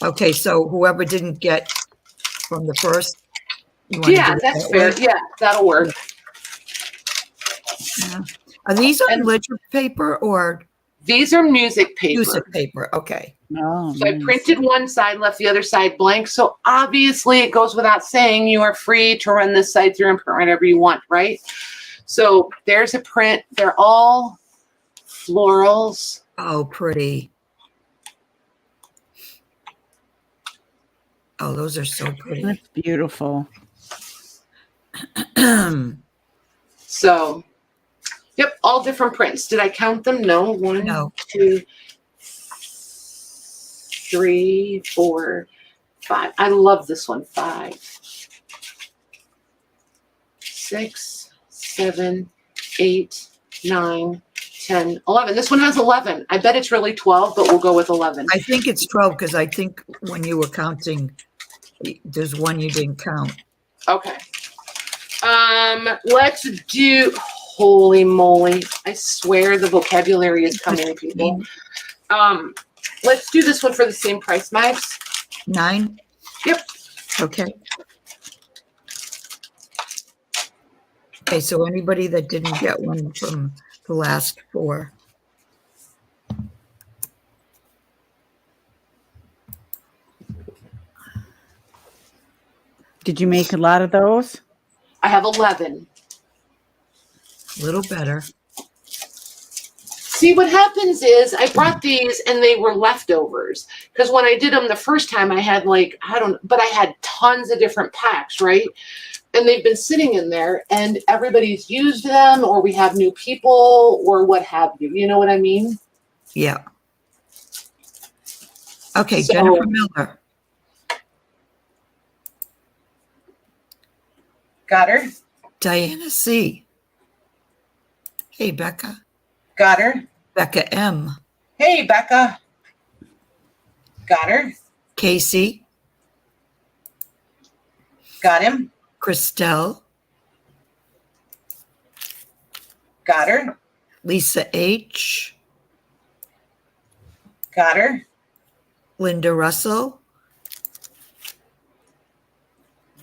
Okay, so whoever didn't get from the first. Yeah, that's fair. Yeah, that'll work. Yeah. Are these on ledger paper or? These are music paper. Music paper, okay. Oh, so nice. I printed one side, left the other side blank. So obviously it goes without saying you are free to run this side through and print whatever you want, right? So there's a print. They're all florals. Oh, pretty. Oh, those are so pretty. That's beautiful. So, yep, all different prints. Did I count them? No. 1, No. 2, 3, 4, 5. I love this one. 5, 6, 7, 8, 9, 10, 11. This one has 11. I bet it's really 12, but we'll go with 11. I think it's 12 because I think when you were counting, there's one you didn't count. Okay. Let's do, holy moly. I swear the vocabulary is coming, people. Let's do this one for the same price, Max. 9? Yep. Okay. Okay, so anybody that didn't get one from the last 4. Did you make a lot of those? I have 11. A little better. See, what happens is I brought these and they were leftovers. Because when I did them the first time, I had but I had tons of different packs, right? And they've been sitting in there and everybody's used them, or we have new people, or what have you. You know what I mean? Yeah. Okay, So- Jennifer Miller. Got her? Diana C. Hey, Becca. Got her? Becca M. Hey, Becca. Got her? Casey. Got him? Christelle. Got her? Lisa H. Got her? Linda Russell.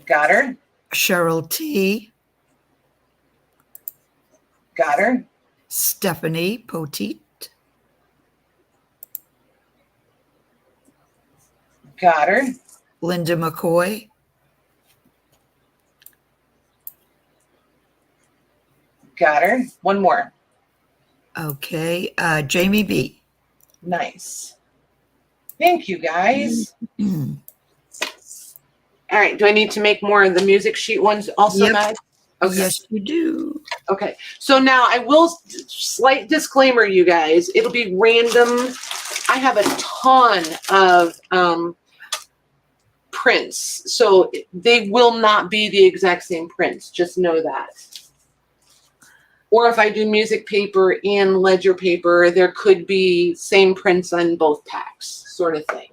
Got her? Cheryl T. Got her? Stephanie Poteet. Got her? Linda McCoy. Got her? One more. Okay, Jamie B. Nice. Thank you, guys. All right. Do I need to make more of the music sheet ones also, Yep. Mag? Okay. Yes, you do. Okay. So now I will, slight disclaimer, you guys. It'll be random. I have a ton of prints. So they will not be the exact same prints. Just know that. Or if I do music paper and ledger paper, there could be same prints on both packs, sort of thing.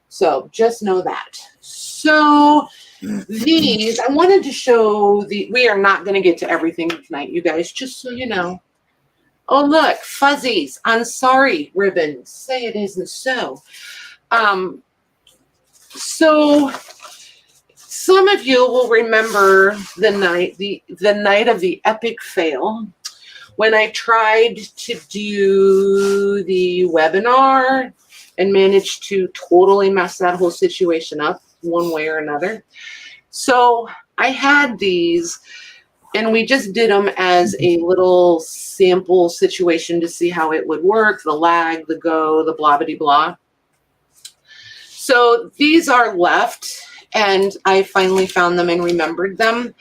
So just know that. So these, I wanted to show we are not going to get to everything tonight, you guys, just so you know. Oh, look, fuzzies on sorry ribbons. Say it isn't so. So some of you will remember the night of the epic fail when I tried to do the webinar and managed to totally mess that whole situation up one way or another. So I had these and we just did them as a little sample situation to see how it would work, the lag, the go, the blah, blah, blah. So these are left and I finally found them and remembered them.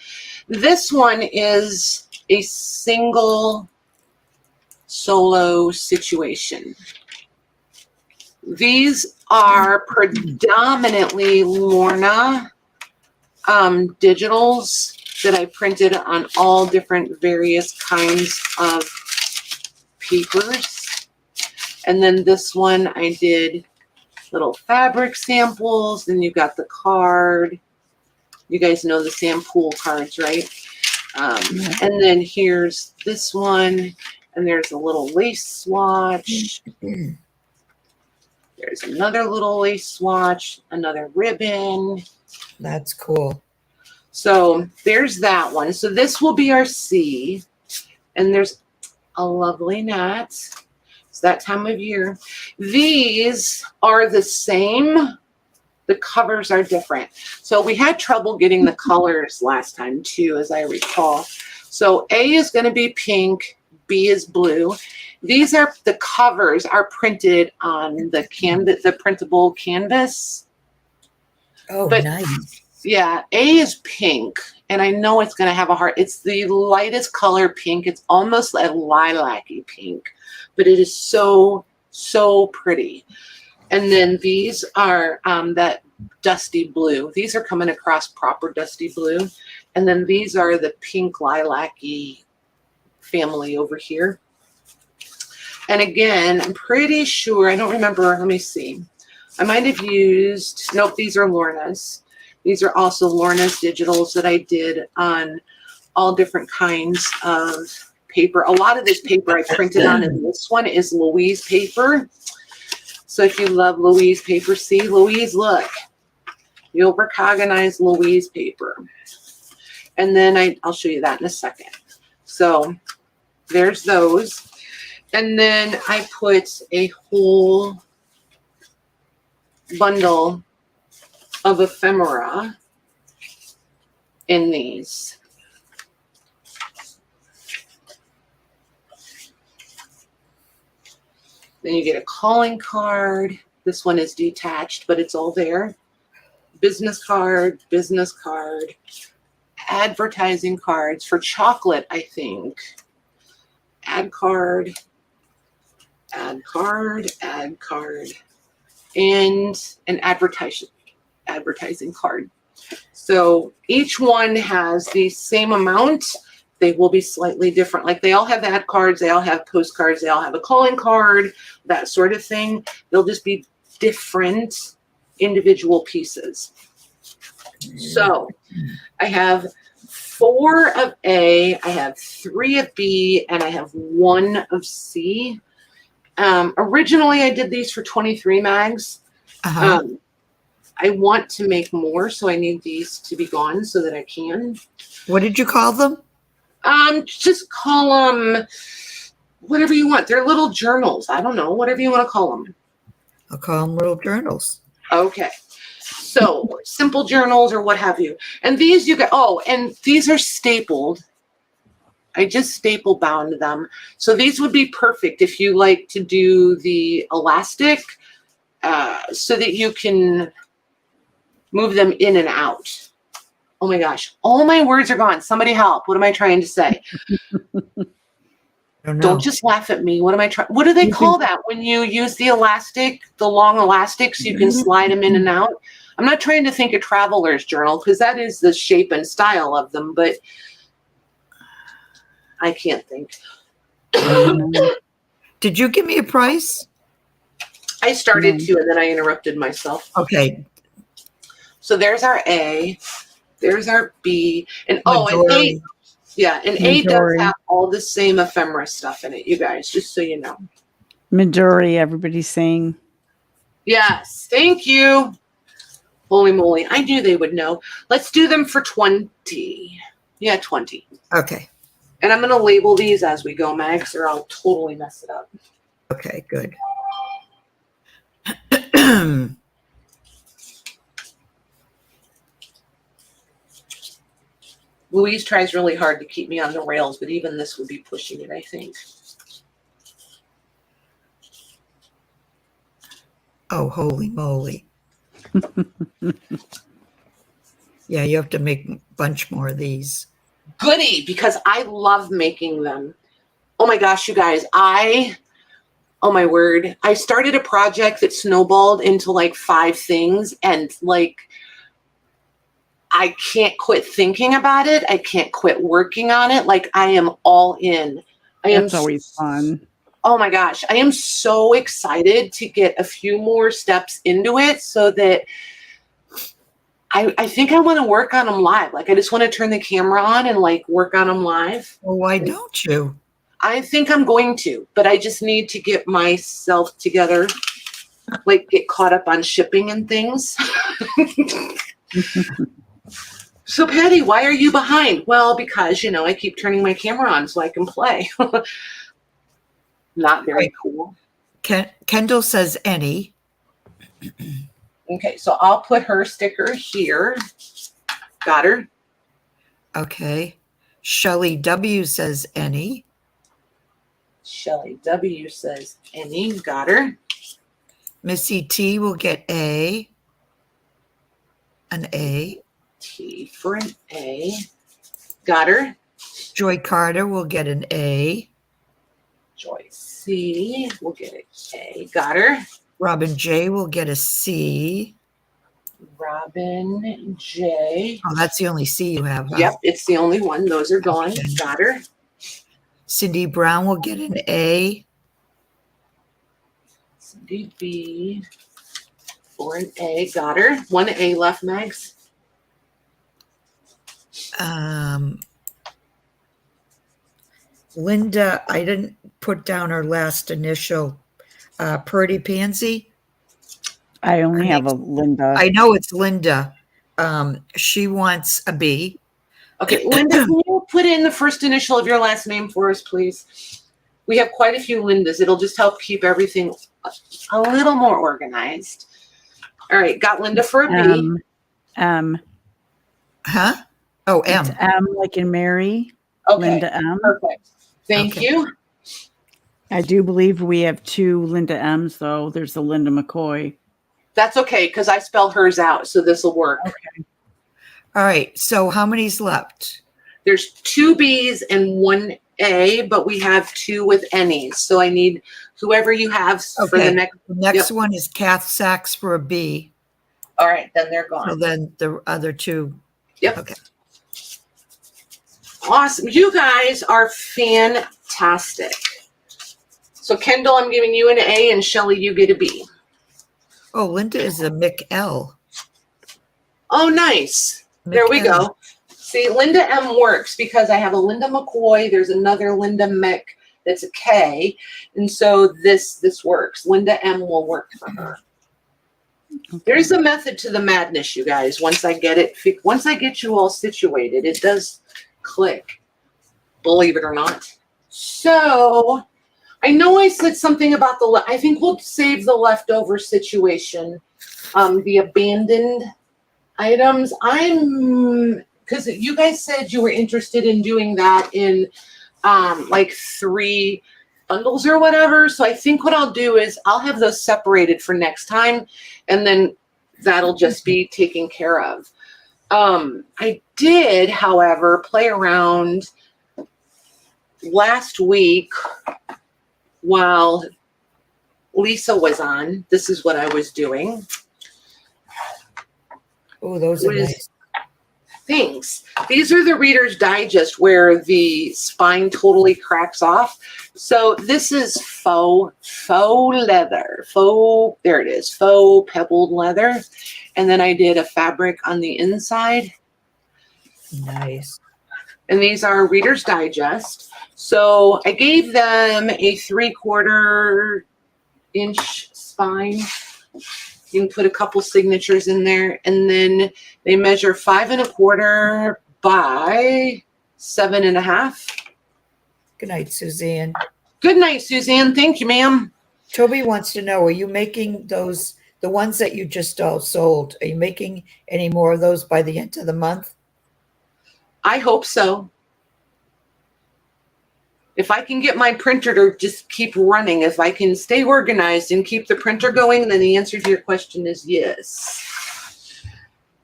This one is a single solo situation. These are predominantly Lorna digitals that I printed on all different various kinds of papers. And then this one I did little fabric samples. Then you got the card. You guys know the sample cards, right? And then here's this one. And there's a little lace swatch. There's another little lace swatch, another ribbon. That's cool. So there's that one. So this will be our C. And there's a lovely nut. It's that time of year. These are the same. The covers are different. So we had trouble getting the colors last time too, as I recall. So A is going to be pink. B is blue. These are the covers are printed on the canvas, the printable canvas. Oh, But nice. yeah, A is pink, and I know it's going to have a heart. It's the lightest color pink. It's almost a lilac-y pink, but it is so, so pretty. And then these are that dusty blue. These are coming across proper dusty blue. And then these are the pink lilac-y family over here. And again, I'm pretty sure, I don't remember, let me see. I might have used, nope, these are Lorna's. These are also Lorna's digitals that I did on all different kinds of paper. A lot of this paper I printed on, and this one is Louise paper. So if you love Louise paper, see, Louise, look. You'll recognize Louise paper. And then I'll show you that in a second. So there's those. And then I put a whole bundle of ephemera in these. Then you get a calling card. This one is detached, but it's all there. Business card, advertising cards for chocolate, I think. Ad card, and an advertising card. So each one has the same amount. They will be slightly different. Like they all have ad cards, they all have postcards, they all have a calling card, that sort of thing. They'll just be different individual pieces. So I have 4 of A, I have 3 of B, and I have 1 of C. Originally, I did these for 23 mags. I want to make more, so I need these to be gone so that I can. What did you call them? Just call them whatever you want. They're little journals. I don't know, whatever you want to call them. I'll call them little journals. Okay. So simple journals or what have you. And these you get, and these are stapled. I just staple bound them. So these would be perfect if you like to do the elastic so that you can move them in and out. Oh my gosh, all my words are gone. Somebody help. What am I trying to say? Don't just laugh at me. What am I trying? What do they call that when you use the elastic, the long elastic, so you can slide them in and out? I'm not trying to think of traveler's journal because that is the shape and style of them, but I can't think. Did you give me a price? I started to, and then I interrupted myself. Okay. So there's our A, there's our B, and and A. Yeah, and A does have all the same ephemera stuff in it, you guys, just so you know. Midori, everybody's saying. Yes, thank you. Holy moly, I knew they would know. Let's do them for 20. Yeah, 20. Okay. And I'm going to label these as we go, Max, or I'll totally mess it up. Okay, good. Louise tries really hard to keep me on the rails, but even this would be pushing it, I think. Oh, holy moly. Yeah, you have to make a bunch more of these. Goody, because I love making them. Oh my gosh, you guys, oh my word. I started a project that snowballed into like 5 things, and like, I can't quit thinking about it. I can't quit working on it. Like, I am all in. That's always fun. Oh my gosh. I am so excited to get a few more steps into it so that I think I want to work on them live. Like, I just want to turn the camera on and like work on them live. Well, why don't you? I think I'm going to, but I just need to get myself together, like get caught up on shipping and things. So Patty, why are you behind? Well, because, I keep turning my camera on so I can play. Not very cool. Kendall says any. Okay, so I'll put her sticker here. Got her. Okay. Shelly W says any. Shelly W says any. Got her. Missy T will get A. An A. T for an A. Got her. Joy Carter will get an A. Joy C will get an A. Got her. Robin J will get a C. Robin J. Oh, that's the only C you have. Huh? Yep, it's the only one. Those are gone. Okay. Got her. Cindy Brown will get an A. Cindy B for an A. Got her. One A left, Mags. Linda, I didn't put down her last initial. Purdy Pansy. I only have a Linda. I know it's Linda. She wants a B. Okay, Linda, can you put in the first initial of your last name for us, please? We have quite a few Lindas. It'll just help keep everything a little more organized. All right, got Linda for a B. Huh? Oh, M. It's M like in Mary. Okay, Linda M. perfect. Thank Okay. you. I do believe we have 2 Linda M's, though. There's a Linda McCoy. That's okay, because I spell hers out, so this will work. Okay. All right. So how many's left? There's 2 B's and 1 A, but we have 2 with any's. So I need whoever you have for the Okay. next. The next Yep. one is Kath Sachs for a B. All right, then they're So gone. then the other 2. Yep. Okay. Awesome. You guys are fantastic. So Kendall, I'm giving you an A, and Shelly, you get a B. Oh, Linda is a McL. Oh, nice. There we go. See, Linda M works because I have a Linda McCoy. There's another Linda Mick that's a K. And so this works. Linda M will work for her. Okay. There's a method to the madness, you guys. Once I get you all situated, it does click, believe it or not. So I know I said something about I think we'll save the leftover situation, the abandoned items. Because you guys said you were interested in doing that in like 3 bundles or whatever. So I think what I'll do is I'll have those separated for next time, and then that'll just be taken care of. I did, however, play around last week while Lisa was on. This is what I was doing. Oh, those are nice. Things. These are the Reader's Digest where the spine totally cracks off. So this is faux leather. There it is. Faux pebbled leather. And then I did a fabric on the inside. Nice. And these are Reader's Digest. So I gave them a 3/4 inch spine. You can put a couple signatures in there, and then they measure 5 1/4 by 7 1/2. Good night, Suzanne. Good night, Suzanne. Thank you, ma'am. Toby wants to know, are you making those, the ones that you just all sold, are you making any more of those by the end of the month? I hope so. If I can get my printer to just keep running, if I can stay organized and keep the printer going, then the answer to your question is yes.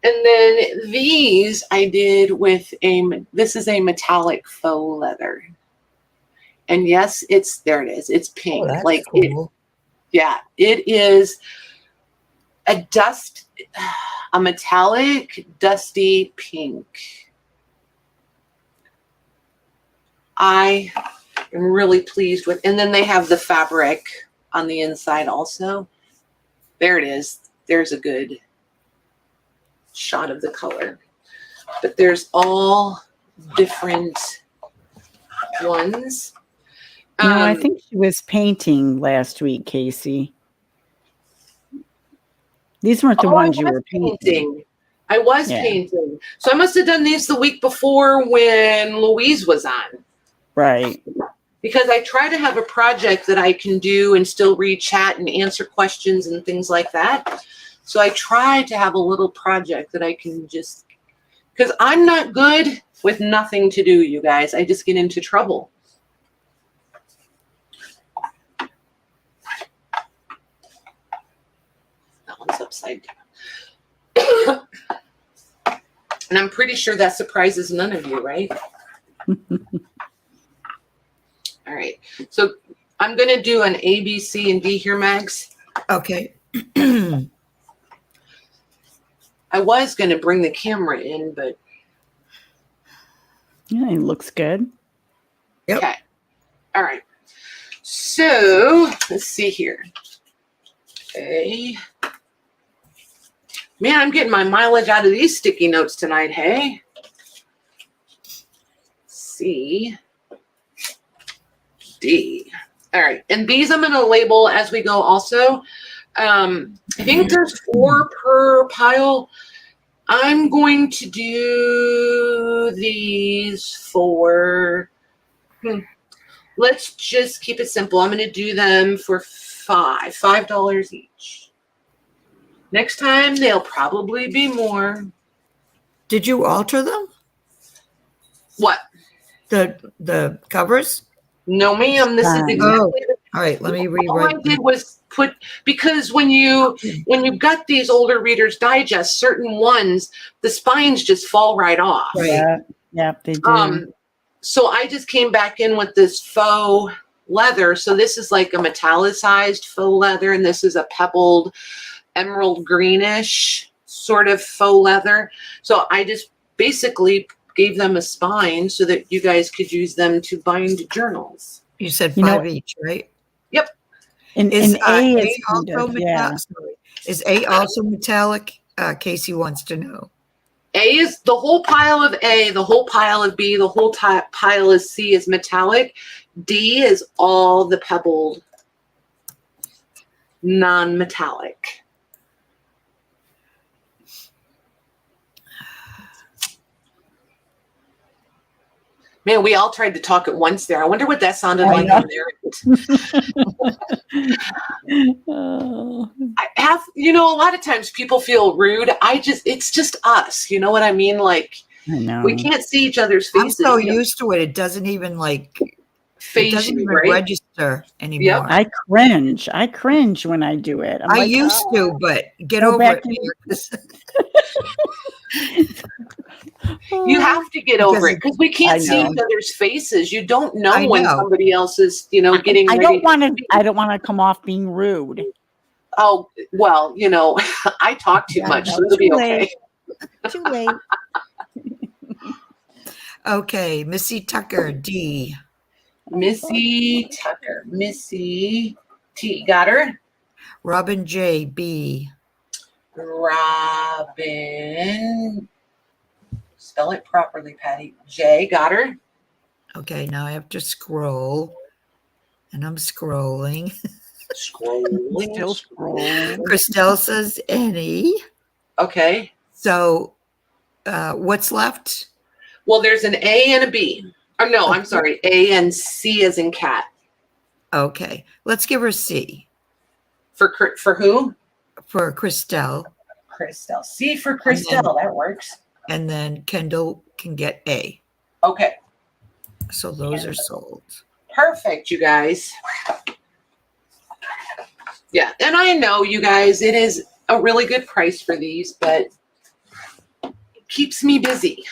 And then these I did with this is a metallic faux leather. And yes, there it is. It's pink. Oh, that's like cool. it is a metallic, dusty pink. I am really pleased with, and then they have the fabric on the inside also. There it is. There's a good shot of the color. But there's all different ones. No, I think she was painting last week, Casey. These weren't the ones you were painting. I was painting. So I must have done these the week before when Louise was on. Right. Because I try to have a project that I can do and still read chat and answer questions and things like that. So I try to have a little project that I can just, because I'm not good with nothing to do, you guys. I just get into trouble. That one's upside down. And I'm pretty sure that surprises none of you, right? All right. So I'm going to do an A, B, C, and D here, Mags. Okay. I was going to bring the camera in, but Yeah, it looks good. Yep. okay. All right. So let's see here. Okay. Man, I'm getting my mileage out of these sticky notes tonight, hey? C, D. All right. And these I'm going to label as we go also. I think there's 4 per pile. I'm going to do these for, let's just keep it simple. I'm going to do them for $5 each. Next time, they'll probably be more. Did you alter them? What? The covers? No, ma'am. This is exactly Oh. All right, let me all rewrite. I did was put, because when you've got these older Reader's Digest, certain ones, the spines just fall right off. Right. Yeah, they do. So I just came back in with this faux leather. So this is like a metallicized faux leather, and this is a pebbled emerald greenish sort of faux leather. So I just basically gave them a spine so that you guys could use them to bind journals. You said You know- 5 each, right? Yep. And Is A A is kind also of, metallic? Sorry. Is A also metallic? Casey wants to know. A is the whole pile of A, the whole pile of B, the whole pile of C is metallic. D is all the pebbled, non-metallic. Man, we all tried to talk at once there. I wonder what that sounded I like know. on there. Oh. I have, a lot of times people feel rude. It's just us. You know what I mean? Like, I know. we can't see each other's I'm faces. so used to it. It doesn't even it Face doesn't you, even right? register anymore. I cringe when I do it. I'm I like, used "Oh." to, but get Go over back it. You have to get over it because we I can't see know. each other's faces. You don't know I when know. somebody else is, getting I ready. don't want to come off being rude. Oh, well, I talk too Yeah, much, no, so it'll be too okay. late. Too late. Okay, Missy Tucker, D. Missy Tucker. Missy T. Got her? Robin J, B. Robin. Spell it properly, Patty. J. Got her? Okay, now I have to scroll. And I'm scrolling. Scrolling. Still scrolling. Christelle says any. Okay. So what's left? Well, there's an A and a B. Oh, no, I'm sorry. A and C as in cat. Okay, let's give her C. For who? For Christelle. Christelle. C for Christelle. That works. And then Kendall can get A. Okay. So those are sold. Perfect, you guys. Yeah, and I know, you guys, it is a really good price for these, but it keeps me busy.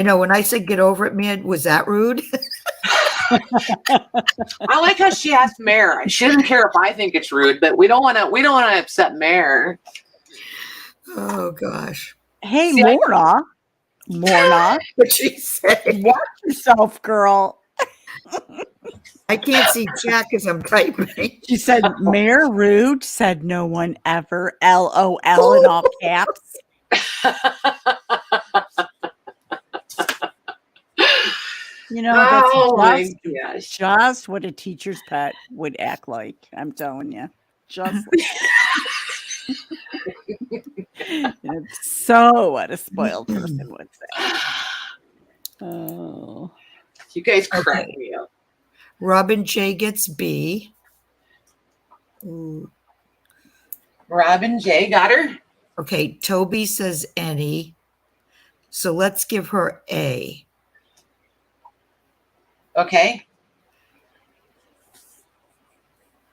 When I said get over it, man, was that rude? I like how she asked Mare. She doesn't care if I think it's rude, but we don't want to upset Mare. Oh gosh. Hey, See, Morna. What'd she say? Watch yourself, girl. I can't see chat because I'm typing. She said, Mayor Rude said no one ever. LOL in all caps. Oh my That's gosh. just what a teacher's pet would act like. I'm telling you. Just it's so what a spoiled person would say. Oh. You guys crack Okay. me up. Robin J gets B. Ooh. Robin J. Got her? Okay, Toby says any. So let's give her A. Okay.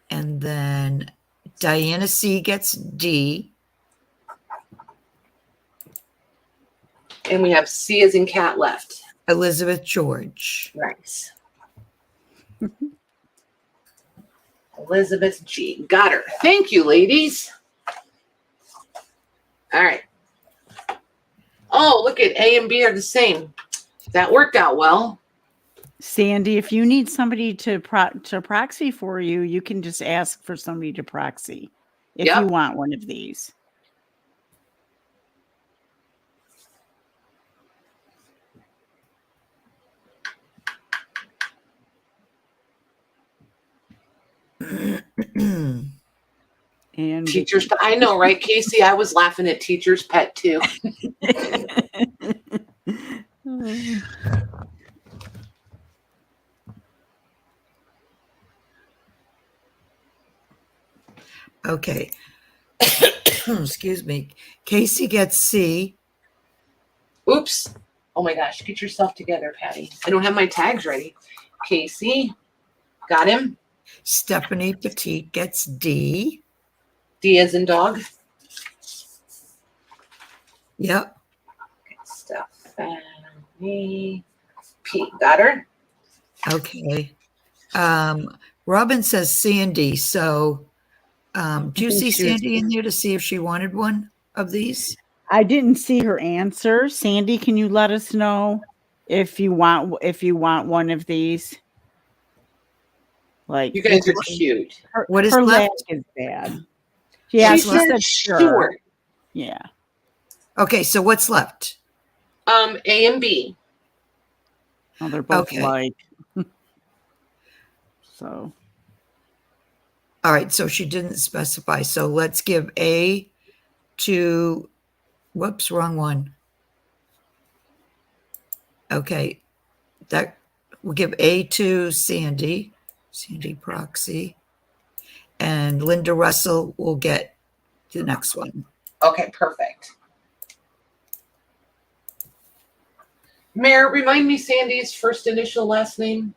And then Diana C gets D. And we have C as in cat left. Elizabeth George. Nice. Elizabeth G. Got her. Thank you, ladies. All right. Oh, look at A and B are the same. That worked out well. Sandy, if you need somebody to proxy for you, you can just ask for somebody to proxy if Yep. you want one of these. And Teacher's pet. I know, right, Casey? I was laughing at teacher's pet too. Okay. Excuse me. Casey gets C. Oops. Oh my gosh. Get yourself together, Patty. I don't have my tags ready. Casey. Got him. Stephanie Petite gets D. D as in dog. Yep. Okay, Stephanie P. Got her. Okay. Robin says C and D. So do you see Sandy in there to see if she wanted one of these? I didn't see her answer. Sandy, can you let us know if you want one of these? Like, You guys are cute. What is her left? lag is bad. Yeah, She she said said sure. Yeah. Okay, so what's left? A and B. Oh, they're both Okay. like. So. All right, so she didn't specify. So let's give A to, whoops, wrong one. Okay, that we'll give A to Sandy Proxy, and Linda Russell will get the next one. Okay, perfect. Mayor, remind me Sandy's first initial last name.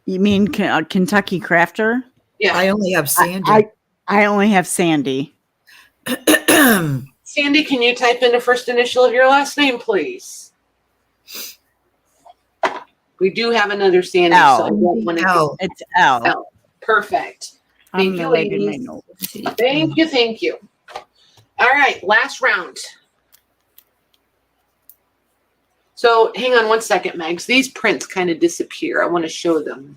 You mean Kentucky Crafter? Yeah. I only have Sandy. I only have Sandy. Sandy, can you type in the first initial of your last name, please? We do have another Sandy, L. so I won't want to L. It's L. L. Perfect. Thank you, ladies. Thank you, thank you. All right, last round. So hang on one second, Megs. These prints kind of disappear. I want to show them.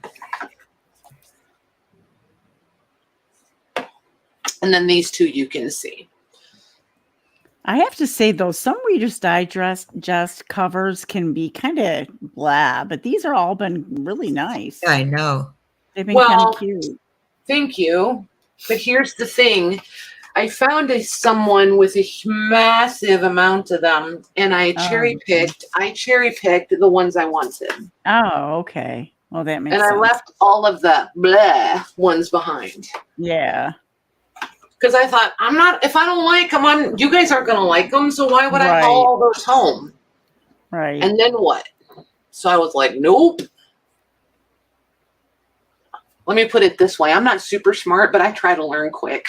And then these two you can see. I have to say, though, some Reader's Digest covers can be kind of blah, but these are all been really nice. I know. They've been kind of cute. Thank you. But here's the thing. I found someone with a massive amount of them, and I cherry picked the ones I wanted. Oh, okay. Well, that makes sense. And I left all of the blah ones behind. Yeah. Because I thought, if I don't like them, you guys aren't going to like them, so why would I haul all those home? Right. And then what? So I was like, nope. Let me put it this way. I'm not super smart, but I try to learn quick.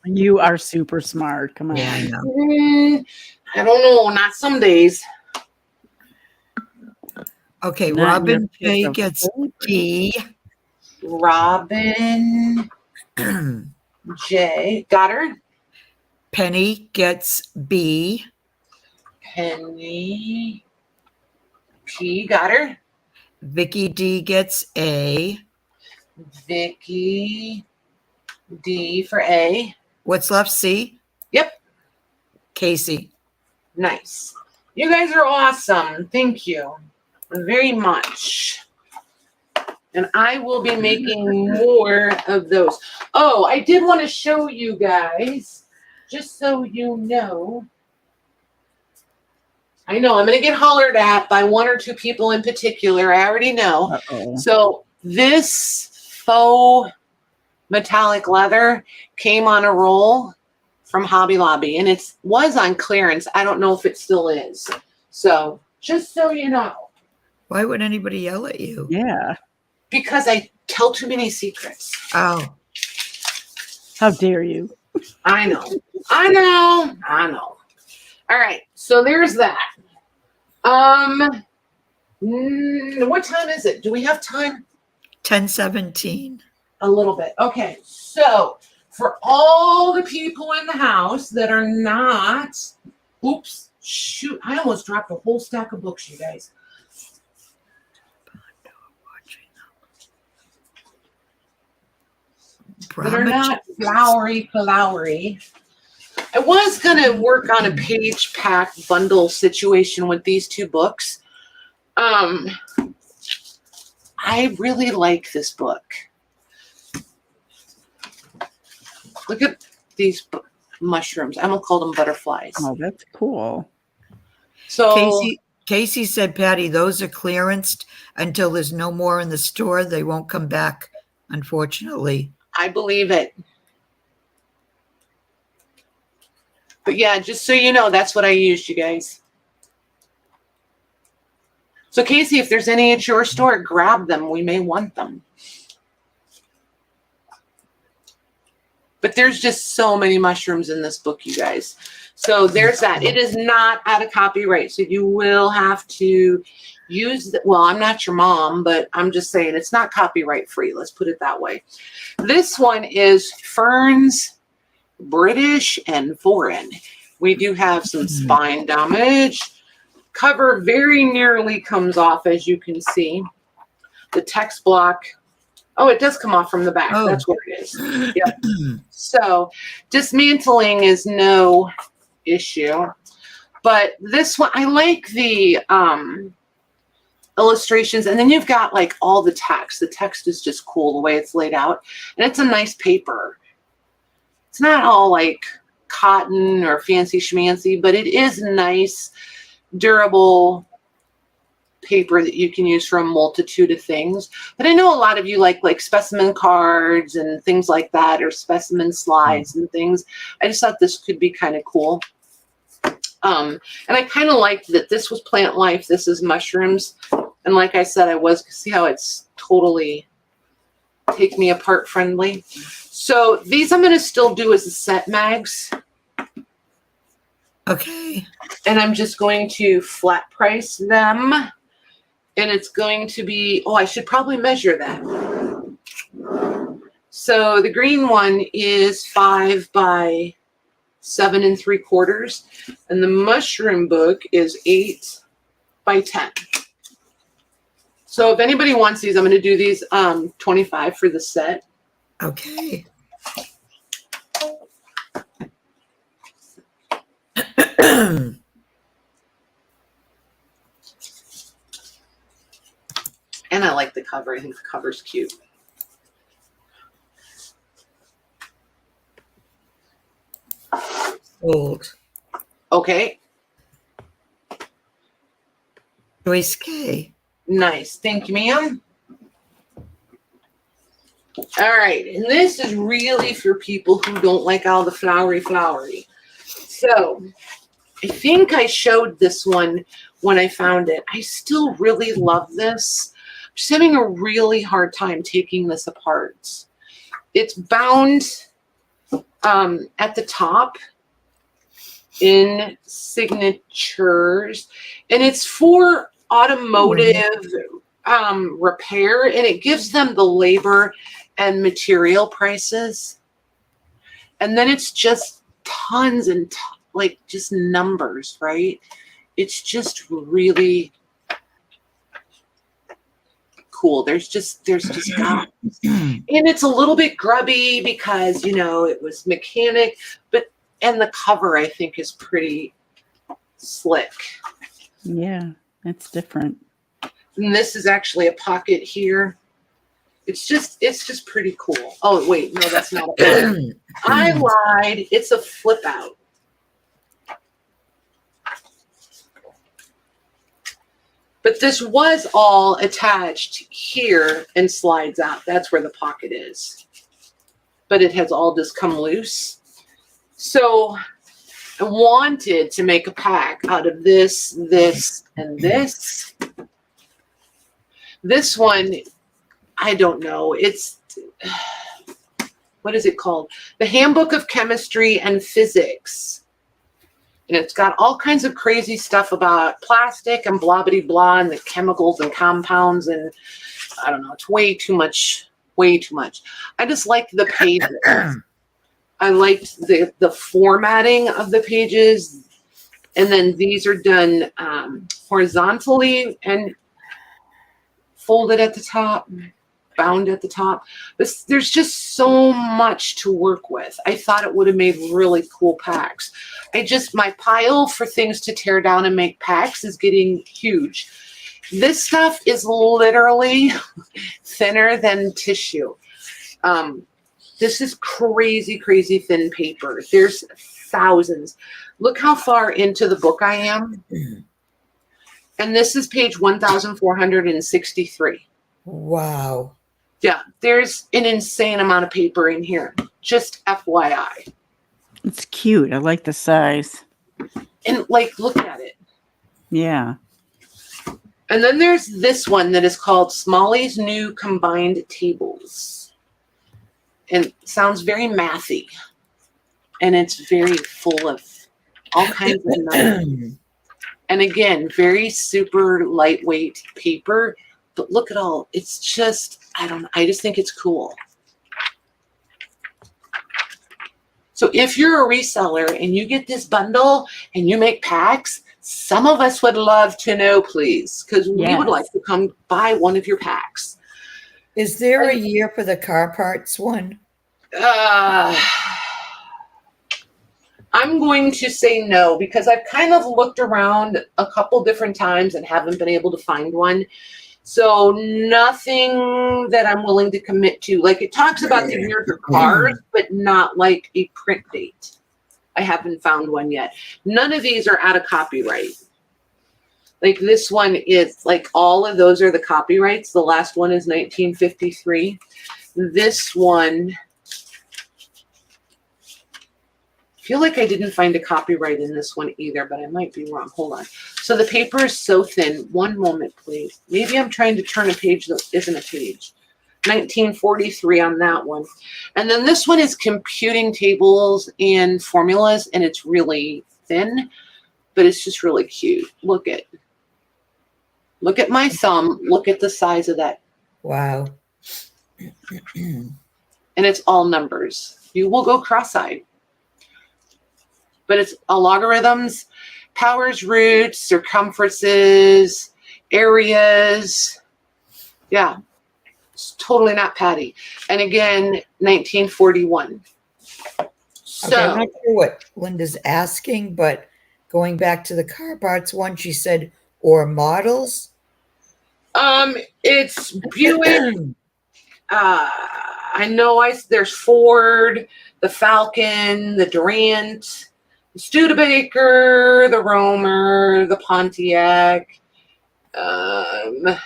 You are super smart. Come on. Yeah, I know. I don't know. Not some days. Okay, Not Robin your J pick of gets food. D. Robin J. Got her? Penny gets B. Penny P. Got her? Vicky D gets A. Vicky D for A. What's left? C? Yep. Casey. Nice. You guys are awesome. Thank you very much. And I will be making more of those. Oh, I did want to show you guys, just so you know. I know I'm going to get hollered at by one or two people in particular. I already know. Uh-oh. So this faux metallic leather came on a roll from Hobby Lobby, and it was on clearance. I don't know if it still is. So just so you know. Why would anybody yell at you? Yeah. Because I tell too many secrets. Oh, How dare you? I know. All right. So there's that. What time is it? Do we have time? 10:17. A little bit. Okay. So for all the people in the house that are not, oops, shoot, I almost dropped a whole stack of books, you guys. That are not flowery. I was going to work on a page pack bundle situation with these two books. I really like this book. Look at these mushrooms. I'm going to call them butterflies. Oh, that's cool. So Casey said, Patty, those are clearanced until there's no more in the store. They won't come back, unfortunately. I believe it. But yeah, just so you know, that's what I used, you guys. So Casey, if there's any at your store, grab them. We may want them. But there's just so many mushrooms in this book, you guys. So there's that. It is not out of copyright. So you will have to use, well, I'm not your mom, but I'm just saying it's not copyright free. Let's put it that way. This one is Ferns, British and Foreign. We do have some spine damage. Cover very nearly comes off, as you can see. The text block, oh, it does come off from the back. Oh. That's where it is. Yep. So dismantling is no issue. But this one, I like the illustrations. And then you've got like all the text. The text is just cool the way it's laid out. And it's a nice paper. It's not all like cotton or fancy schmancy, but it is nice, durable paper that you can use for a multitude of things. But I know a lot of you like specimen cards and things like that, or specimen slides and things. I just thought this could be kind of cool. And I kind of liked that this was plant life. This is mushrooms. And like I said, see how it's totally take me apart friendly. So these I'm going to still do as a set mags. Okay. And I'm just going to flat price them. And it's going to be, oh, I should probably measure that. So the green one is 5 by 7 3/4. And the mushroom book is 8 by 10. So if anybody wants these, I'm going to do these 25 for the set. Okay. And I like the cover. I think the cover's cute. Old. Okay. Joyce K. Nice. Thank you, ma'am. All right. And this is really for people who don't like all the flowery. So I think I showed this one when I found it. I still really love this. I'm just having a really hard time taking this apart. It's bound at the top in signatures, and it's for automotive repair, and it gives them the labor and material prices. And then it's just tons and like just numbers, right? It's just really cool. There's just God. And it's a little bit grubby because, you know, it was mechanic, and the cover I think is pretty slick. Yeah, that's different. And this is actually a pocket here. It's just pretty cool. Oh wait, no, that's not a pocket. I lied. It's a flip out. But this was all attached here and slides out. That's where the pocket is. But it has all just come loose. So I wanted to make a pack out of this, this, and this. This one, I don't know. It's, what is it called? The Handbook of Chemistry and Physics. And it's got all kinds of crazy stuff about plastic and blah, blah, blah, and the chemicals and compounds. And I don't know. It's way too much. Way too much. I just like the pages. I liked the formatting of the pages. And then these are done horizontally and folded at the top, bound at the top. There's just so much to work with. I thought it would have made really cool packs. My pile for things to tear down and make packs is getting huge. This stuff is literally thinner than tissue. This is crazy, crazy thin paper. There's thousands. Look how far into the book I am. And this is page 1,463. Wow. Yeah, there's an insane amount of paper in here. Just FYI. It's cute. I like the size. And like, look at it. Yeah. And then there's this one that is called Smalley's New Combined Tables. And it sounds very mathy. And it's very full of all kinds of numbers. And again, very super lightweight paper. But look at all, it's just, I just think it's cool. So if you're a reseller and you get this bundle and you make packs, some of us would love to know, please, because we would like to come buy one of your packs. Is there a year for the car parts one? I'm going to say no, because I've kind of looked around a couple different times and haven't been able to find one. So nothing that I'm willing to commit to. Like, it talks about the year for cars, but not like a print date. I haven't found one yet. None of these are out of copyright. Like, this one is, like, all of those are the copyrights. The last one is 1953. This one, I feel like I didn't find a copyright in this one either, but I might be wrong. Hold on. So the paper is so thin. One moment, please. Maybe I'm trying to turn a page that isn't a page. 1943 on that one. And then this one is computing tables and formulas, and it's really thin, but it's just really cute. Look at my thumb. Look at the size of that. Wow. And it's all numbers. You will go cross-eyed. But it's logarithms, powers, roots, circumferences, areas. Yeah, it's totally not Patty. And again, 1941. So, Okay, I'm not sure what Linda's asking, but going back to the car parts one, she said, or models. it's Buick. I know there's Ford, the Falcon, the Durant, the Studebaker, the Romer, the Pontiac, the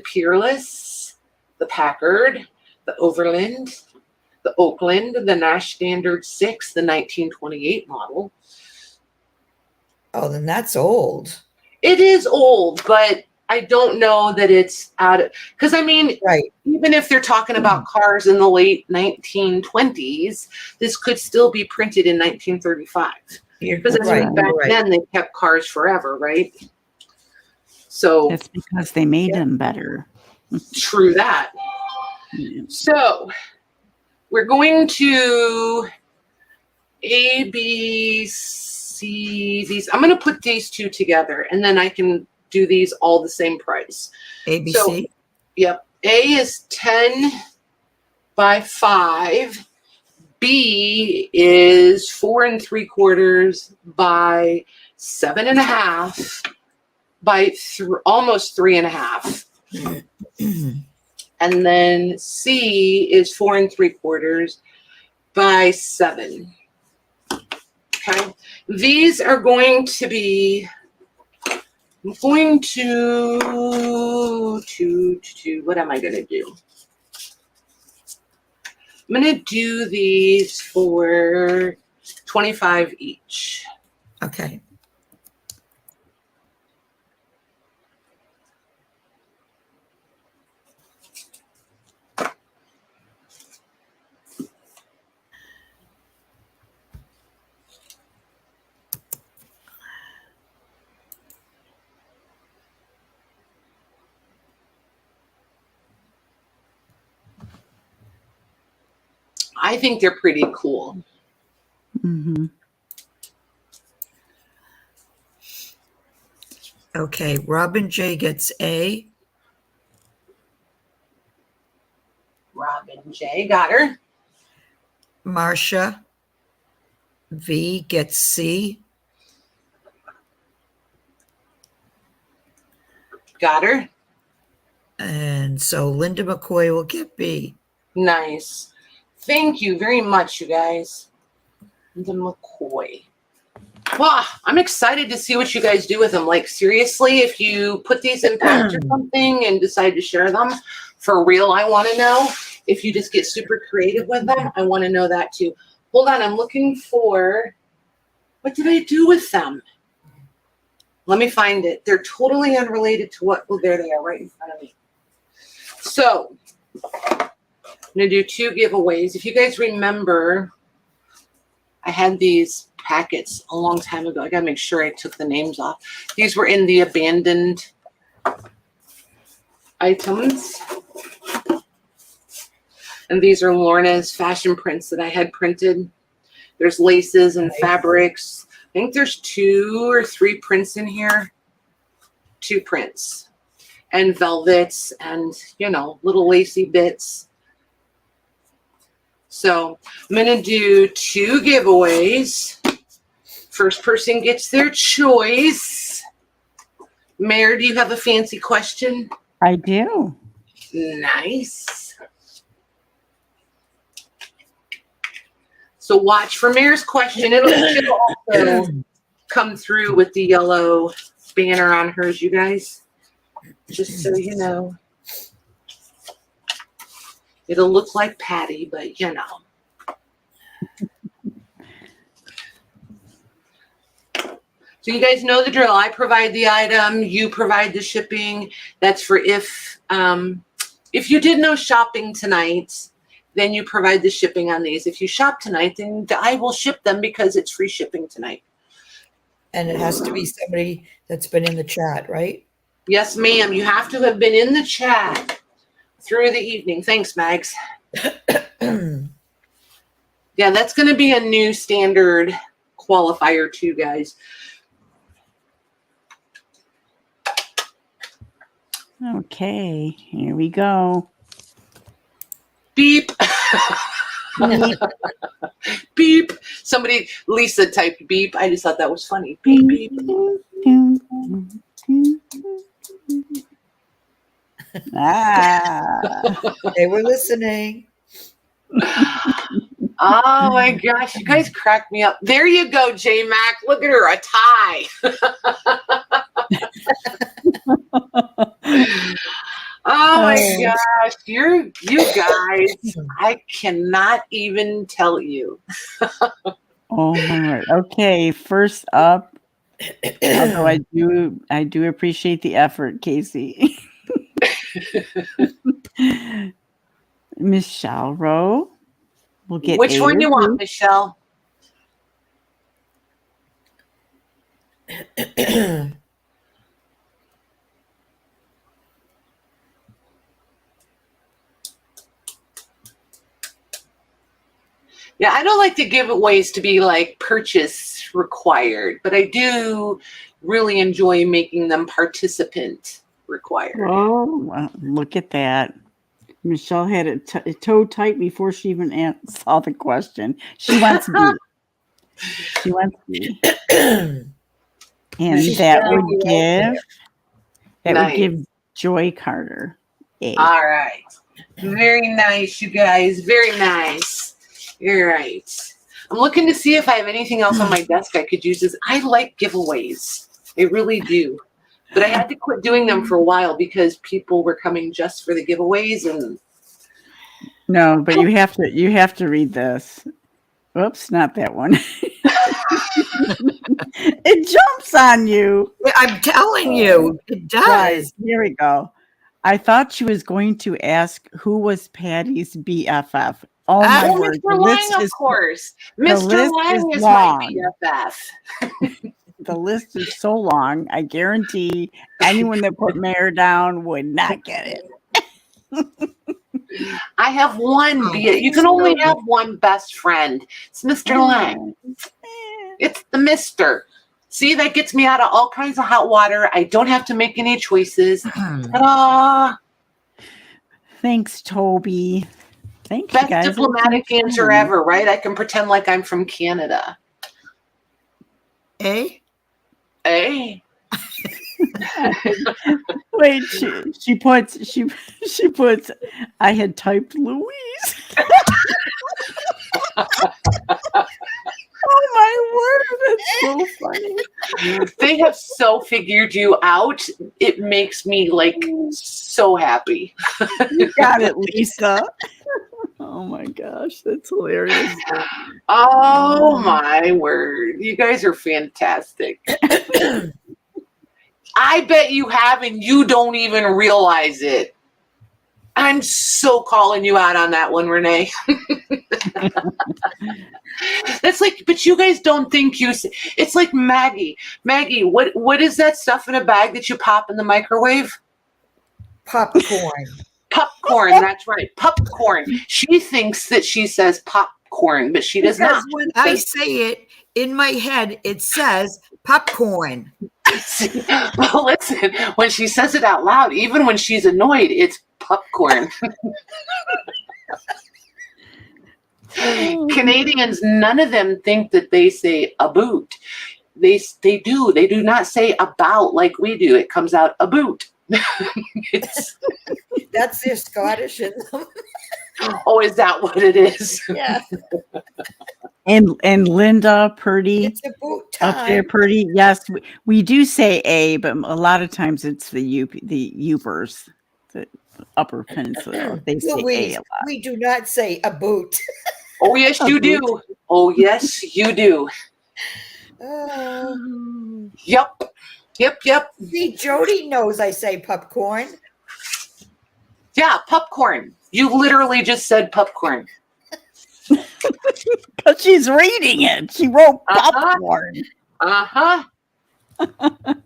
Peerless, the Packard, the Overland, the Oakland, the Nash Standard 6, the 1928 model. Oh, then that's old. It is old, but I don't know that it's out of, because I mean, right. Even if they're talking about cars in the late 1920s, this could still be printed in 1935. Because back then they kept cars forever, right? So that's because they made them better. True that. Yeah. So we're going to A, B, C, these. I'm going to put these two together, and then I can do these all the same price. ABC? So, yep. A is 10 by 5. B is 4 3/4 by 7.5 by almost 3.5. And then C is 4 3/4 by 7. Okay. These are going to be, I'm going to what am I going to do? I'm going to do these for 25 each. Okay. I think they're pretty cool. Mm-hmm. Okay, Robin J gets A. Robin J, got her. Marcia V gets C. Got her. And so Linda McCoy will get B. Nice. Thank you very much, you guys. Linda McCoy. Wow, I'm excited to see what you guys do with them. Like, seriously, if you put these in packs or something and decide to share them, for real, I want to know. If you just get super creative with them, I want to know that too. Hold on, I'm looking for, what did I do with them? Let me find it. They're totally unrelated to what, oh, there they are right in front of me. So, I'm going to do 2 giveaways. If you guys remember, I had these packets a long time ago. I got to make sure I took the names off. These were in the abandoned items. And these are Lorna's fashion prints that I had printed. There's laces and fabrics. I think there's 2 or 3 prints in here. 2 prints. And velvets and, you know, little lacy bits. So I'm going to do 2 giveaways. First person gets their choice. Mayor, do you have a fancy question? I do. Nice. So watch for Mayor's question. It'll also come through with the yellow banner on hers, you guys. Just so you know. It'll look like Patty, but you know. So you guys know the drill. I provide the item, you provide the shipping. That's for if you did no shopping tonight, then you provide the shipping on these. If you shop tonight, then I will ship them because it's free shipping tonight. And it has to be somebody that's been in the chat, right? Yes, ma'am. You have to have been in the chat through the evening. Thanks, Mags. Yeah, that's going to be a new standard qualifier too, guys. Okay, here we go. Beep. Beep. Somebody, Lisa typed beep. I just thought that was funny. Beep, beep. They were listening. Oh my gosh, you guys cracked me up. There you go, J Mac. Look at her, a tie. Oh my gosh, you guys, I cannot even tell you. Oh my word. Okay, first up, although I do appreciate the effort, Casey. Michelle Rowe will get Which A one or you want, B. Michelle? Yeah, I don't like the giveaways to be like purchase required, but I do really enjoy making them participant required. Oh, well, look at that. Michelle had it toe tight before she even saw the question. She wants B. She wants B. And that would give Joy Carter A. All right. Very nice, you guys. Very nice. You're right. I'm looking to see if I have anything else on my desk I could use. I like giveaways. I really do. But I had to quit doing them for a while because people were coming just for the giveaways. And no, but you have to read this. Oops, not that one. It jumps on you. I'm telling you, it does. Right, here we go. I thought she was going to ask who was Patty's BFF. Oh my word! Mr. Lang, of course. Mr. Lang is long. My BFF. The list is so long. I guarantee anyone that put Mayor down would not get it. I have one. You can only have one best friend. It's Mr. Lang. It's the Mister. See, that gets me out of all kinds of hot water. I don't have to make any choices. Ta-da! Thanks, Toby. Thank you, Best guys. diplomatic answer ever, right? I can pretend like I'm from Canada. A? Hey. Wait, she puts I had typed Louise. Oh my word, that's so funny. They have so figured you out. It makes me like so happy. You got it, Lisa. Oh my gosh, that's hilarious. Oh my word. You guys are fantastic. I bet you have and you don't even realize it. I'm so calling you out on that one, Renee. That's like, but you guys don't think it's like Maggie. Maggie, what is that stuff in a bag that you pop in the microwave? Popcorn. Popcorn, that's right. Popcorn. She thinks that she says popcorn, but she does not. When I say it in my head, it says popcorn. Well, listen, when she says it out loud, even when she's annoyed, it's popcorn. Canadians, none of them think that they say a boot. They do. They do not say about like we do. It comes out a boot. That's their Scottish in them. Oh, is that what it is? Yeah. And Linda Purdy, It's a boot time. up there, Purdy. Yes, we do say a, but a lot of times it's the Upers, the Upper Peninsula. They say Louise, a lot. we do not say a boot. Oh, yes, you do. Oh, yes, you do. Yep. See, Jody knows I say popcorn. Yeah, popcorn. You literally just said popcorn. But she's reading it. She wrote popcorn. Uh-huh.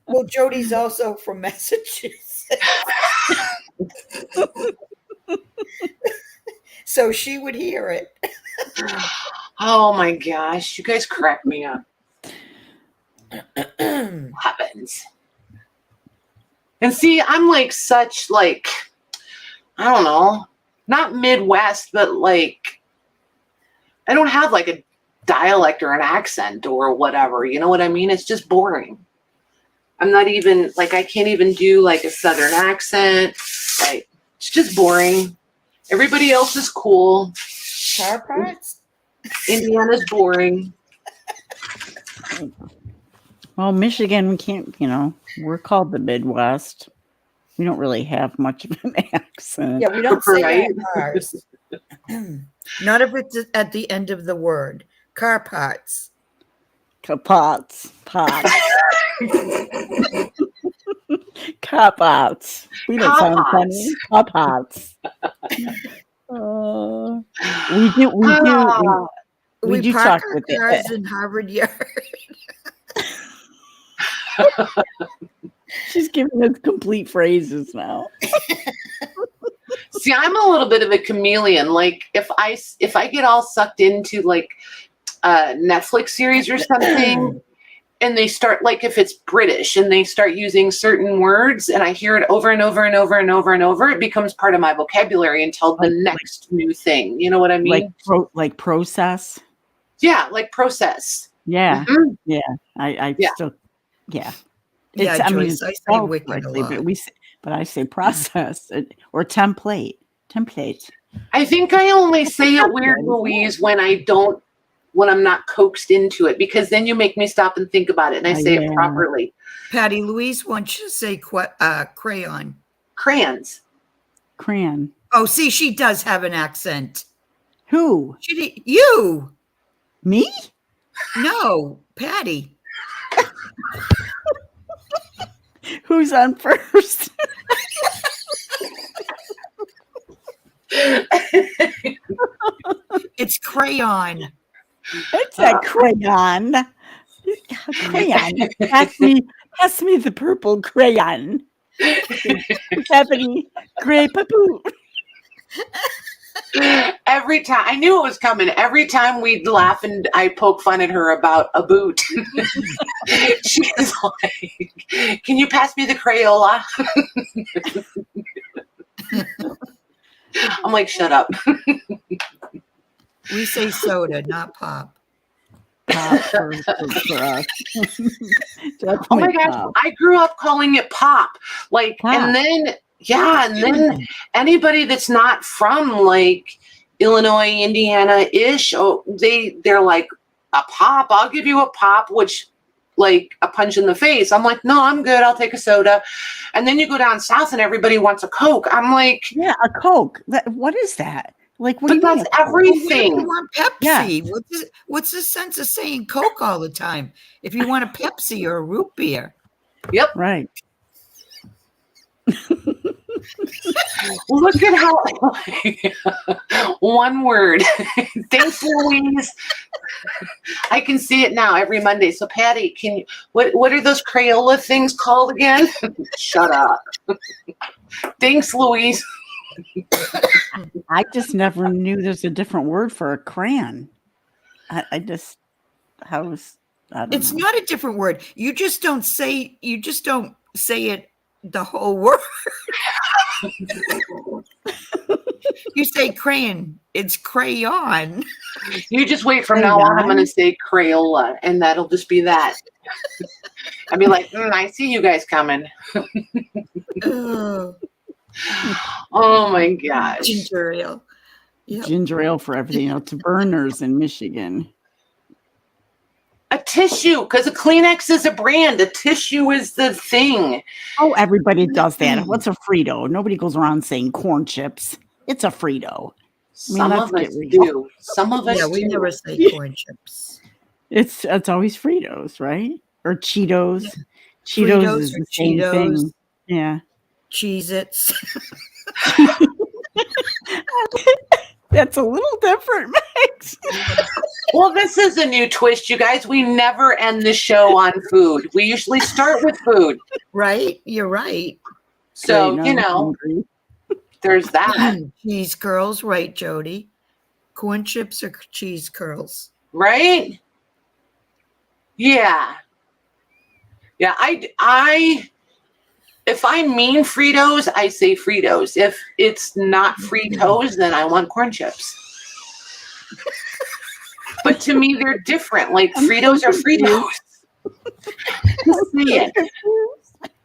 Well, Jody's also from Massachusetts. So she would hear it. Oh my gosh, you guys crack me up. Heavens. And see, I'm like such like, I don't know, not Midwest, but like, I don't have like a dialect or an accent or whatever. You know what I mean? It's just boring. I'm not even like, I can't even do like a Southern accent. Like, it's just boring. Everybody else is cool. Car parts? Indiana's boring. Well, Michigan, we can't, we're called the Midwest. We don't really have much of an accent. Yeah, we don't say Right. that cars. Not if it's at the end of the word. Car parts. Pots. Cop-outs. We don't sound funny. Cop-outs. We do park talk our with cars it. in Harvard Yard. She's giving us complete phrases now. See, I'm a little bit of a chameleon. Like if I get all sucked into like a Netflix series or something, and they start like if it's British and they start using certain words, and I hear it over and over and over and over and over, it becomes part of my vocabulary until the next new thing. You know what I mean? Like process. Yeah, like process. Yeah, Mhm. yeah. I Yeah. still, yeah. Yeah, Joyce, it's I say spelled wicked a correctly, lot. but I say process or template. I think I only say it weird, Louise, when I'm not coaxed into it, because then you make me stop and think about it and I say it properly. Patty Louise wants you to say crayon. Crayons. Crayon. Oh, see, she does have an accent. Who? You? Me? No, Patty. Who's on first? It's crayon. It's a crayon. Crayon. Pass me the purple crayon. Stephanie, gray papoo. Every time, I knew it was coming. Every time we'd laugh and I poke fun at her about a boot, she's like, "Can you pass me the Crayola?" I'm like, "Shut up." We say soda, not pop. Pop for us. Oh my gosh, Pop. I grew up calling it pop. Like, Pop. and then anybody that's not from like Illinois, Indiana-ish, they're like, a pop, I'll give you a pop, which like a punch in the face. I'm like, no, I'm good. I'll take a soda. And then you go down south and everybody wants a Coke. I'm like, Yeah, a Coke. What is that? Like, what do but you mean? that's a Coke? everything. You want Pepsi? What's the sense of saying Coke all the time? If you want a Pepsi or a root beer. Yep. Right. Look at how one word. Thanks, Louise. I can see it now every Monday. So Patty, can you what are those Crayola things called again? Shut up. Thanks, Louise. I just never knew there's a different word for a crayon. I don't It's know. not a different word. You just don't say it the whole word. You say crayon, it's crayon. You just wait from now on. I'm going to say Crayola, and that'll just be that. I'll be like, I see you guys coming. Oh, Oh my gosh. ginger ale. Yep. Ginger ale for everything. It's Burners in Michigan. A tissue, because a Kleenex is a brand. A tissue is the thing. Oh, everybody does that. What's a Frito? Nobody goes around saying corn chips. It's a Frito. Some let's of us get real. do. Some of us Yeah, we do. never say corn chips. It's always Fritos, right? Or Cheetos. Cheetos Fritos is or the same Cheetos. thing. Yeah. Cheez-Its. That's a little different, Max. Well, this is a new twist, you guys. We never end the show on food. We usually start with food. Right? You're right. So, Great, you I'm know, hungry. there's that, Cheese curls, right, Jody? Corn chips or cheese curls? right? Yeah. Yeah, if I mean Fritos, I say Fritos. If it's not Fritos, then I want corn chips. But to me, they're different. Like Fritos are Fritos. Just saying.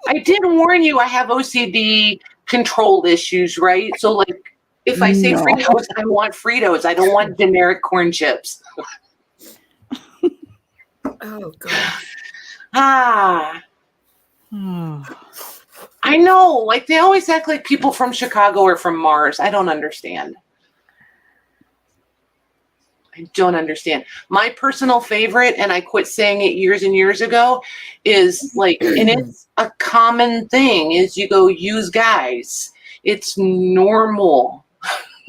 I did warn you I have OCD control issues, right? So like if I say No. Fritos, I want Fritos. I don't want generic corn chips. Oh, God. Ah, Oh. I know. Like they always act like people from Chicago or from Mars. I don't understand. I don't understand. My personal favorite, and I quit saying it years and years ago, is like, and it's a common thing, is you go, use guys. It's normal.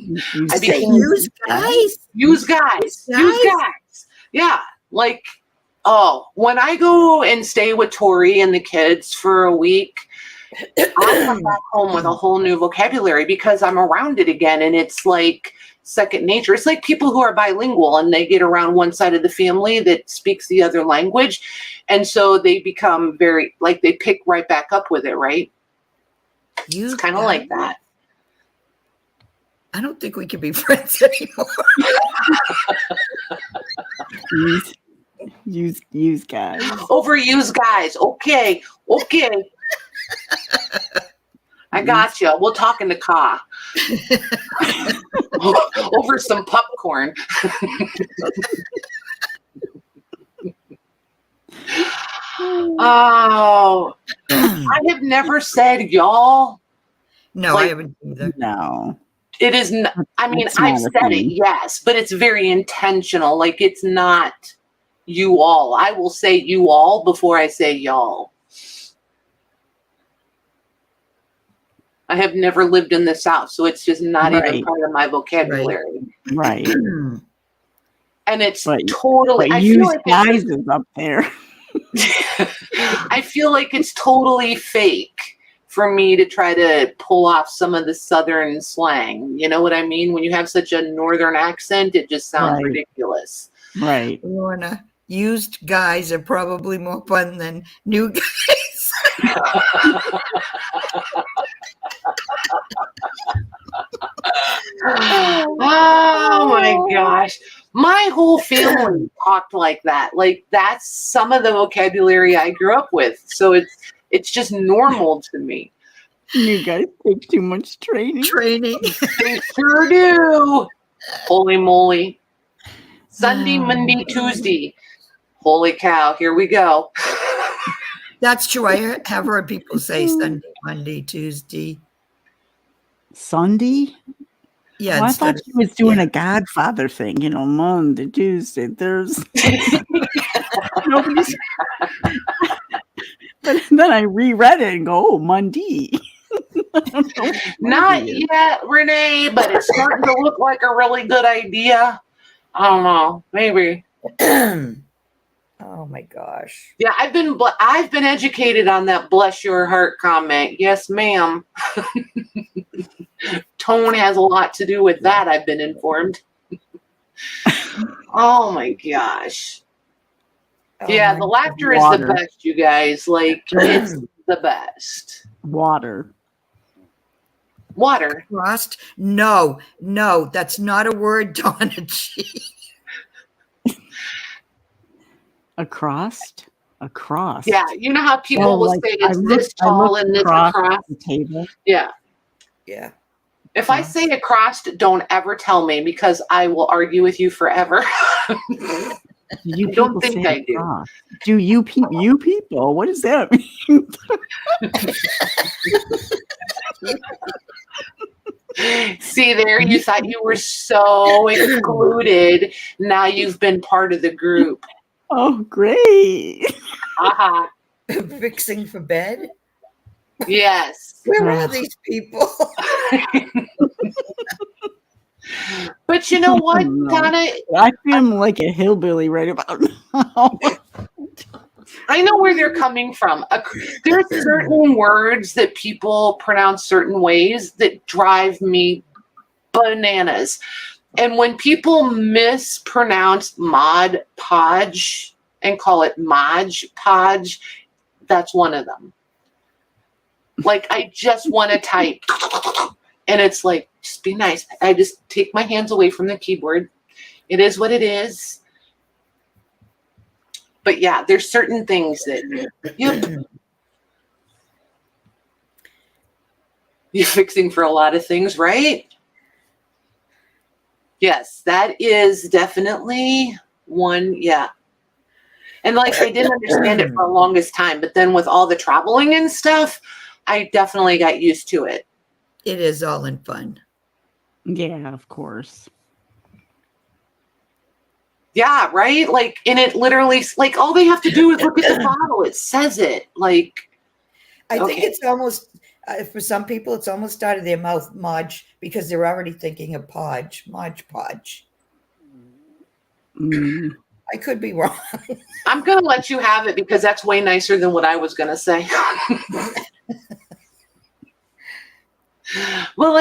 I Say became use guys. use guys. Use guys. Yeah. Like, oh, when I go and stay with Tori and the kids for a week, I come back home with a whole new vocabulary because I'm around it again. And it's like second nature. It's like people who are bilingual and they get around one side of the family that speaks the other language. And so they become very, like they pick right back up with it, right? It's kind of like that. I don't think we can be friends anymore. Use guys. Overuse guys. Okay. I got you. We'll talk in the car. Over some popcorn. Oh, I have never said y'all. No, Like- I haven't either. No. It is not, I mean, That's I've not a said it, thing. yes, but it's very intentional. Like it's not you all. I will say you all before I say y'all. I have never lived in the South, so it's just not even Right. part of my vocabulary. Right. And it's But- totally, But I feel use like guys is up there. I feel like it's totally fake for me to try to pull off some of the Southern slang. You know what I mean? When you have such a Northern accent, it just sounds Right. ridiculous. Right. Lorna, used guys are probably more fun than new guys. Oh my gosh. My whole family talked like that. Like that's some of the vocabulary I grew up with. So it's just normal to me. You guys take too much training. Training. They sure do. Holy moly. Sunday, Monday, Tuesday. Holy cow, here we go. That's true. I have heard people say Sunday, Monday, Tuesday. Sunday? Yeah, Well, I thought instead she was doing yeah. a Godfather thing, Monday, Tuesday, Thursday. Nobody's. But then I reread it and go, oh, Monday. I don't know what Not Monday is. yet, Renee, but it's starting to look like a really good idea. I don't know, maybe. Oh my gosh. Yeah, I've been educated on that bless your heart comment. Yes, ma'am. Tone has a lot to do with that, I've been informed. Oh my gosh. Oh Yeah, my the laughter is the Water. best, you guys. Like, it's the best. Water. Water. Crossed? No, that's not a word, Donna G. Across? Across. Yeah, you know how people Oh, will like, say I it's looked- this I tall looked and this across across. the table. Yeah. Yeah. If I say across, don't ever tell me because I will argue with you forever. You I don't people think say I do. across. Do you people? What does that mean? See there, you thought you were so excluded. Now you've been part of the group. Oh, great. Aha. Fixing for bed? Yes. Where are these people? But you know what, No. Donna? I feel like a hillbilly right about now. I know where they're coming from. There's certain words that people pronounce certain ways that drive me bananas. And when people mispronounce Mod Podge and call it Modge Podge, that's one of them. Like, I just want to type. And it's like, just be nice. I just take my hands away from the keyboard. It is what it is. But yeah, there's certain things that you're fixing for a lot of things, right? Yes, that is definitely one. Yeah. And like, I didn't understand it for the longest time, but then with all the traveling and stuff, I definitely got used to it. It is all in fun. Yeah, of course. Yeah, right? Like, and it literally, like, all they have to do is look at the bottle. It says it. Like, I think Okay. it's almost, for some people, it's almost out of their mouth, Modge, because they're already thinking of Podge, Modge Podge. Mm. I could be wrong. I'm going to let you have it because that's way nicer than what I was going to say. Well,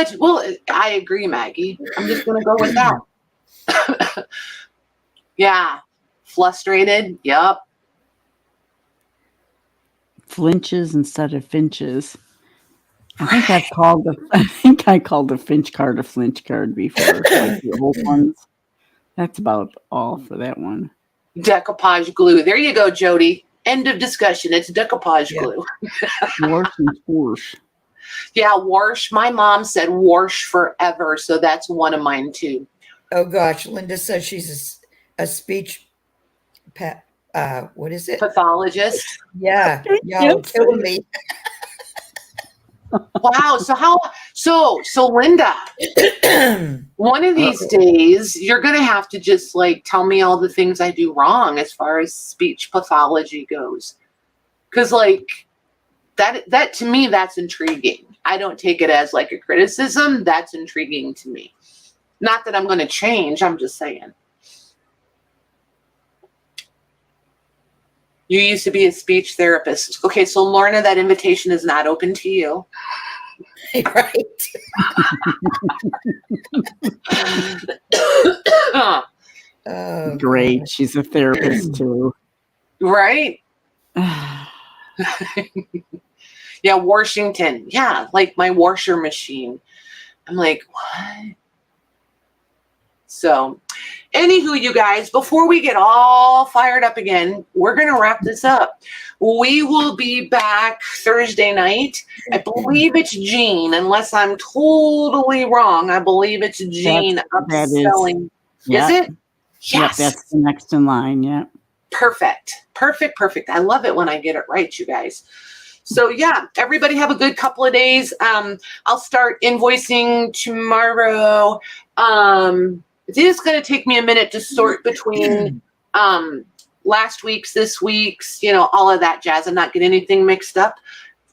I agree, Maggie. I'm just going to go with that. Yeah. Frustrated. Yep. Flinches instead of finches. I think that's called I called the finch card a flinch card before. Like the old ones. That's about all for that one. Decoupage glue. There you go, Jody. End of discussion. It's decoupage glue. Wash and swoosh. Yeah, wash. My mom said wash forever, so that's one of mine too. Oh gosh, Linda says she's a speech what is it? Pathologist. Yeah, y'all killing me. Wow. So Linda, one of these days you're gonna have to just like tell me all the things I do wrong as far as speech pathology goes. Cause like that to me, that's intriguing. I don't take it as like a criticism. That's intriguing to me. Not that I'm gonna change, I'm just saying. You used to be a speech therapist. Okay, so Lorna, that invitation is not open to you. Right. Oh, Great. God. She's a therapist too. Right? Yeah, Washington. Yeah, like my washer machine. I'm like, what? So, anywho, you guys, before we get all fired up again, we're going to wrap this up. We will be back Thursday night. I believe it's Jean, unless I'm totally wrong. I believe it's Jean That upselling. yeah. Is it? Yep, Yes. that's the next in line. Yeah. Perfect. I love it when I get it right, you guys. So yeah, everybody have a good couple of days. I'll start invoicing tomorrow. It is going to take me a minute to sort between last week's, this week's, all of that jazz and not get anything mixed up.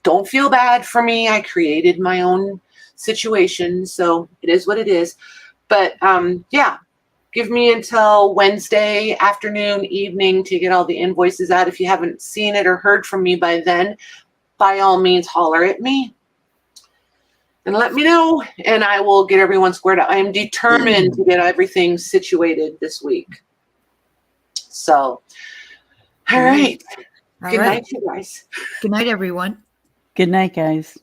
Don't feel bad for me. I created my own situation, so it is what it is. But yeah, give me until Wednesday afternoon, evening to get all the invoices out. If you haven't seen it or heard from me by then, by all means, holler at me and let me know, and I will get everyone squared up. I am determined to get everything situated this week. So, all right. All Good right. night, you guys. Good night, everyone. Good night, guys.